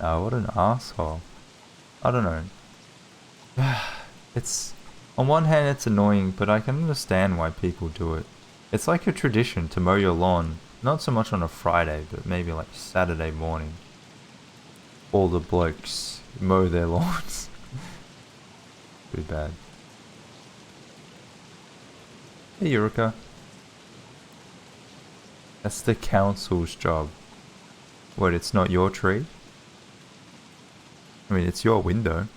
Oh, what an asshole. I don't know. It's, on one hand it's annoying, but I can understand why people do it. It's like a tradition to mow your lawn, not so much on a Friday, but maybe like Saturday morning. All the blokes mow their lawns. Pretty bad. Hey Eureka. That's the council's job. What, it's not your tree? I mean, it's your window.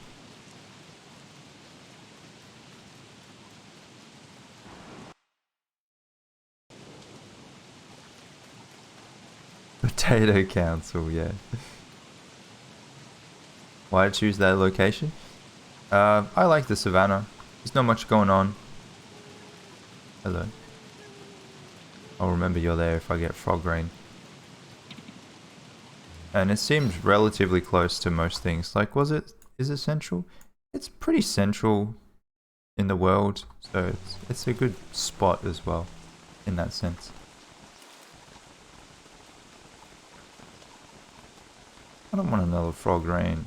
Potato Council, yeah. Why choose that location? I like the savannah. There's not much going on. Hello. I'll remember you're there if I get frog rain. And it seems relatively close to most things. Like, is it central? It's pretty central in the world, so it's a good spot as well, in that sense. I don't want another frog rain.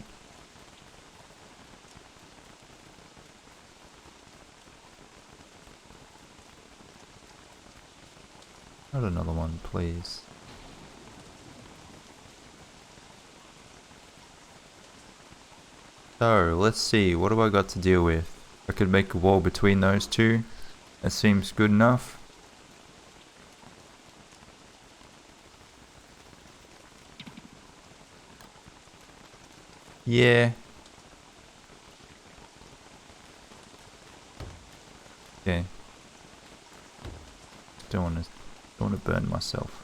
Not another one, please. So, let's see, what have I got to deal with? I could make a wall between those two. That seems good enough. Yeah. Okay. Don't want to burn myself.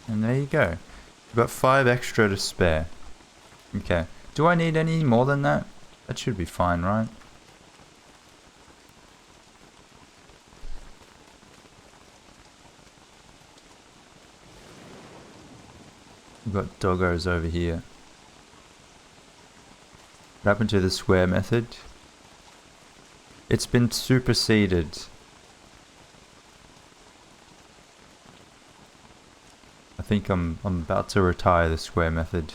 And there you go. We've got 5 extra to spare. Okay. Do I need any more than that? That should be fine, right? We've got doggos over here. What happened to the square method? It's been superseded. think I'm about to retire the square method.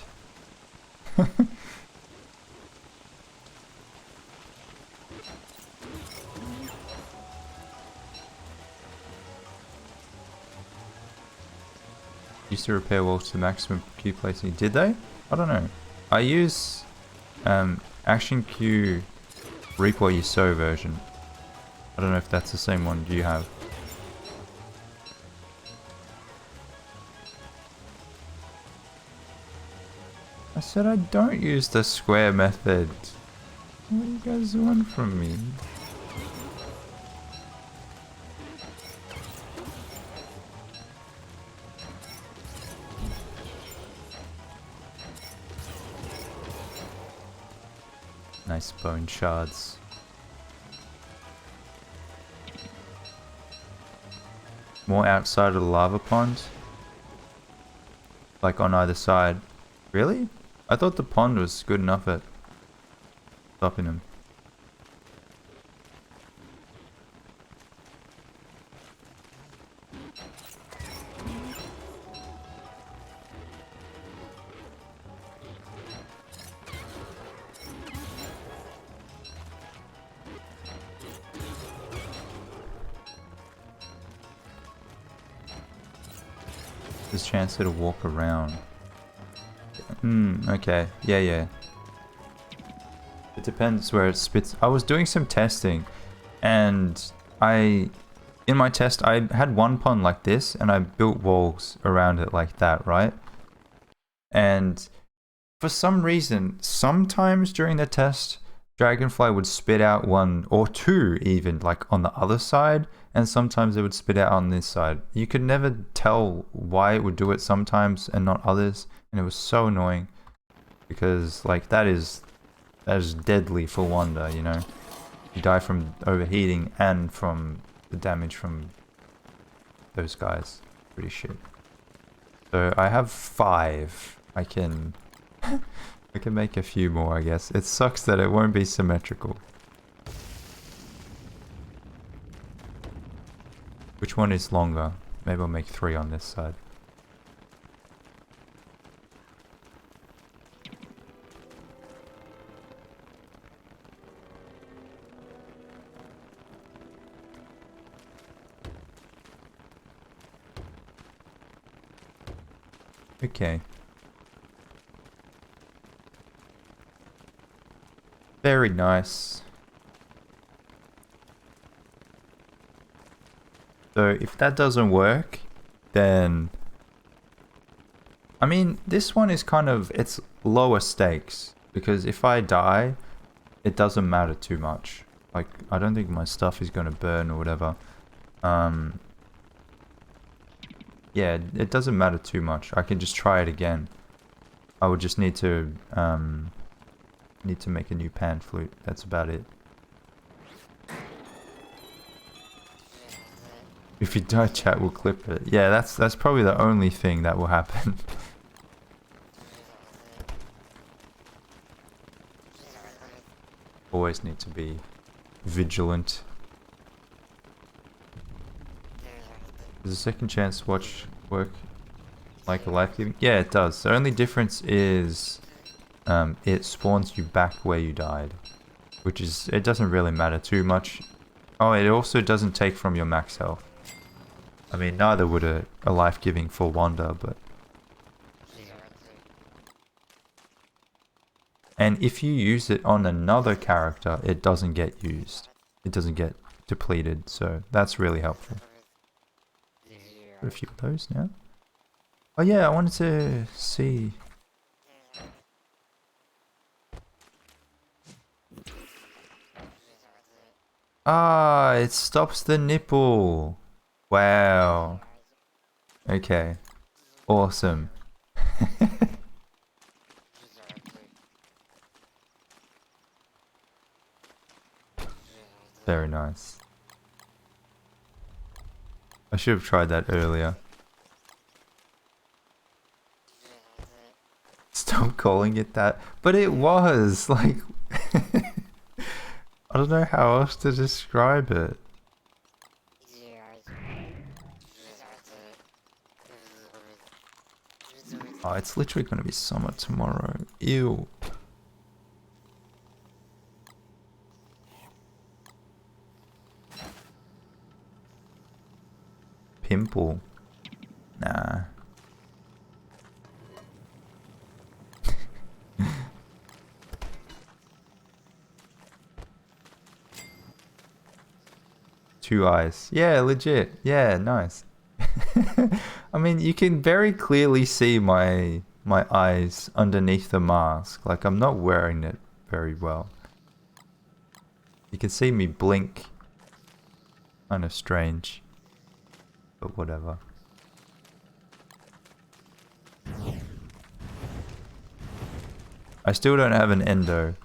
Used to repair walls to the maximum Q placing. Did they? I don't know. I use Action Q Reap What You Sow version. I don't know if that's the same one you have. I said I don't use the square method. What do you guys want from me? Nice bone shards. More outside of the lava pond? Like on either side. Really? I thought the pond was good enough at stopping them. There's a chance it'll walk around. Okay. Yeah. It depends where it spits. I was doing some testing and in my test I had one pond like this and I built walls around it like that, right? And for some reason, sometimes during the test, Dragonfly would spit out one or two even, like on the other side, and sometimes it would spit out on this side. You could never tell why it would do it sometimes and not others, and it was so annoying because like that is deadly for Wanda, you know. You die from overheating and from the damage from those guys. Pretty shit. So I have 5. I can make a few more, I guess. It sucks that it won't be symmetrical. Which one is longer? Maybe I'll make 3 on this side. Okay. Very nice. So if that doesn't work, then I mean, this one is kind of, it's lower stakes because if I die, it doesn't matter too much. Like, I don't think my stuff is going to burn or whatever. Yeah, it doesn't matter too much. I can just try it again. I would just need to make a new pan flute. That's about it. If you die, chat will clip it. Yeah, that's probably the only thing that will happen. Always need to be vigilant. Does a second chance watch work like a life-giving? Yeah, it does. The only difference is it spawns you back where you died, which is, it doesn't really matter too much. Oh, it also doesn't take from your max health. I mean, neither would a life-giving for Wanda, but... And if you use it on another character, it doesn't get used. It doesn't get depleted, so that's really helpful. Got a few of those now. Oh yeah, I wanted to see... Ah, it stops the nipple. Wow. Okay. Awesome. Very nice. I should have tried that earlier. Stop calling it that. But it was, like... I don't know how else to describe it. Oh, it's literally gonna be summer tomorrow. Ew. Pimple. Nah. Two eyes. Yeah, legit. Yeah, nice. I mean, you can very clearly see my eyes underneath the mask. Like, I'm not wearing it very well. You can see me blink. Kind of strange. But whatever. I still don't have an endo.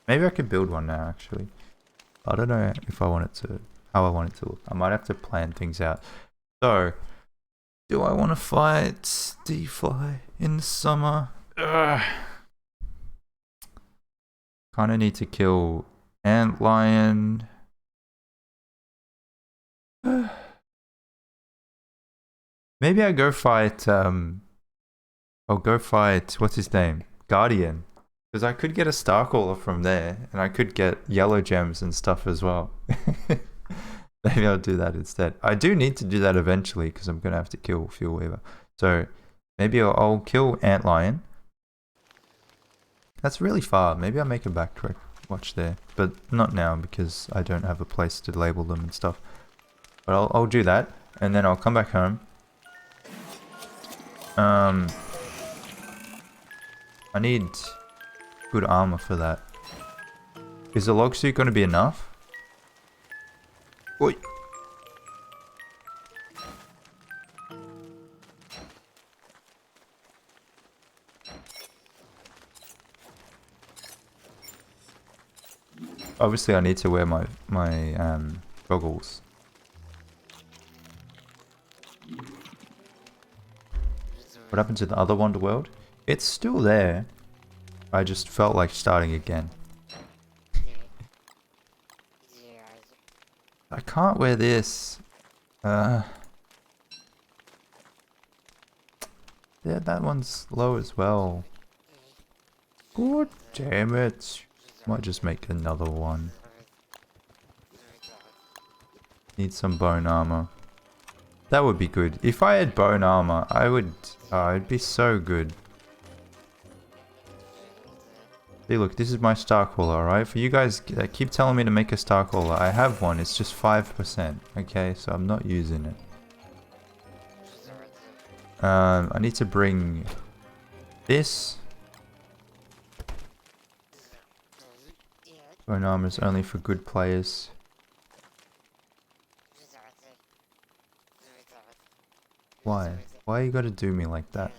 Maybe I could build one now, actually. I don't know if I want it to... how I want it to look. I might have to plan things out. So, do I want to fight D-Fly in the summer? Kind of need to kill Antlion. Maybe I go fight, I'll go fight, what's his name? Guardian. Because I could get a Starcaller from there, and I could get yellow gems and stuff as well. Maybe I'll do that instead. I do need to do that eventually, because I'm going to have to kill Fuel Weaver. So, maybe I'll kill Antlion. That's really far. Maybe I'll make a backtrack watch there. But not now, because I don't have a place to label them and stuff. But I'll do that, and then I'll come back home. I need good armor for that. Is the log suit going to be enough? Oi. Obviously, I need to wear my goggles. What happened to the other Wonder World? It's still there. I just felt like starting again. I can't wear this. Yeah, that one's low as well. God damn it. Might just make another one. Need some bone armor. That would be good. If I had bone armor, I would... oh, it'd be so good. See, look, this is my Starcaller, alright? For you guys that keep telling me to make a Starcaller, I have one. It's just 5%, okay? So I'm not using it. I need to bring this. Bone armor is only for good players. Why? Why you gotta do me like that?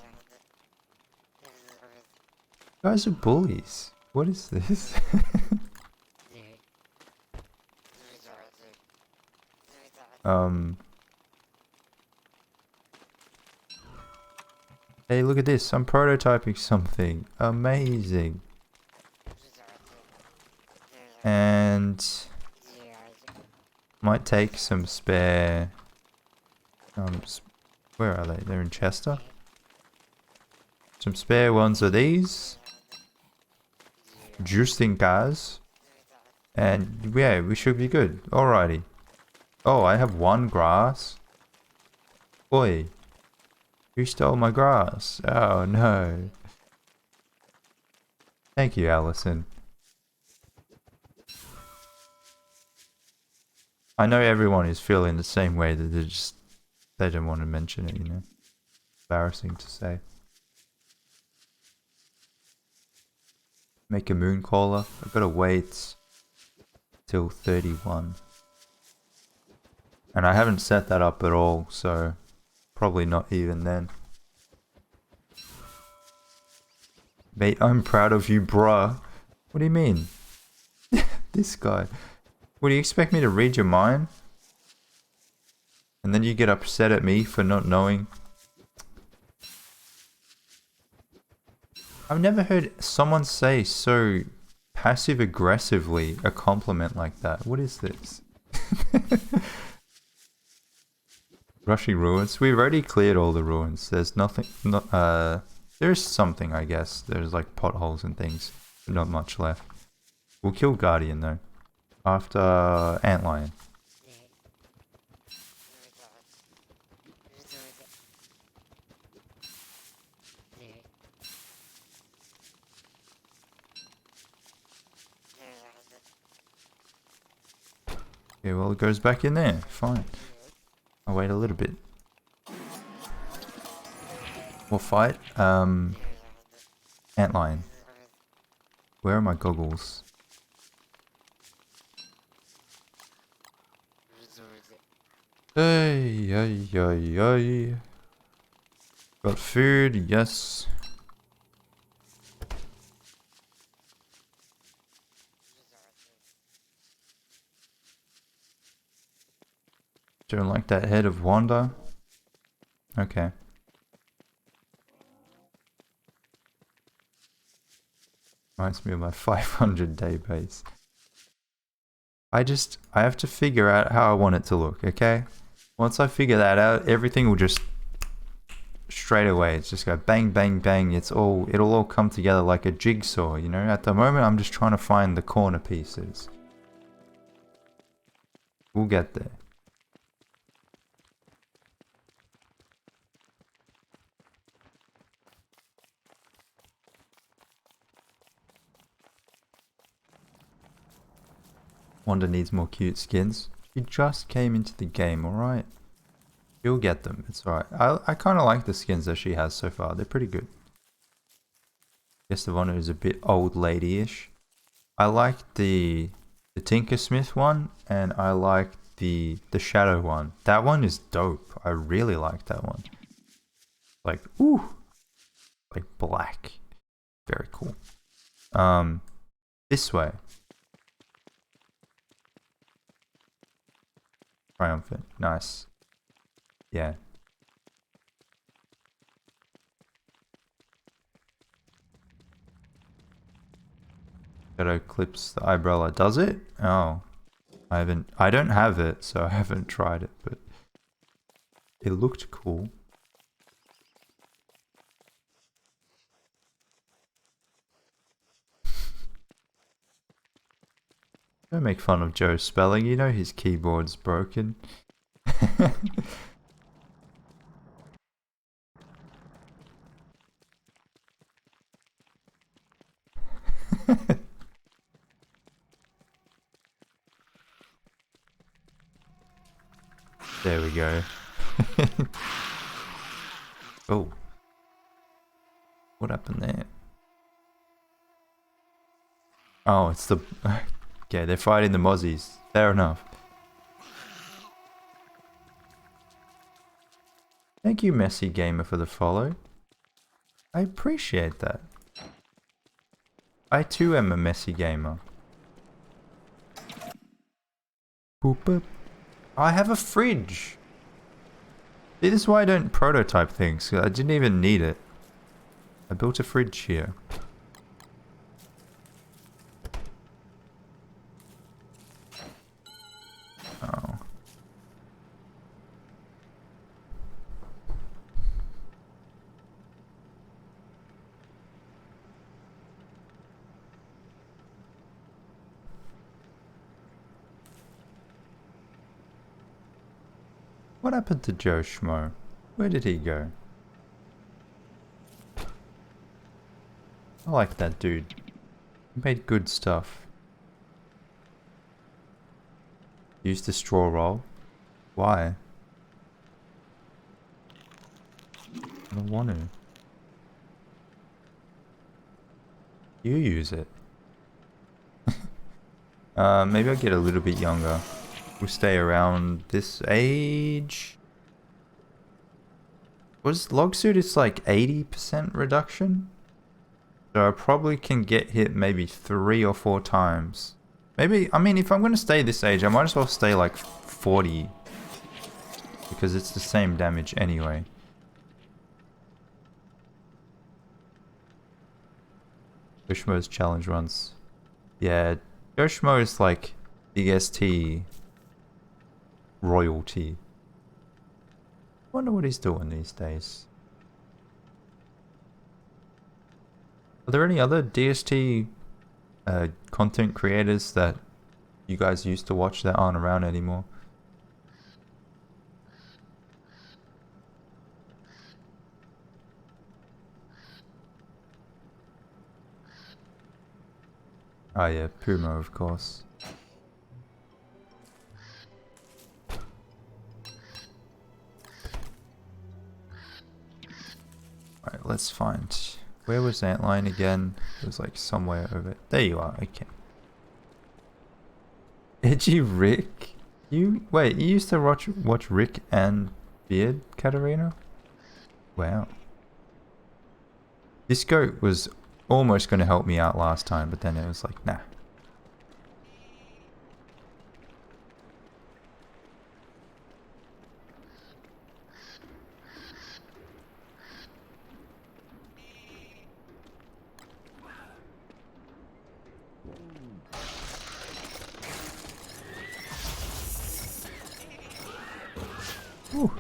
You guys are bullies. What is this? Hey, look at this. I'm prototyping something. Amazing. And... might take some spare... where are they? They're in Chester. Some spare ones of these. Juicing cars. And yeah, we should be good. Alrighty. Oh, I have one grass. Oi. Who stole my grass? Oh no. Thank you, Allison. I know everyone is feeling the same way, that they don't want to mention it, you know. Embarrassing to say. Make a moon caller. I've got to wait till 31. And I haven't set that up at all, so probably not even then. Mate, I'm proud of you, bruh. What do you mean? This guy. What, do you expect me to read your mind? And then you get upset at me for not knowing? I've never heard someone say so passive-aggressively a compliment like that. What is this? Rushing ruins. We've already cleared all the ruins. There's nothing... there's There's something, I guess. There's like potholes and things, but not much left. We'll kill Guardian though. After Antlion. Okay, well it goes back in there. Fine. I'll wait a little bit. We'll fight Antlion. Where are my goggles? Hey, hey, hey, hey. Got food, yes. Don't like that head of Wanda? Okay. Reminds me of my 500-day base. I have to figure out how I want it to look, okay? Once I figure that out, everything will just straight away. It's just go bang, bang, bang. It'll all come together like a jigsaw, you know? At the moment, I'm just trying to find the corner pieces. We'll get there. Wanda needs more cute skins. She just came into the game, alright? She'll get them, it's alright. I kind of like the skins that she has so far. They're pretty good. Guess the Wanda is a bit old lady-ish. I like the Tinkersmith one, and I like the Shadow one. That one is dope. I really like that one. Like, ooh! Like black. Very cool. This way. Triumphant. Nice. Yeah. Shadow clips the eyebrow. Does it? Oh. I don't have it, so I haven't tried it, but it looked cool. Don't make fun of Joe's spelling, you know his keyboard's broken. There we go. Oh. What happened there? Oh, it's the... Okay, they're fighting the Mozzies. Fair enough. Thank you, Messy Gamer, for the follow. I appreciate that. I too am a messy gamer. Boop boop. I have a fridge. See, this is why I don't prototype things. I didn't even need it. I built a fridge here. Oh. What happened to Joe Schmo? Where did he go? I like that dude. He made good stuff. Used the straw roll. Why? I don't want to. You use it. Maybe I'll get a little bit younger. We'll stay around this age. Was log suit? It's like 80% reduction. So I probably can get hit maybe 3 or 4 times. Maybe, I mean, if I'm going to stay this age, I might as well stay like 40. Because it's the same damage anyway. Yoshimo's challenge runs. Yeah, Yoshimo is like BST royalty. Wonder what he's doing these days. Are there any other DST content creators that you guys used to watch that aren't around anymore? Oh yeah, Puma, of course. Alright, let's find... Where was Antline again? It was like somewhere over... There you are, okay. Edgy Rick? Wait, you used to watch Rick and Beard, Katarina? Wow. This goat was almost going to help me out last time, but then it was like, nah. Ooh.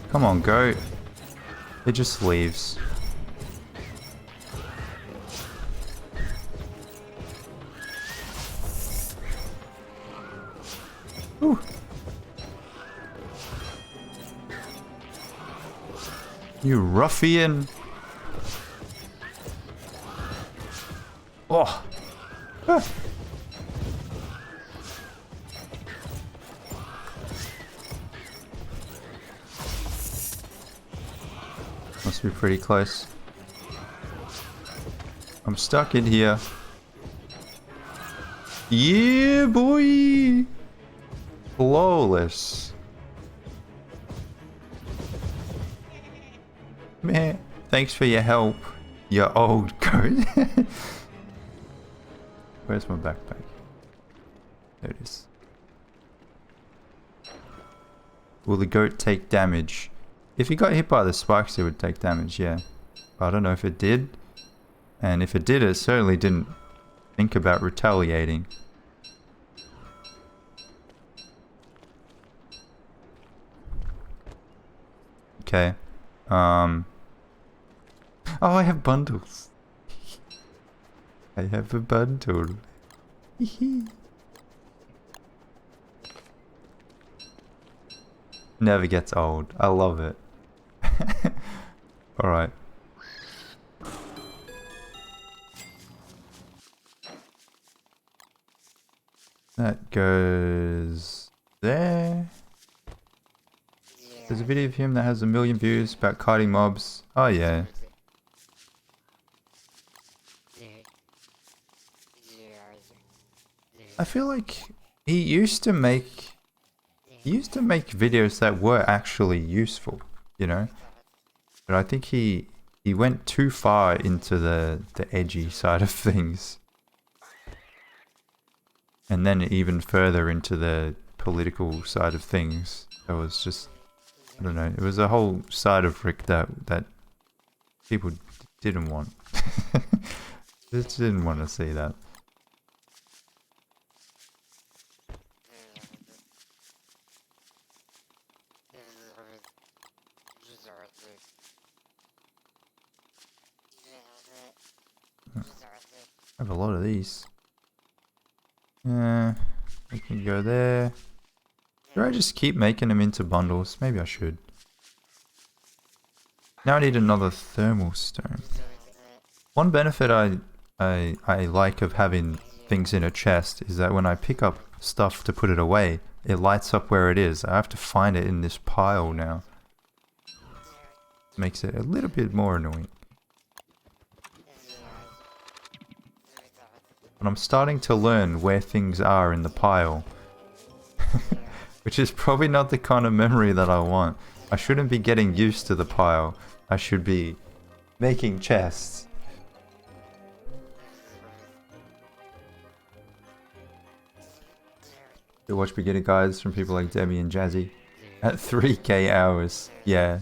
Come on, goat. It just leaves. Ooh. You ruffian. Oh. Ah. Must be pretty close. I'm stuck in here. Yeah, boy. Flawless. Man, thanks for your help, you old goat. Where's my backpack? There it is. Will the goat take damage? If he got hit by the spikes, it would take damage, yeah. But I don't know if it did. And if it did, it certainly didn't think about retaliating. Okay. Oh, I have bundles. I have a bundle. Never gets old. I love it. Alright. That goes there. There's a video of him that has 1 million views about kiting mobs. Oh yeah. I feel like he used to make videos that were actually useful, you know? But I think he went too far into the edgy side of things. And then even further into the political side of things. It was just, I don't know, it was a whole side of Rick that people didn't want. Just didn't want to see that. I have a lot of these. I can go there. Should I just keep making them into bundles? Maybe I should. Now I need another thermal stone. One benefit I like of having things in a chest is that when I pick up stuff to put it away, it lights up where it is. I have to find it in this pile now. Makes it a little bit more annoying. But I'm starting to learn where things are in the pile. Which is probably not the kind of memory that I want. I shouldn't be getting used to the pile. I should be making chests. You watch beginner guides from people like Demi and Jazzy at 3k hours. Yeah.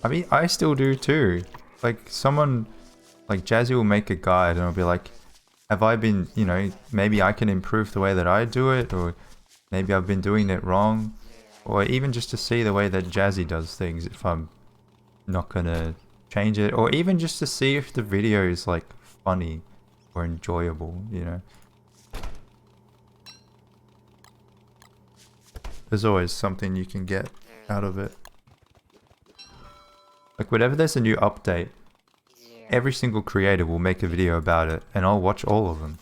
I mean, I still do too. Like someone like Jazzy will make a guide and I'll be like, Have I been, you know, maybe I can improve the way that I do it, or maybe I've been doing it wrong, or even just to see the way that Jazzy does things if I'm not gonna change it, or even just to see if the video is like funny or enjoyable, you know. There's always something you can get out of it. Like whenever there's a new update, every single creator will make a video about it, and I'll watch all of them.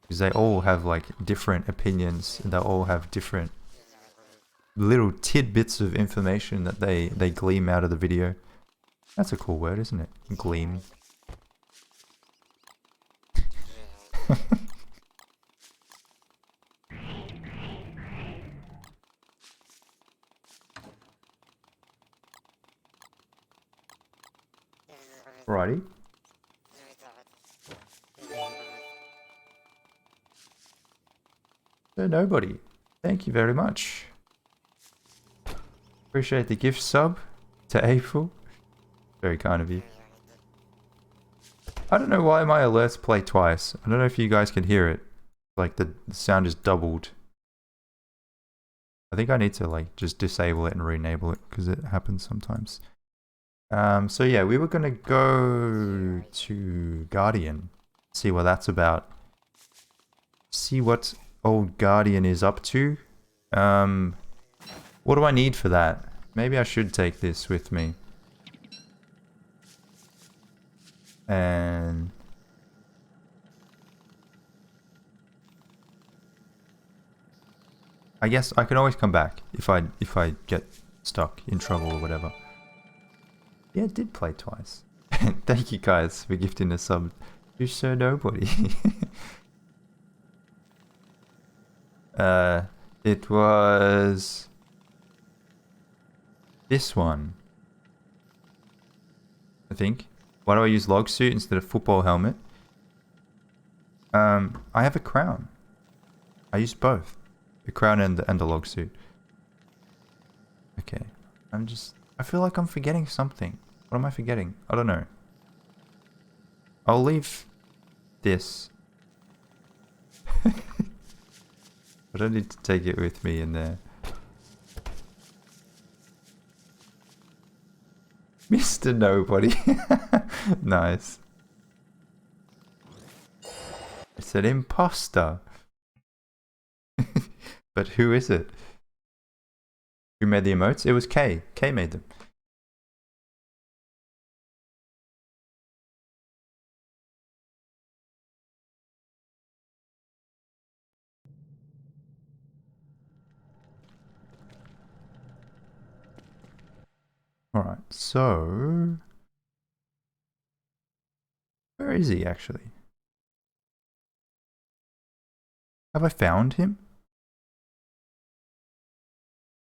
Because they all have like different opinions, and they'll all have different little tidbits of information that they gleam out of the video. That's a cool word, isn't it? Gleam. Righty. So nobody. Thank you very much. Appreciate the gift sub to April. Very kind of you. I don't know why my alerts play twice. I don't know if you guys can hear it. Like the sound is doubled. I think I need to like just disable it and re-enable it because it happens sometimes. So yeah, we were gonna go to Guardian, see what that's about. See what old Guardian is up to. What do I need for that? Maybe I should take this with me. And I guess I can always come back if I get stuck in trouble or whatever. Yeah, it did play twice. Thank you guys for gifting a sub to Sir Nobody. It was this one, I think. Why do I use log suit instead of football helmet? I have a crown. I use both. The crown and the log suit. Okay. I feel like I'm forgetting something. What am I forgetting? I don't know. I'll leave this. I don't need to take it with me in there. Mr. Nobody. Nice. It's an imposter. But who is it? Who made the emotes? It was Kay. Kay made them. Alright, so... where is he actually? Have I found him?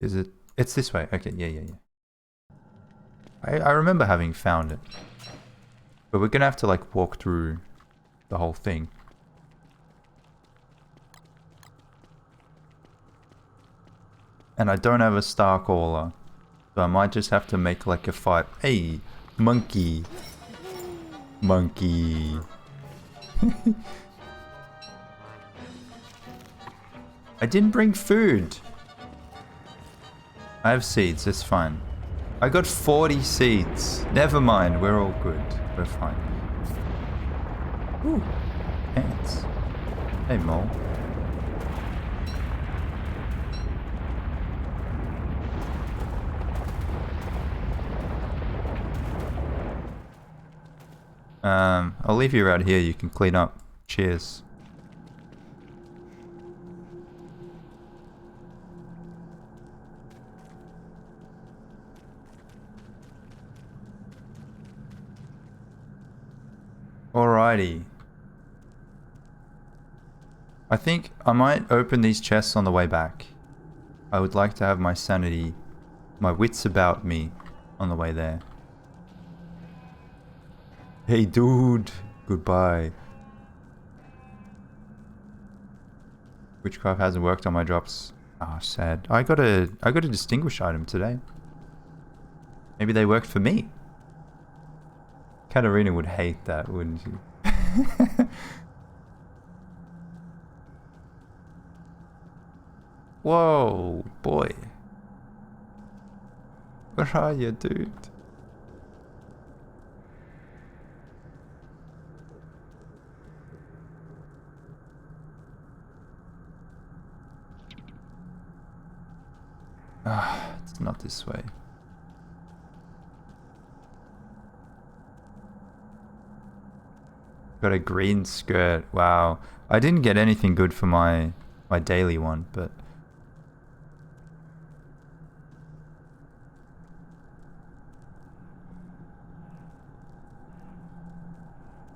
Is it... it's this way. Okay, yeah. I remember having found it. But we're gonna have to like walk through the whole thing. And I don't have a star caller. So I might just have to make like a fight. Hey, monkey. Monkey. I didn't bring food. I have seeds, it's fine. I got 40 seeds. Never mind, we're all good. We're fine. Ooh, ants. Hey, mole. I'll leave you around here, you can clean up. Cheers. Alrighty. I think I might open these chests on the way back. I would like to have my sanity, my wits about me on the way there. Hey dude, goodbye. Witchcraft hasn't worked on my drops. Ah, sad. I got a distinguished item today. Maybe they worked for me. Katarina would hate that, wouldn't she? Whoa, boy. Where are you, dude? Ah, it's not this way. Got a green skirt. Wow. I didn't get anything good for my daily one, but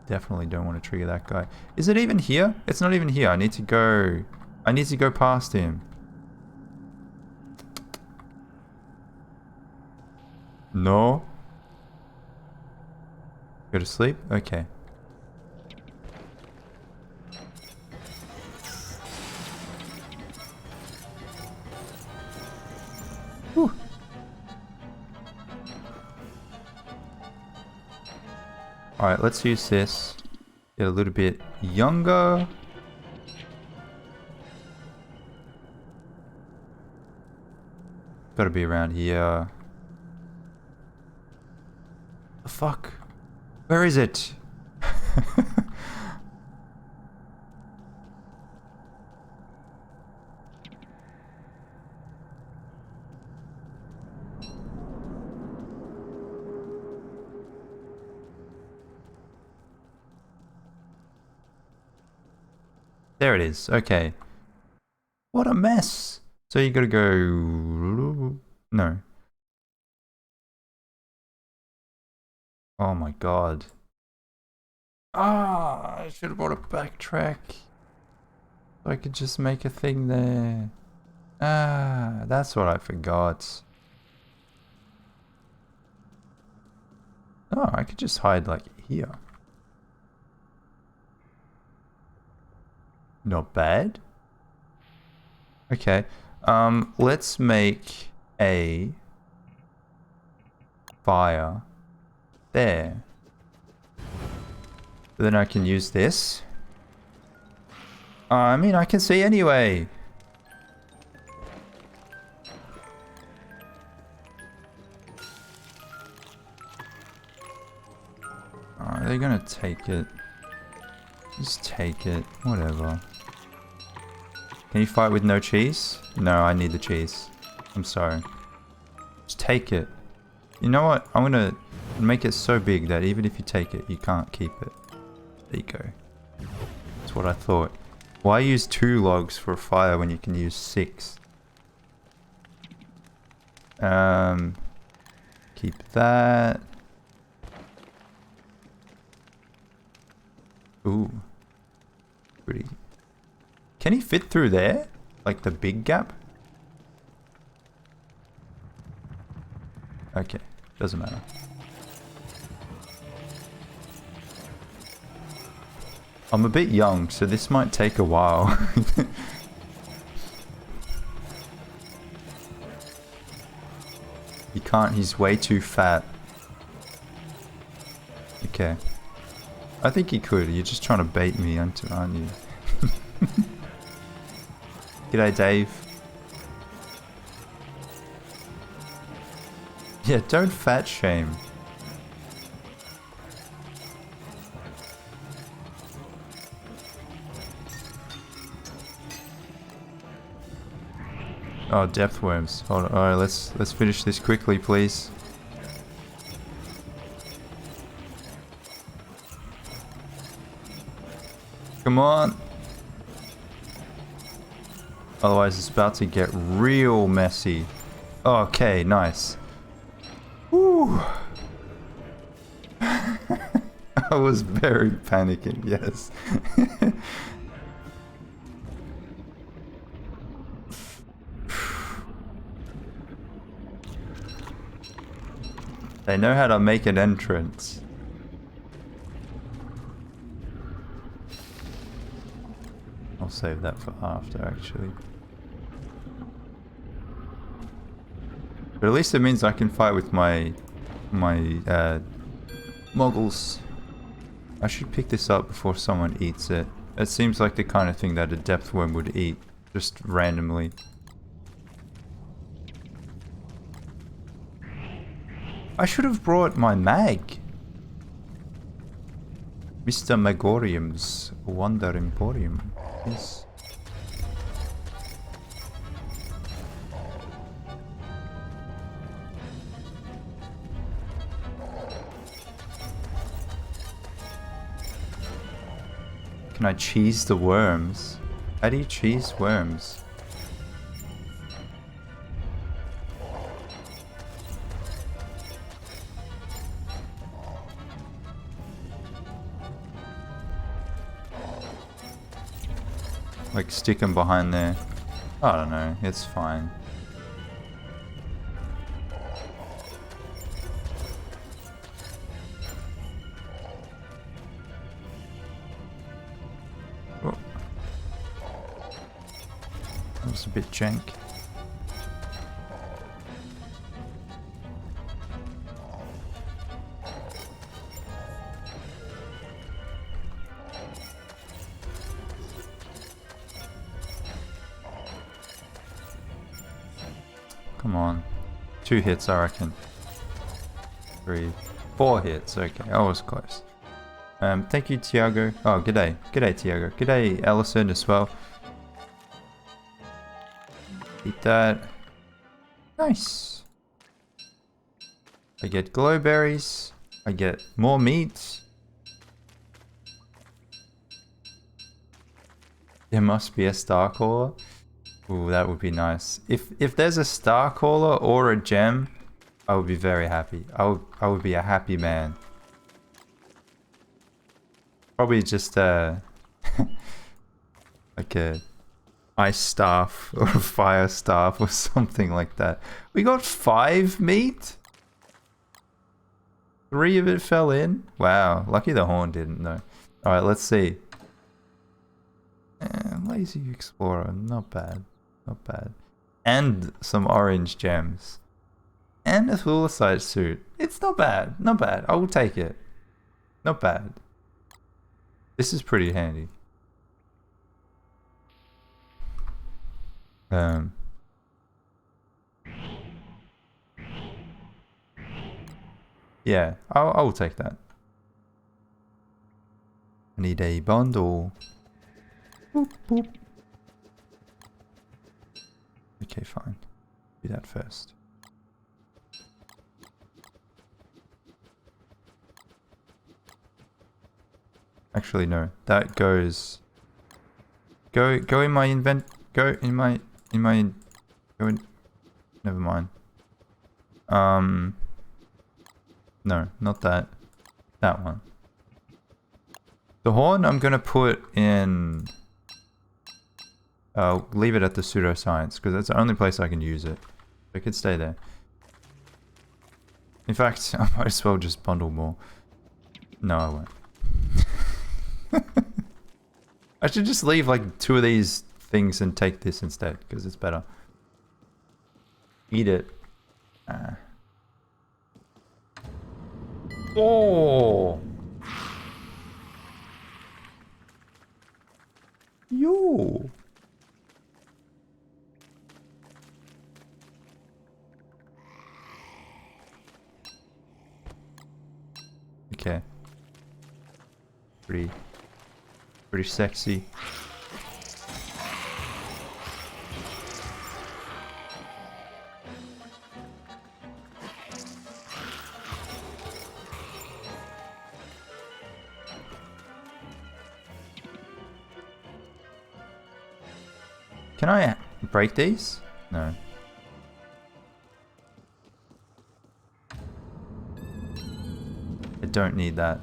definitely don't want to trigger that guy. Is it even here? It's not even here. I need to go past him. No. Go to sleep? Okay. Whew. Alright, let's use this. Get a little bit younger. Gotta be around here. The fuck? Where is it? There it is. Okay. What a mess. So you gotta go... No. Oh my god. Ah, I should have brought a backtrack. So I could just make a thing there. Ah, that's what I forgot. Oh, I could just hide like here. Not bad. Okay. Let's make a fire there. Then I can use this. I mean, I can see anyway. They're gonna take it. Just take it. Whatever. Can you fight with no cheese? No, I need the cheese. I'm sorry. Just take it. You know what? I'm gonna make it so big that even if you take it, you can't keep it. There you go. That's what I thought. Why use 2 logs for a fire when you can use 6? Keep that. Ooh. Pretty. Can he fit through there? Like the big gap? Okay. Doesn't matter. I'm a bit young, so this might take a while. He can't, he's way too fat. Okay. I think he could. You're just trying to bait me into, aren't you? G'day, Dave. Yeah, don't fat shame. Oh, depth worms. Hold on. Alright, let's finish this quickly, please. Come on. Otherwise it's about to get real messy. Okay, nice. Woo. I was very panicking, yes. They know how to make an entrance. I'll save that for after, actually. But at least it means I can fight with my moggles. I should pick this up before someone eats it. It seems like the kind of thing that a depth worm would eat, just randomly. I should have brought my mag. Mr. Magorium's Wanda Emporium. Yes. Can I cheese the worms? How do you cheese worms? Like stick them behind there. I don't know, it's fine. Oh. That was a bit jank. Come on. 2 hits, I reckon. 3, 4 hits. Okay, I was close. Thank you, Tiago. Oh, g'day. G'day, Tiago. G'day, Allison as well. Eat that. Nice. I get glowberries. I get more meat. There must be a star caller. Ooh, that would be nice. If there's a star caller or a gem, I would be very happy. I would be a happy man. Probably just like a ice staff or a fire staff or something like that. We got 5 meat? 3 of it fell in? Wow, lucky the horn didn't though. Alright, let's see. Lazy Explorer, not bad. Not bad. And some orange gems. And a suicide suit. It's not bad. Not bad. I will take it. Not bad. This is pretty handy. Yeah, I will take that. I need a bundle. Boop, boop. Okay, fine. Do that first. Actually, no. That goes. Go in my Go in my Go in. Never mind. No, not that. That one. The horn I'm gonna put in. Leave it at the pseudoscience because that's the only place I can use it. It could stay there. In fact, I might as well just bundle more. No, I won't. I should just leave like 2 of these things and take this instead because it's better. Eat it. Oh! Yo! Okay. Pretty sexy. Can I break these? No. I don't need that.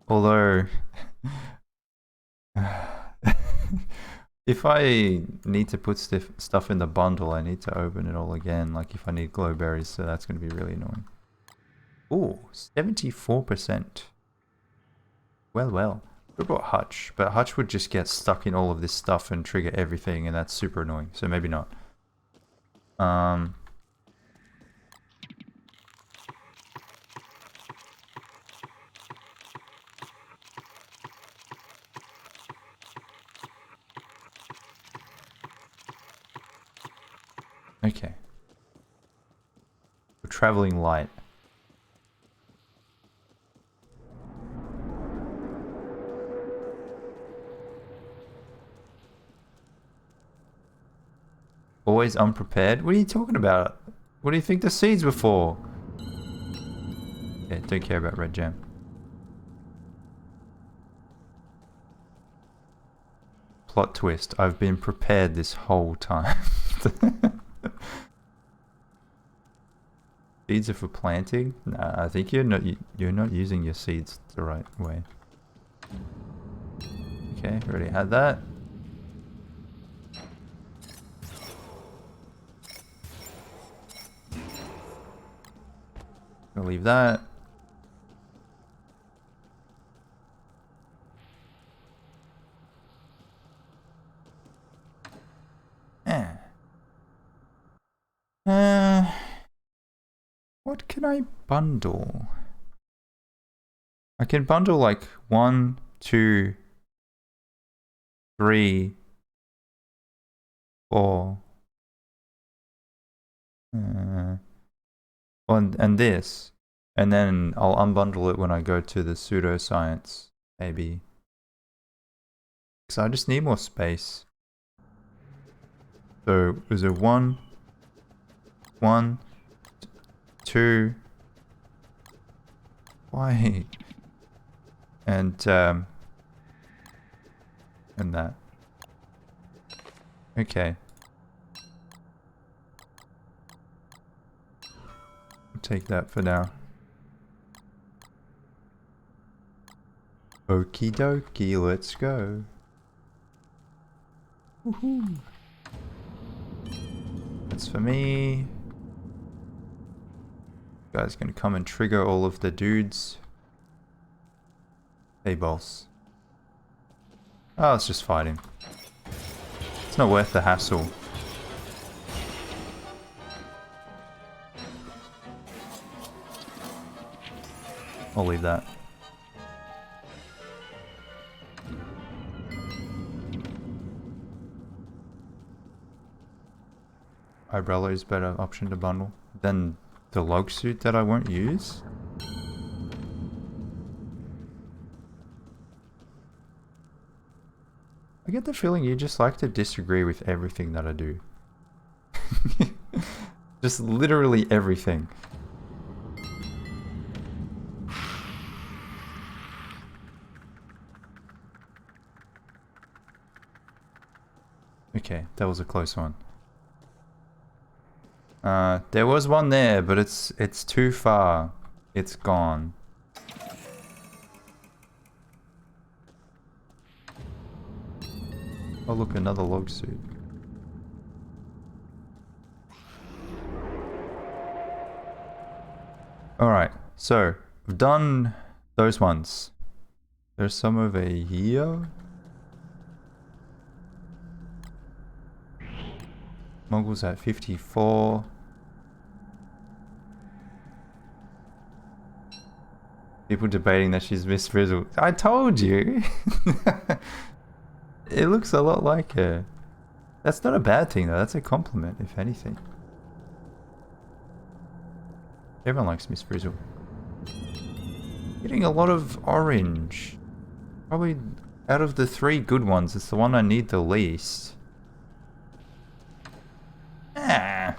Although, if I need to put stuff in the bundle, I need to open it all again. Like if I need glowberries, so that's going to be really annoying. Ooh, 74%. Well. What about Hutch? But Hutch would just get stuck in all of this stuff and trigger everything, and that's super annoying. So maybe not. traveling light. Always unprepared? What are you talking about? What do you think the seeds were for? Yeah, don't care about red jam. Plot twist. I've been prepared this whole time. Seeds are for planting? Nah, I think you're not using your seeds the right way. Okay, already had that. Gonna leave that. What can I bundle? I can bundle like 1, 2, 3, 4. And this. And then I'll unbundle it when I go to the pseudoscience, maybe. Because I just need more space. So, is it 1, 2, why? And that. Okay. I'll take that for now. Okie dokie, let's go. Woohoo! That's for me. You guys gonna come and trigger all of the dudes. Hey, boss. Oh, let's just fight him. It's not worth the hassle. I'll leave that. Umbrella is better option to bundle than the log suit that I won't use. I get the feeling you just like to disagree with everything that I do. Just literally everything. Okay, that was a close one. There was one there, but it's too far. It's gone. Oh look, another log suit. Alright, so I've done those ones. There's some over here. Moggle's at 54. People debating that she's Miss Frizzle. I told you! It looks a lot like her. That's not a bad thing though, that's a compliment, if anything. Everyone likes Miss Frizzle. Getting a lot of orange. Probably out of the 3 good ones, it's the one I need the least. Ah.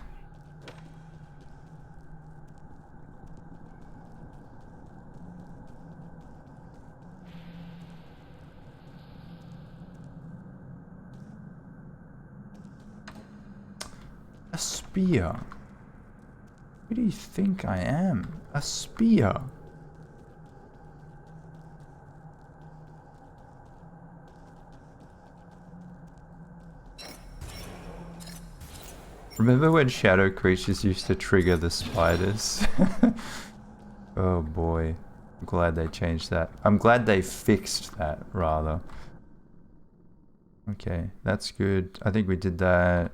A spear. Who do you think I am? A spear. Remember when shadow creatures used to trigger the spiders? Oh boy. I'm glad they changed that. I'm glad they fixed that, rather. Okay, that's good. I think we did that.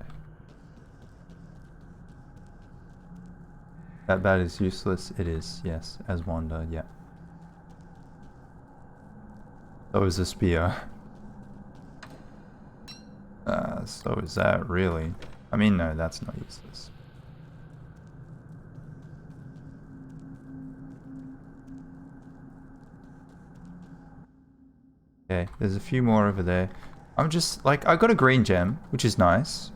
That bat is useless. It is, yes. As Wanda, yeah. So is a spear. So is that, really. I mean, no, that's not useless. Okay, there's a few more over there. I'm just, like, I got a green gem, which is nice.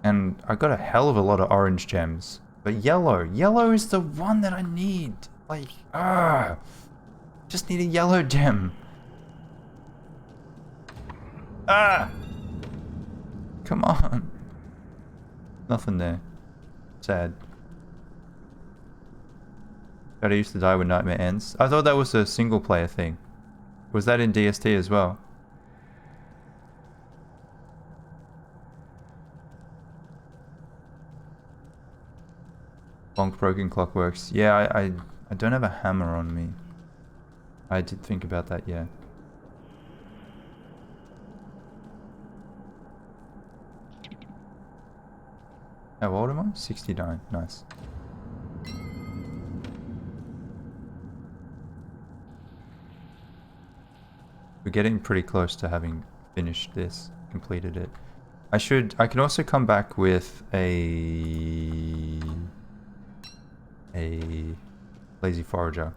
And I got a hell of a lot of orange gems. But yellow is the one that I need. Like, just need a yellow gem. Come on. Nothing there. Sad. Gotta used to die when Nightmare ends. I thought that was a single player thing. Was that in DST as well? Bonk broken clockworks. Yeah, I don't have a hammer on me. I did think about that, yeah. How old am I? 69. Nice. We're getting pretty close to having finished this, completed it. I can also come back with a lazy forager.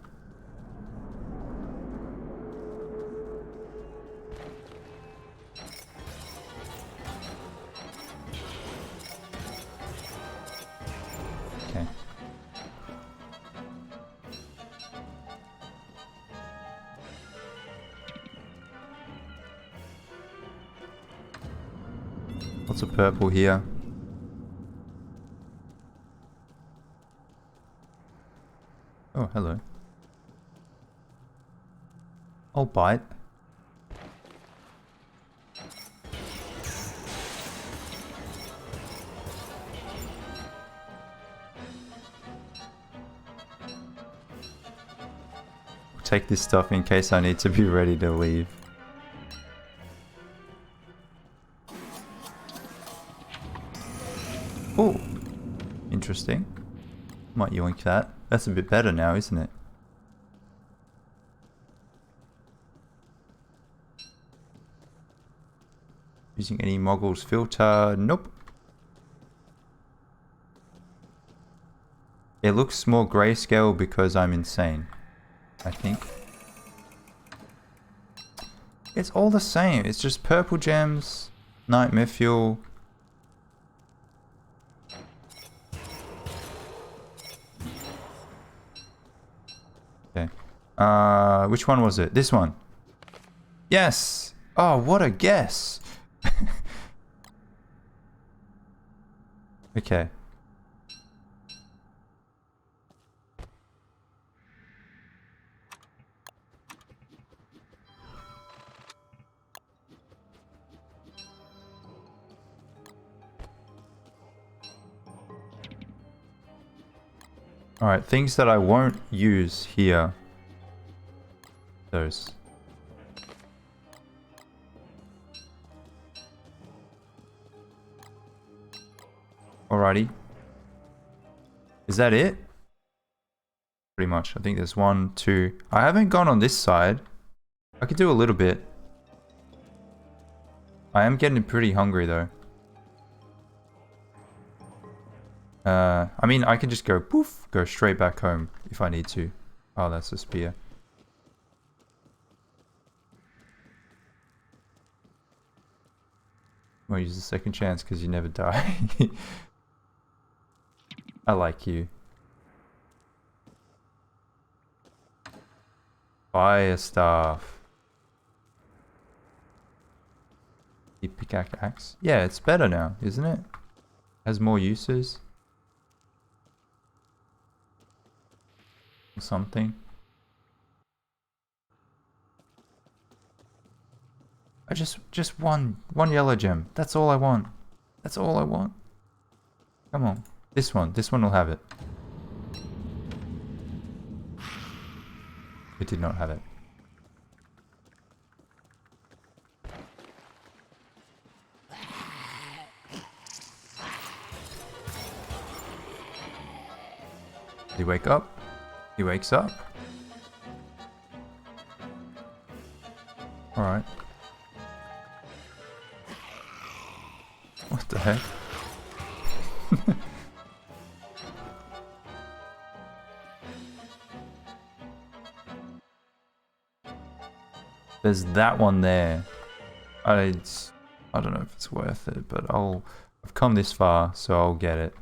Okay. Lots of purple here. Oh, hello. I'll bite. Take this stuff in case I need to be ready to leave. Oh, interesting. Might yoink that. That's a bit better now, isn't it? Using any Moggle's filter? Nope. It looks more grayscale because I'm insane, I think. It's all the same. It's just purple gems, nightmare fuel. Okay. Which one was it? This one. Yes! Oh, what a guess! Okay. Alright, things that I won't use here. Those. Alrighty. Is that it? Pretty much. I think there's 1, 2. I haven't gone on this side. I could do a little bit. I am getting pretty hungry though. I mean, I can just go poof, go straight back home if I need to. Oh, that's a spear. I'll use the second chance because you never die. I like you. Fire staff. The pickaxe. Yeah, it's better now, isn't it? Has more uses. Or something. I just one yellow gem. That's all I want. That's all I want. Come on. This one will have it. It did not have it. Did he wake up? He wakes up. Alright. What the heck? There's that one there. I don't know if it's worth it, but I've come this far, so I'll get it.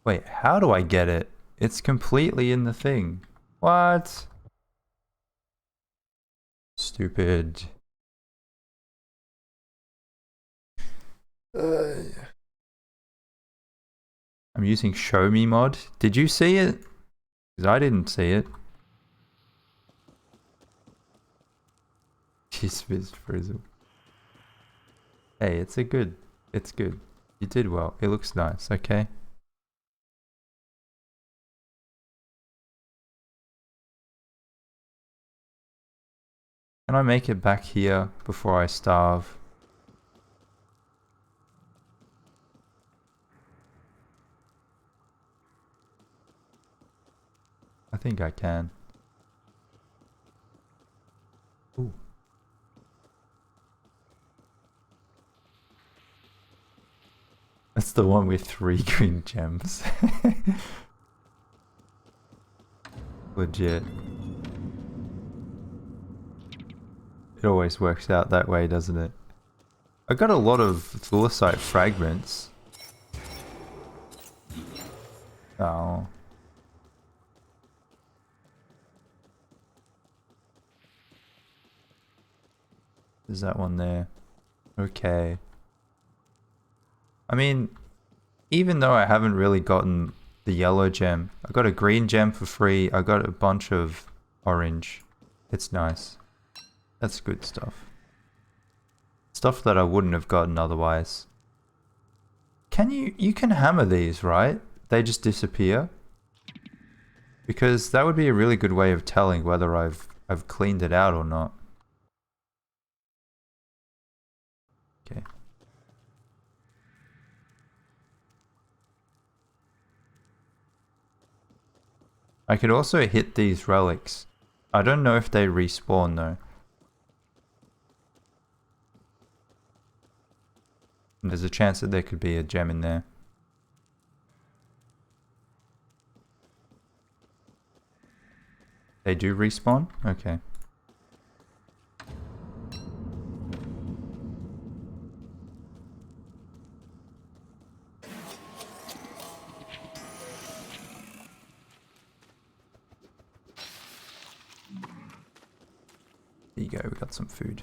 Wait, how do I get it? It's completely in the thing. What? Stupid. I'm using Show Me mod. Did you see it? Because I didn't see it. Kisses Frizzle. Hey, it's good. It's good. You did well. It looks nice, okay? Can I make it back here before I starve? I think I can. Ooh. That's the one with 3 green gems. Legit. It always works out that way, doesn't it? I got a lot of Thulicite fragments. Oh. There's that one there. Okay. I mean, even though I haven't really gotten the yellow gem, I got a green gem for free. I got a bunch of orange. It's nice. That's good stuff. Stuff that I wouldn't have gotten otherwise. You can hammer these, right? They just disappear? Because that would be a really good way of telling whether I've cleaned it out or not. Okay. I could also hit these relics. I don't know if they respawn though. And there's a chance that there could be a gem in there. They do respawn? Okay. There you go, we got some food.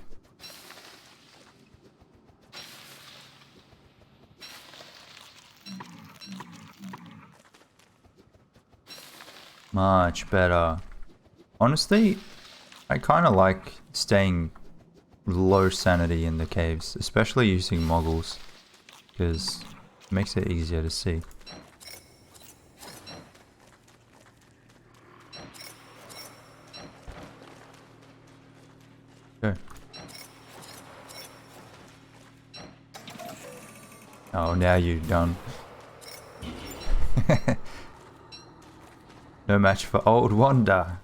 Much better. Honestly, I kind of like staying low sanity in the caves, especially using moggles, because it makes it easier to see. Go. Oh, now you're done. No match for old Wanda.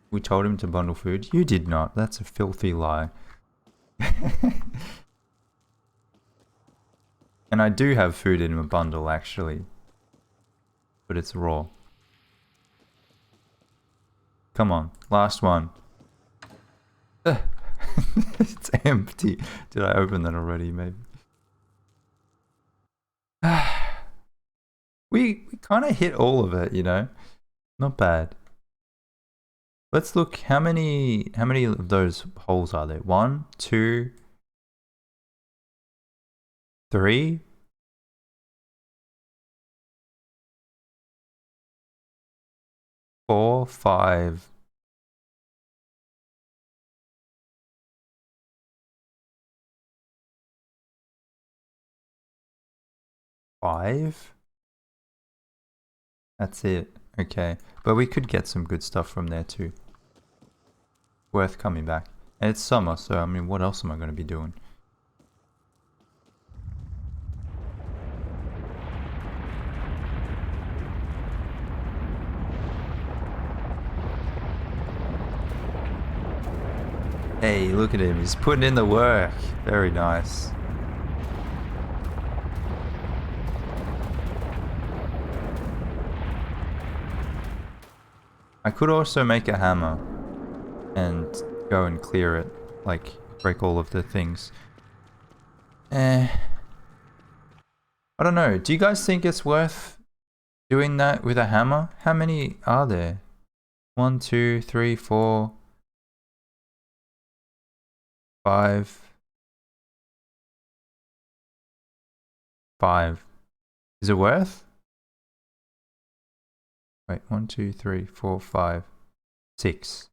We told him to bundle food. You did not. That's a filthy lie. And I do have food in a bundle, actually. But it's raw. Come on. Last one. It's empty. Did I open that already, maybe? We kind of hit all of it, you know? Not bad. Let's look, how many of those holes are there? 1, 2, 3, 4, 5. 5? That's it. Okay. But we could get some good stuff from there too. Worth coming back. And it's summer, so I mean, what else am I going to be doing? Hey, look at him. He's putting in the work. Very nice. I could also make a hammer and go and clear it, like break all of the things. I don't know. Do you guys think it's worth doing that with a hammer? How many are there? 1, 2, 3, 4, 5. 5. Is it worth? Wait, 1, 2, 3, 4, 5, 6.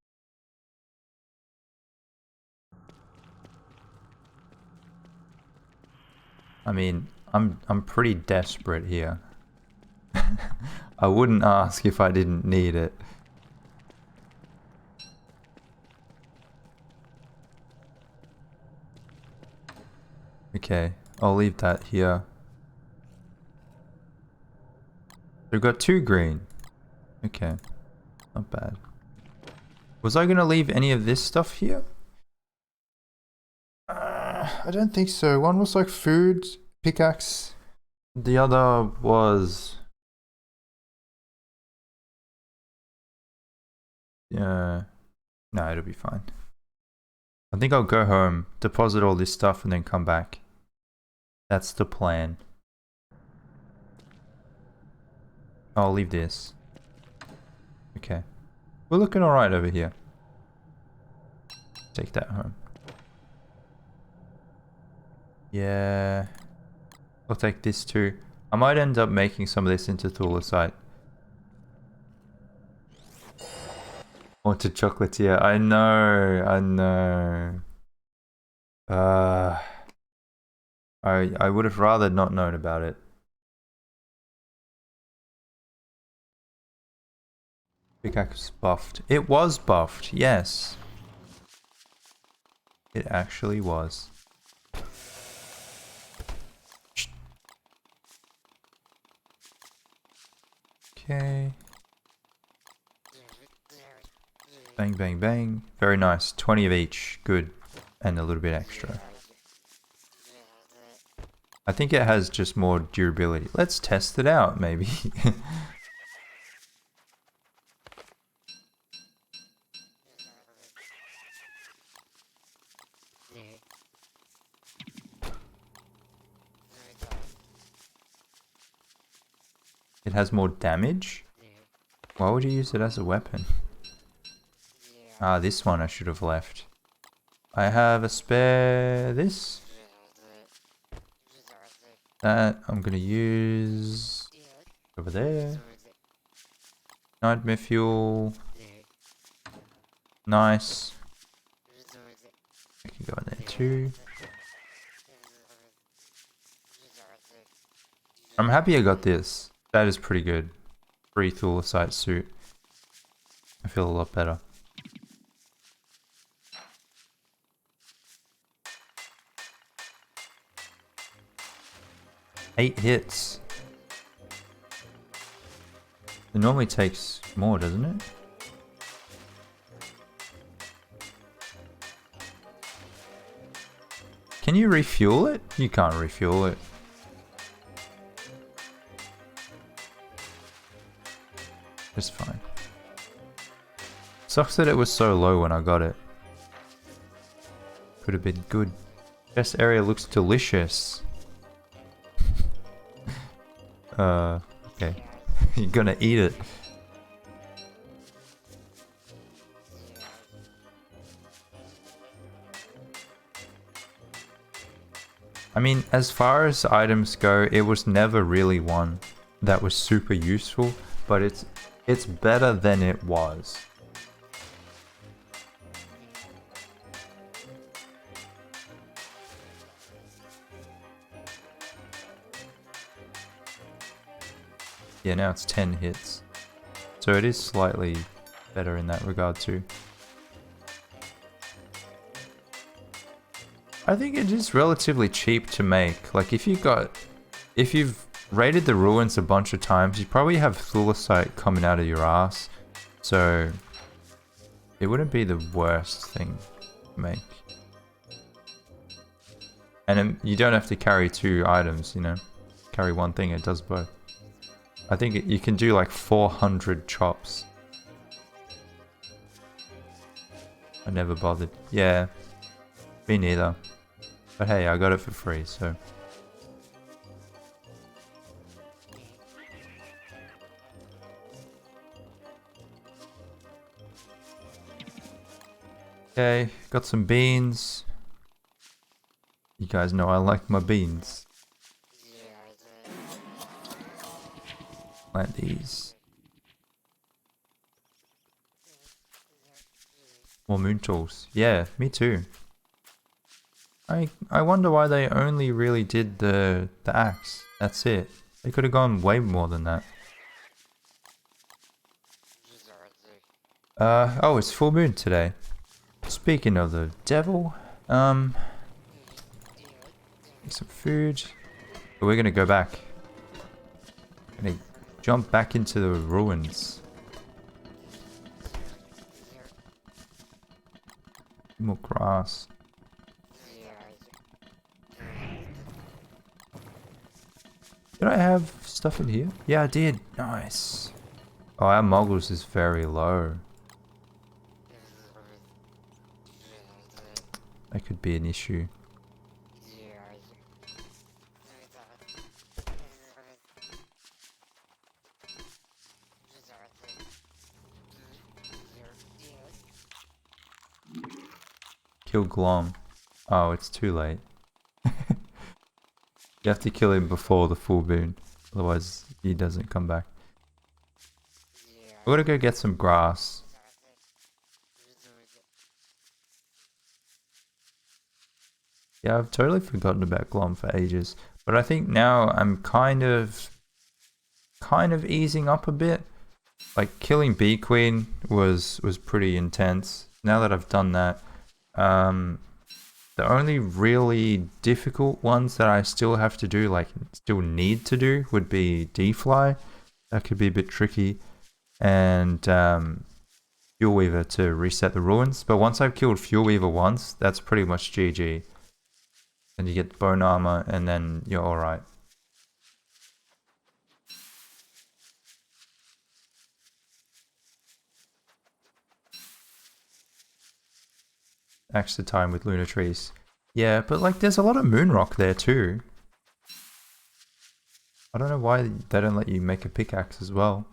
I mean, I'm pretty desperate here. I wouldn't ask if I didn't need it. Okay, I'll leave that here. We've got 2 green. Okay, not bad. Was I gonna leave any of this stuff here? I don't think so. One was like food, pickaxe. The other was... no, it'll be fine. I think I'll go home, deposit all this stuff, and then come back. That's the plan. I'll leave this. Okay. We're looking alright over here. Take that home. Yeah. I'll take this too. I might end up making some of this into thulecite. Or to chocolatier. I know. I know. I would have rather not known about it. Pickaxe buffed. It was buffed, yes. It actually was. Okay. Bang, bang, bang. Very nice. 20 of each. Good. And a little bit extra. I think it has just more durability. Let's test it out, maybe. It has more damage? Why would you use it as a weapon? Ah, this one I should have left. I have a spare this. That I'm gonna use over there. Nightmare fuel. Nice. I can go in there too. I'm happy I got this. That is pretty good. Free thulecite suit. I feel a lot better. Eight hits. It normally takes more, doesn't it? Can you refuel it? You can't refuel it. It's fine. Sucks that it was so low when I got it. Could have been good. Chest area looks delicious. Okay. You're gonna eat it. I mean, as far as items go, it was never really one that was super useful, but it's better than it was. Yeah, now it's 10 hits. So it is slightly better in that regard too. I think it is relatively cheap to make. Like if you've raided the ruins a bunch of times, you probably have thulecite coming out of your ass. So it wouldn't be the worst thing to make. And you don't have to carry 2 items, you know. Carry one thing, it does both. I think you can do like 400 chops. I never bothered. Yeah, me neither. But hey, I got it for free, so. Okay, got some beans. You guys know I like my beans. Plant these. More moon tools. Yeah, me too. I wonder why they only really did the axe. That's it. They could have gone way more than that. Oh, it's full moon today. Speaking of the devil, some food. But we're gonna go back. Gonna jump back into the ruins. More grass. Did I have stuff in here? Yeah, I did. Nice. Oh, our moggles is very low. That could be an issue. Kill Glom. Oh, it's too late. You have to kill him before the full moon. Otherwise, he doesn't come back. We're gonna go get some grass. Yeah, I've totally forgotten about Glom for ages. But I think now I'm kind of easing up a bit. Like killing Bee Queen was pretty intense. Now that I've done that, the only really difficult ones that I still have to do, like still need to do, would be D-Fly. That could be a bit tricky. And Fuel Weaver to reset the ruins. But once I've killed Fuel Weaver once, that's pretty much GG. And you get bone armor and then you're alright. Axe to time with lunar trees. Yeah, but like there's a lot of moon rock there too. I don't know why they don't let you make a pickaxe as well.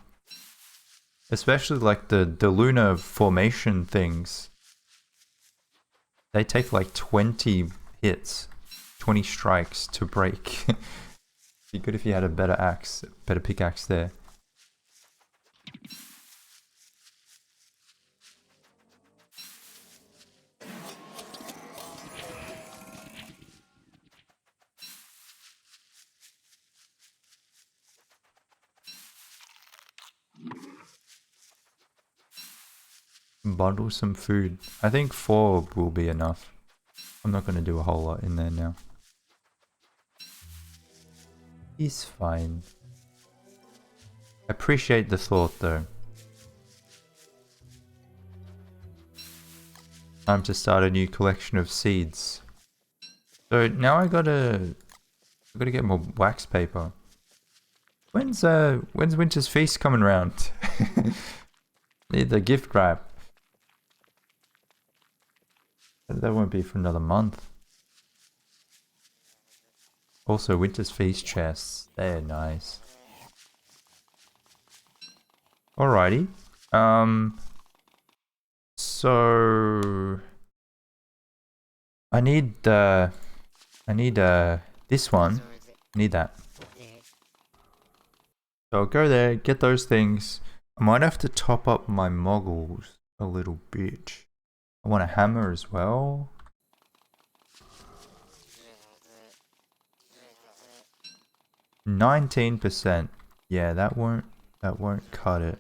Especially like the lunar formation things. They take like 20 hits, 20 strikes to break. Be good if you had a better axe, better pickaxe there. Bundle some food. I think 4 will be enough. I'm not going to do a whole lot in there now. He's fine. Appreciate the thought though. Time to start a new collection of seeds. So now I gotta get more wax paper. When's Winter's Feast coming around? Need the gift wrap. That won't be for another month. Also, Winter's Feast chests. They're nice. Alrighty. So I need this one. I need that. So I'll go there, get those things. I might have to top up my moggles a little bit. I want a hammer as well. %. Yeah, that won't cut it.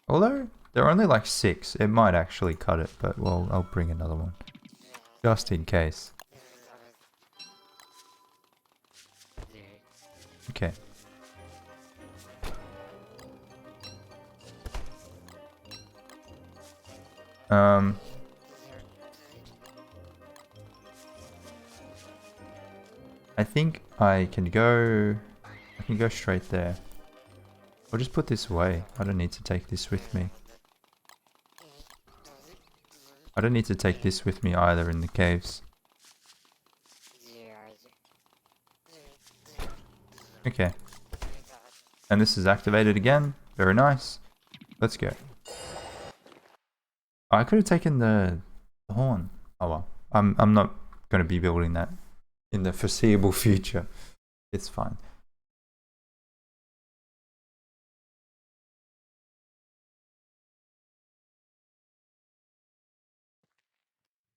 Although they're only like 6, it might actually cut it, but well, I'll bring another one. Just in case. Okay. I think I can go straight there. I'll just put this away. I don't need to take this with me. I don't need to take this with me either in the caves. Okay. And this is activated again. Very nice. Let's go. I could have taken the horn. Oh well. I'm not going to be building that in the foreseeable future. It's fine.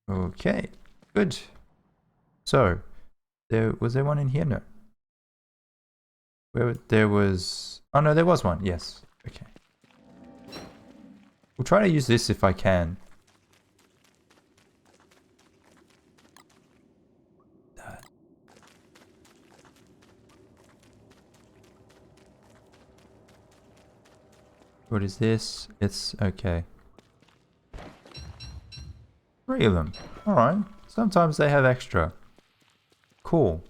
Okay. Good. So, was there one in here? No. There was... Oh no, there was one. Yes. Okay. We'll try to use this if I can. What is this? It's okay. 3 of them. Alright. Sometimes they have extra. Cool.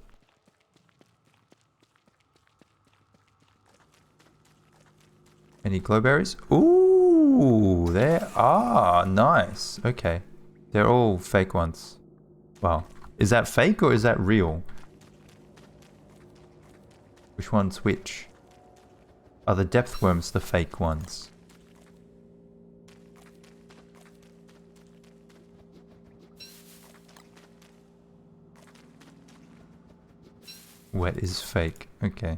Any glowberries? Ooh, there are. Nice. Okay. They're all fake ones. Wow. Is that fake or is that real? Which one's which? Are the depth worms the fake ones? Wet is fake. Okay.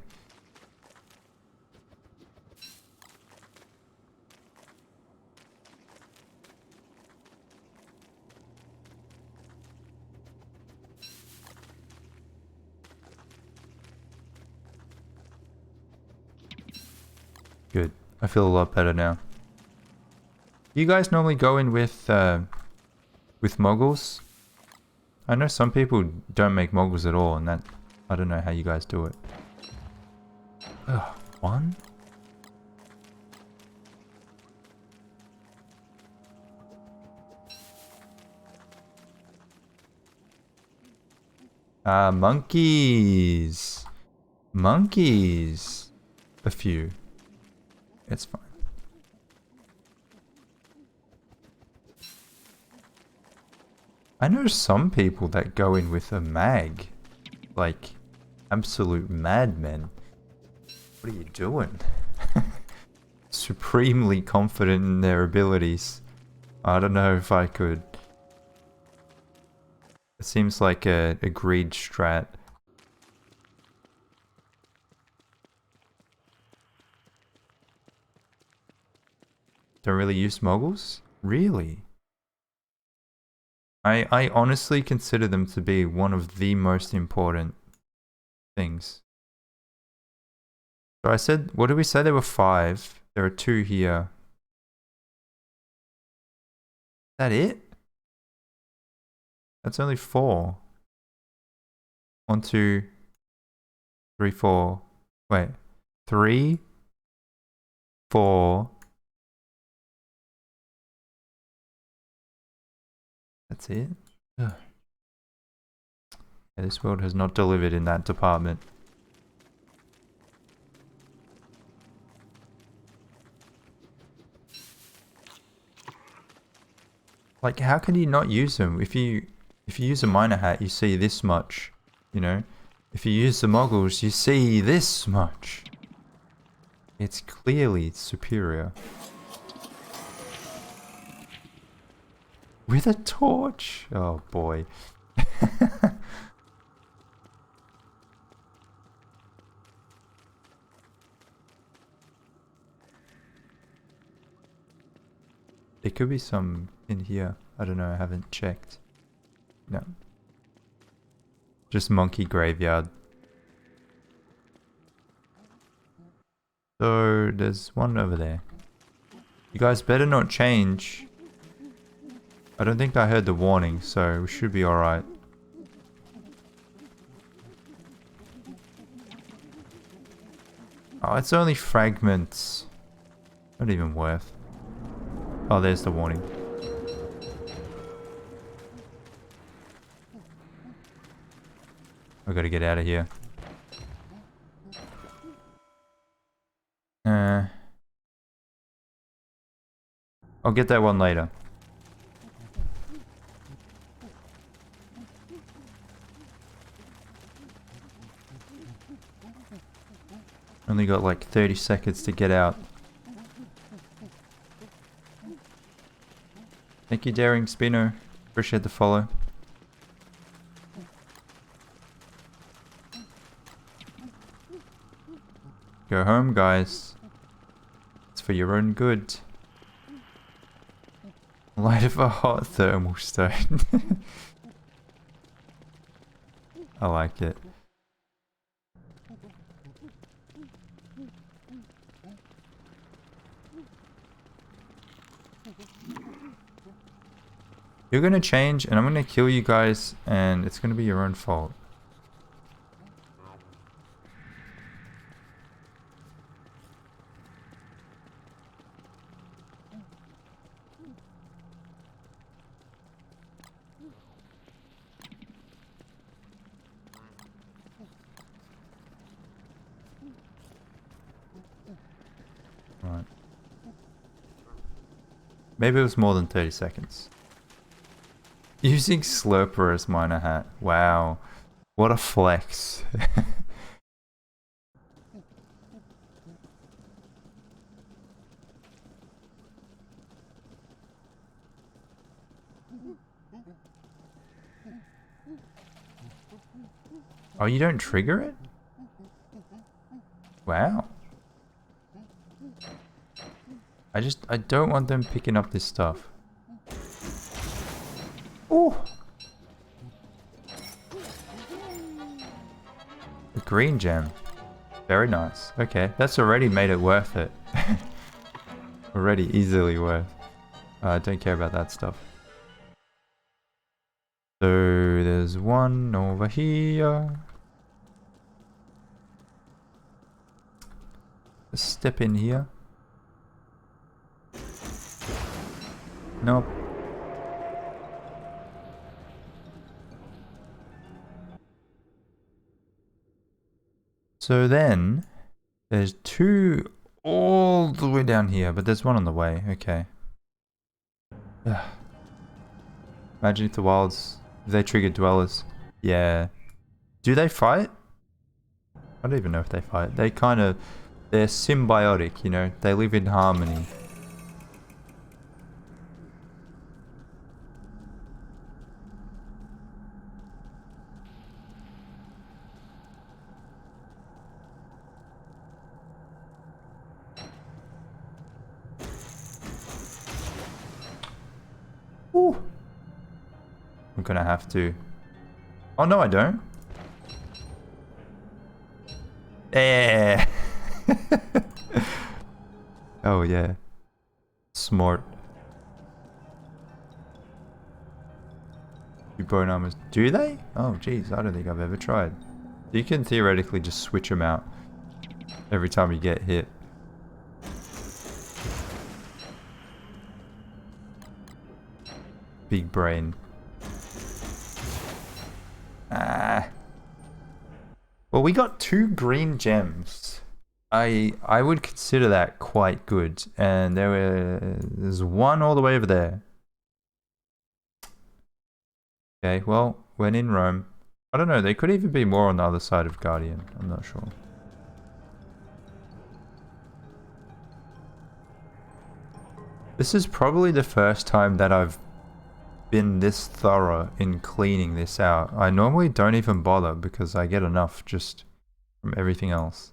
Good. I feel a lot better now. You guys normally go in with moggles? I know some people don't make moggles at all, and that... I don't know how you guys do it. Ugh, 1? Monkeys! Monkeys! A few. It's fine. I know some people that go in with a mag. Like, absolute madmen. What are you doing? Supremely confident in their abilities. I don't know if I could. It seems like a greed strat. Don't really use moggles? Really? I honestly consider them to be one of the most important things. So I said, what did we say? There were 5. There are 2 here. Is that it? That's only 4. 1, 2, 3, 4. Wait. 3, 4. That's it? Ugh. Yeah, this world has not delivered in that department. Like, how can you not use them? If you use a miner hat, you see this much, you know? If you use the moggles, you see this much. It's clearly superior. With a torch? Oh boy. There could be some in here. I don't know, I haven't checked. No. Just monkey graveyard. So, there's one over there. You guys better not change. I don't think I heard the warning, so we should be alright. Oh, it's only fragments. Not even worth. Oh, there's the warning. I gotta get out of here. I'll get that one later. Only got like 30 seconds to get out. Thank you, Daring Spino. Appreciate the follow. Go home, guys. It's for your own good. Light of a hot thermal stone. I like it. You're gonna change and I'm gonna kill you guys and it's gonna be your own fault. Right. Maybe it was more than 30 seconds. Using Slurper as miner hat. Wow. What a flex. Oh, you don't trigger it? Wow. I don't want them picking up this stuff. Ooh. A green gem. Very nice. Okay, that's already made it worth it. Already easily worth. I don't care about that stuff. So there's one over here. Let's step in here. Nope. So then there's two all the way down here, but there's one on the way. Okay. Imagine if the wilds, if they triggered dwellers. Yeah. Do they fight? I don't even know if they fight. They kind of, they're symbiotic, you know. They live in harmony. Ooh. I'm gonna have to. Oh no, I don't. Yeah. Oh yeah. Smart. You bone armors. Do they? Oh geez, I don't think I've ever tried. You can theoretically just switch them out every time you get hit. Big brain. Ah. Well, we got 2 green gems. I would consider that quite good. And there's one all the way over there. Okay, well, when in Rome. I don't know, there could even be more on the other side of Guardian. I'm not sure. This is probably the first time that I've been this thorough in cleaning this out. I normally don't even bother because I get enough just from everything else.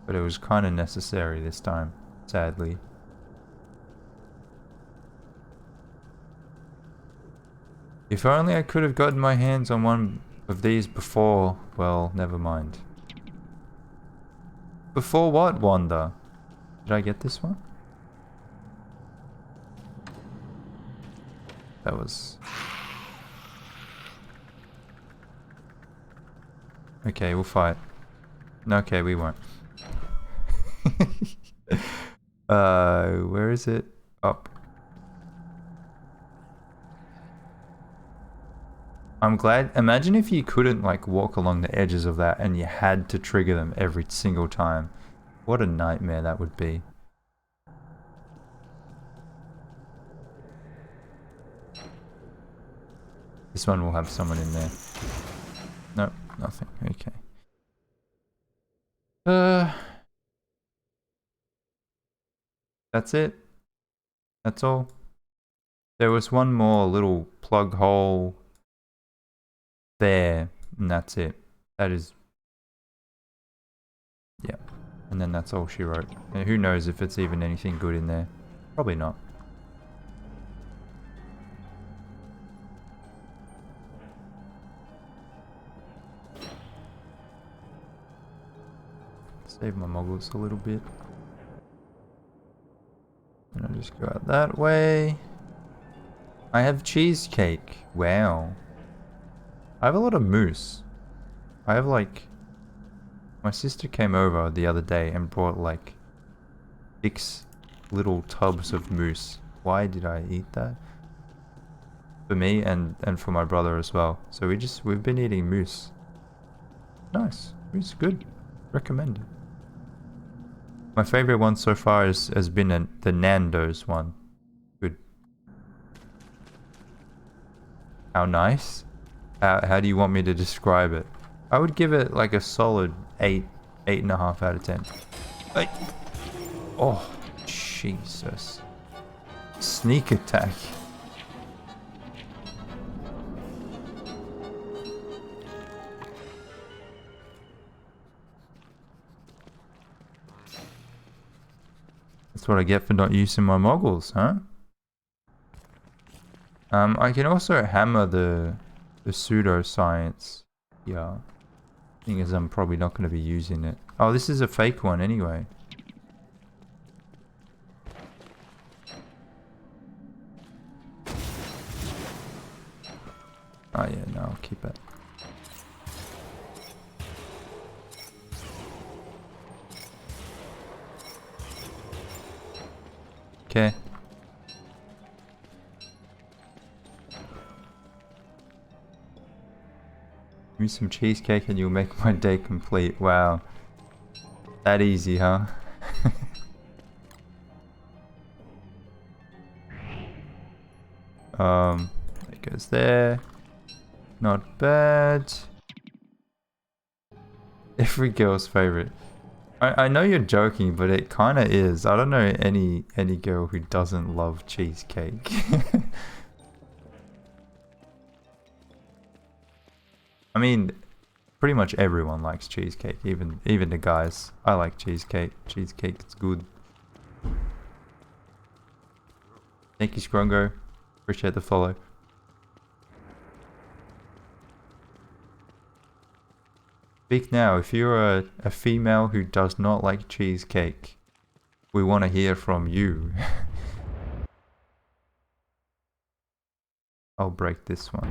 But it was kind of necessary this time, sadly. If only I could have gotten my hands on one of these before. Well, never mind. Before what, Wanda? Did I get this one? That was... Okay, we'll fight. Okay, we won't. Where is it? Up. I'm glad. Imagine if you couldn't like walk along the edges of that and you had to trigger them every single time. What a nightmare that would be. This one will have someone in there. Nope, nothing. Okay. That's it. That's all. There was one more little plug hole there, and that's it. That is... yeah. And then that's all she wrote. And who knows if it's even anything good in there. Probably not. Save my moggles a little bit. And I'll just go out that way. I have cheesecake. Wow. I have a lot of mousse. I have like... my sister came over the other day and brought like 6 little tubs of mousse. Why did I eat that? For me and for my brother as well. So we've been eating mousse. Nice. Mousse good. Recommend it. My favorite one so far has been the Nando's one. Good. How nice? How do you want me to describe it? I would give it like a solid 8.5 out of 10. Hey. Oh, Jesus. Sneak attack. That's what I get for not using my moggles, huh? I can also hammer the pseudoscience. Yeah. Thing is, I'm probably not going to be using it. Oh, this is a fake one anyway. Oh yeah, no, I'll keep it. Okay. Give me some cheesecake and you'll make my day complete. Wow. That easy, huh? It goes there. Not bad. Every girl's favorite. I know you're joking, but it kind of is. I don't know any girl who doesn't love cheesecake. I mean, pretty much everyone likes cheesecake, even the guys. I like cheesecake. Cheesecake is good. Thank you, Scrungo. Appreciate the follow. Speak now. If you're a female who does not like cheesecake, we want to hear from you. I'll break this one.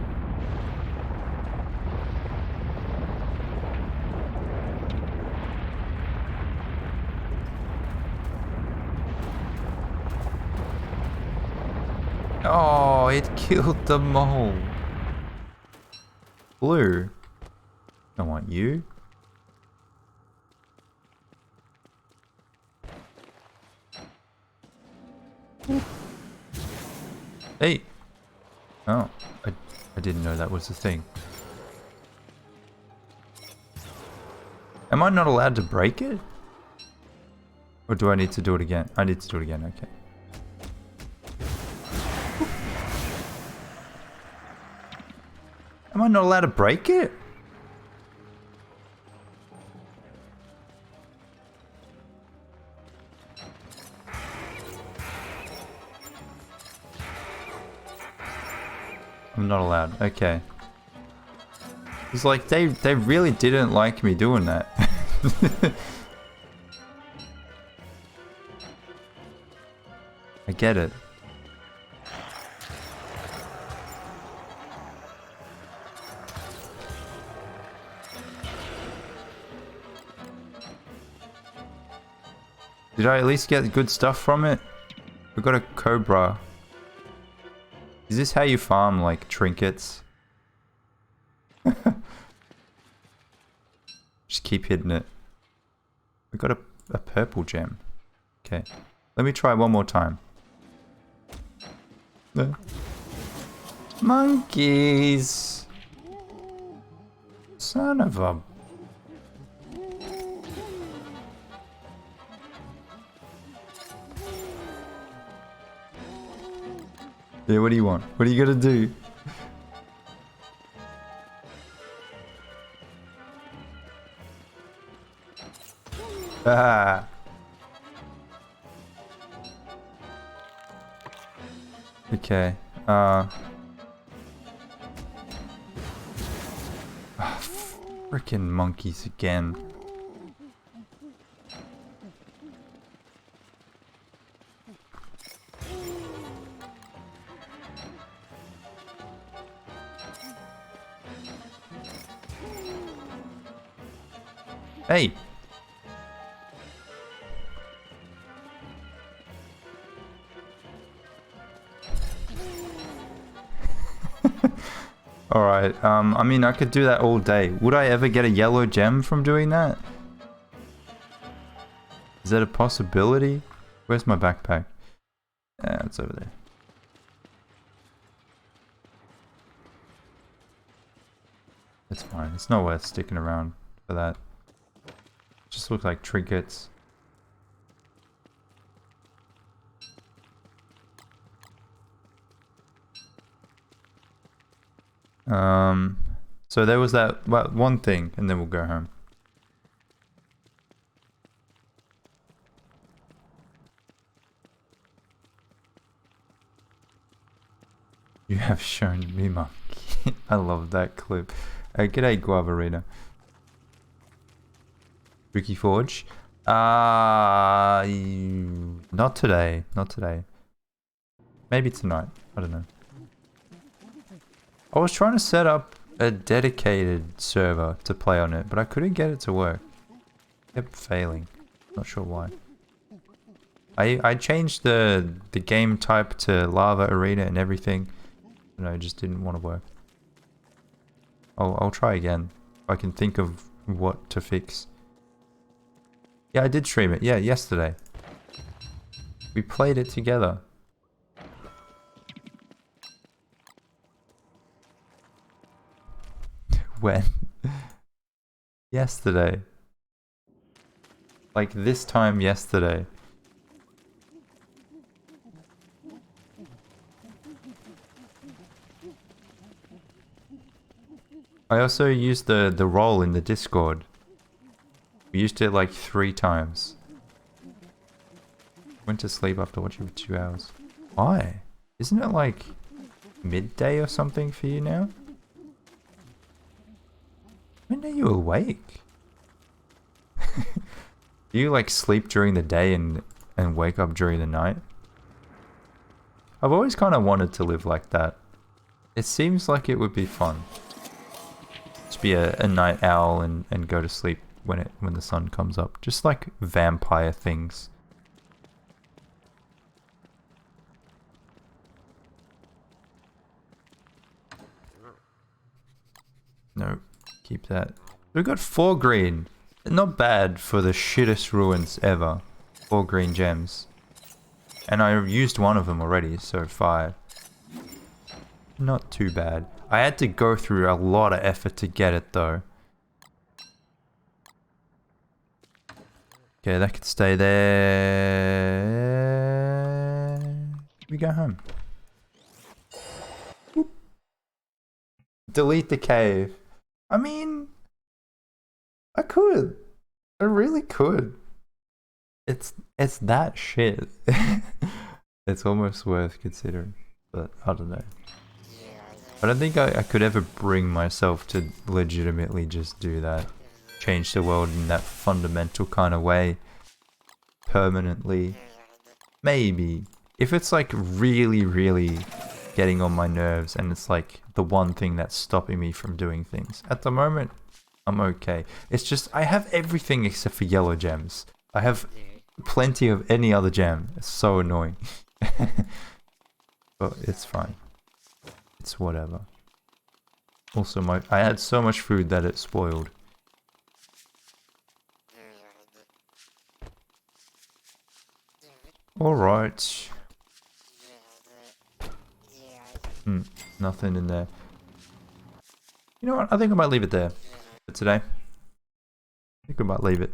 Oh, it killed the mole. Blue. I want you. Hey. Oh, I didn't know that was a thing. Am I not allowed to break it? Or do I need to do it again? I need to do it again, okay. Am I not allowed to break it? I'm not allowed. Okay. It's like they really didn't like me doing that. I get it. Did I at least get good stuff from it? We got a cobra. Is this how you farm, like, trinkets? Just keep hitting it. We got a purple gem. Okay. Let me try one more time. Monkeys! Son of a... Yeah, what do you want? What are you gonna do? Ah. Okay. Frickin' monkeys again. Hey! Alright, I mean, I could do that all day. Would I ever get a yellow gem from doing that? Is that a possibility? Where's my backpack? It's over there. It's fine. It's not worth sticking around for that. Just look like trinkets. So there was that one thing, and then we'll go home. You have shown me monkey. I love that clip. G'day, Guavarina. Ricky Forge. Not today. Not today. Maybe tonight. I don't know. I was trying to set up a dedicated server to play on it, but I couldn't get it to work. It kept failing. Not sure why. I changed the game type to lava arena and everything. You know, it just didn't want to work. I'll try again. If I can think of what to fix. Yeah, I did stream it. Yeah, yesterday. We played it together. When? Yesterday. Like this time yesterday. I also used the role in the Discord. We used it like 3 times. Went to sleep after watching for 2 hours. Why? Isn't it like midday or something for you now? When are you awake? Do you like sleep during the day and wake up during the night? I've always kind of wanted to live like that. It seems like it would be fun. Just be a night owl and go to sleep when the sun comes up. Just like vampire things. No, keep that. We got 4 green. Not bad for the shittest ruins ever. 4 green gems. And I used one of them already, so 5. Not too bad. I had to go through a lot of effort to get it though. Okay, that could stay there. We go home. Boop. Delete the cave. I mean, I could. I really could. It's that shit. It's almost worth considering, but I don't know. I don't think I could ever bring myself to legitimately just do that. Change the world in that fundamental kind of way. Permanently. Maybe. If it's like really, really getting on my nerves and it's like the one thing that's stopping me from doing things. At the moment, I'm okay. It's just, I have everything except for yellow gems. I have plenty of any other gem. It's so annoying. But it's fine. It's whatever. Also, I had so much food that it spoiled. Alright. Nothing in there. You know what? I think I might leave it there for today. I think I might leave it.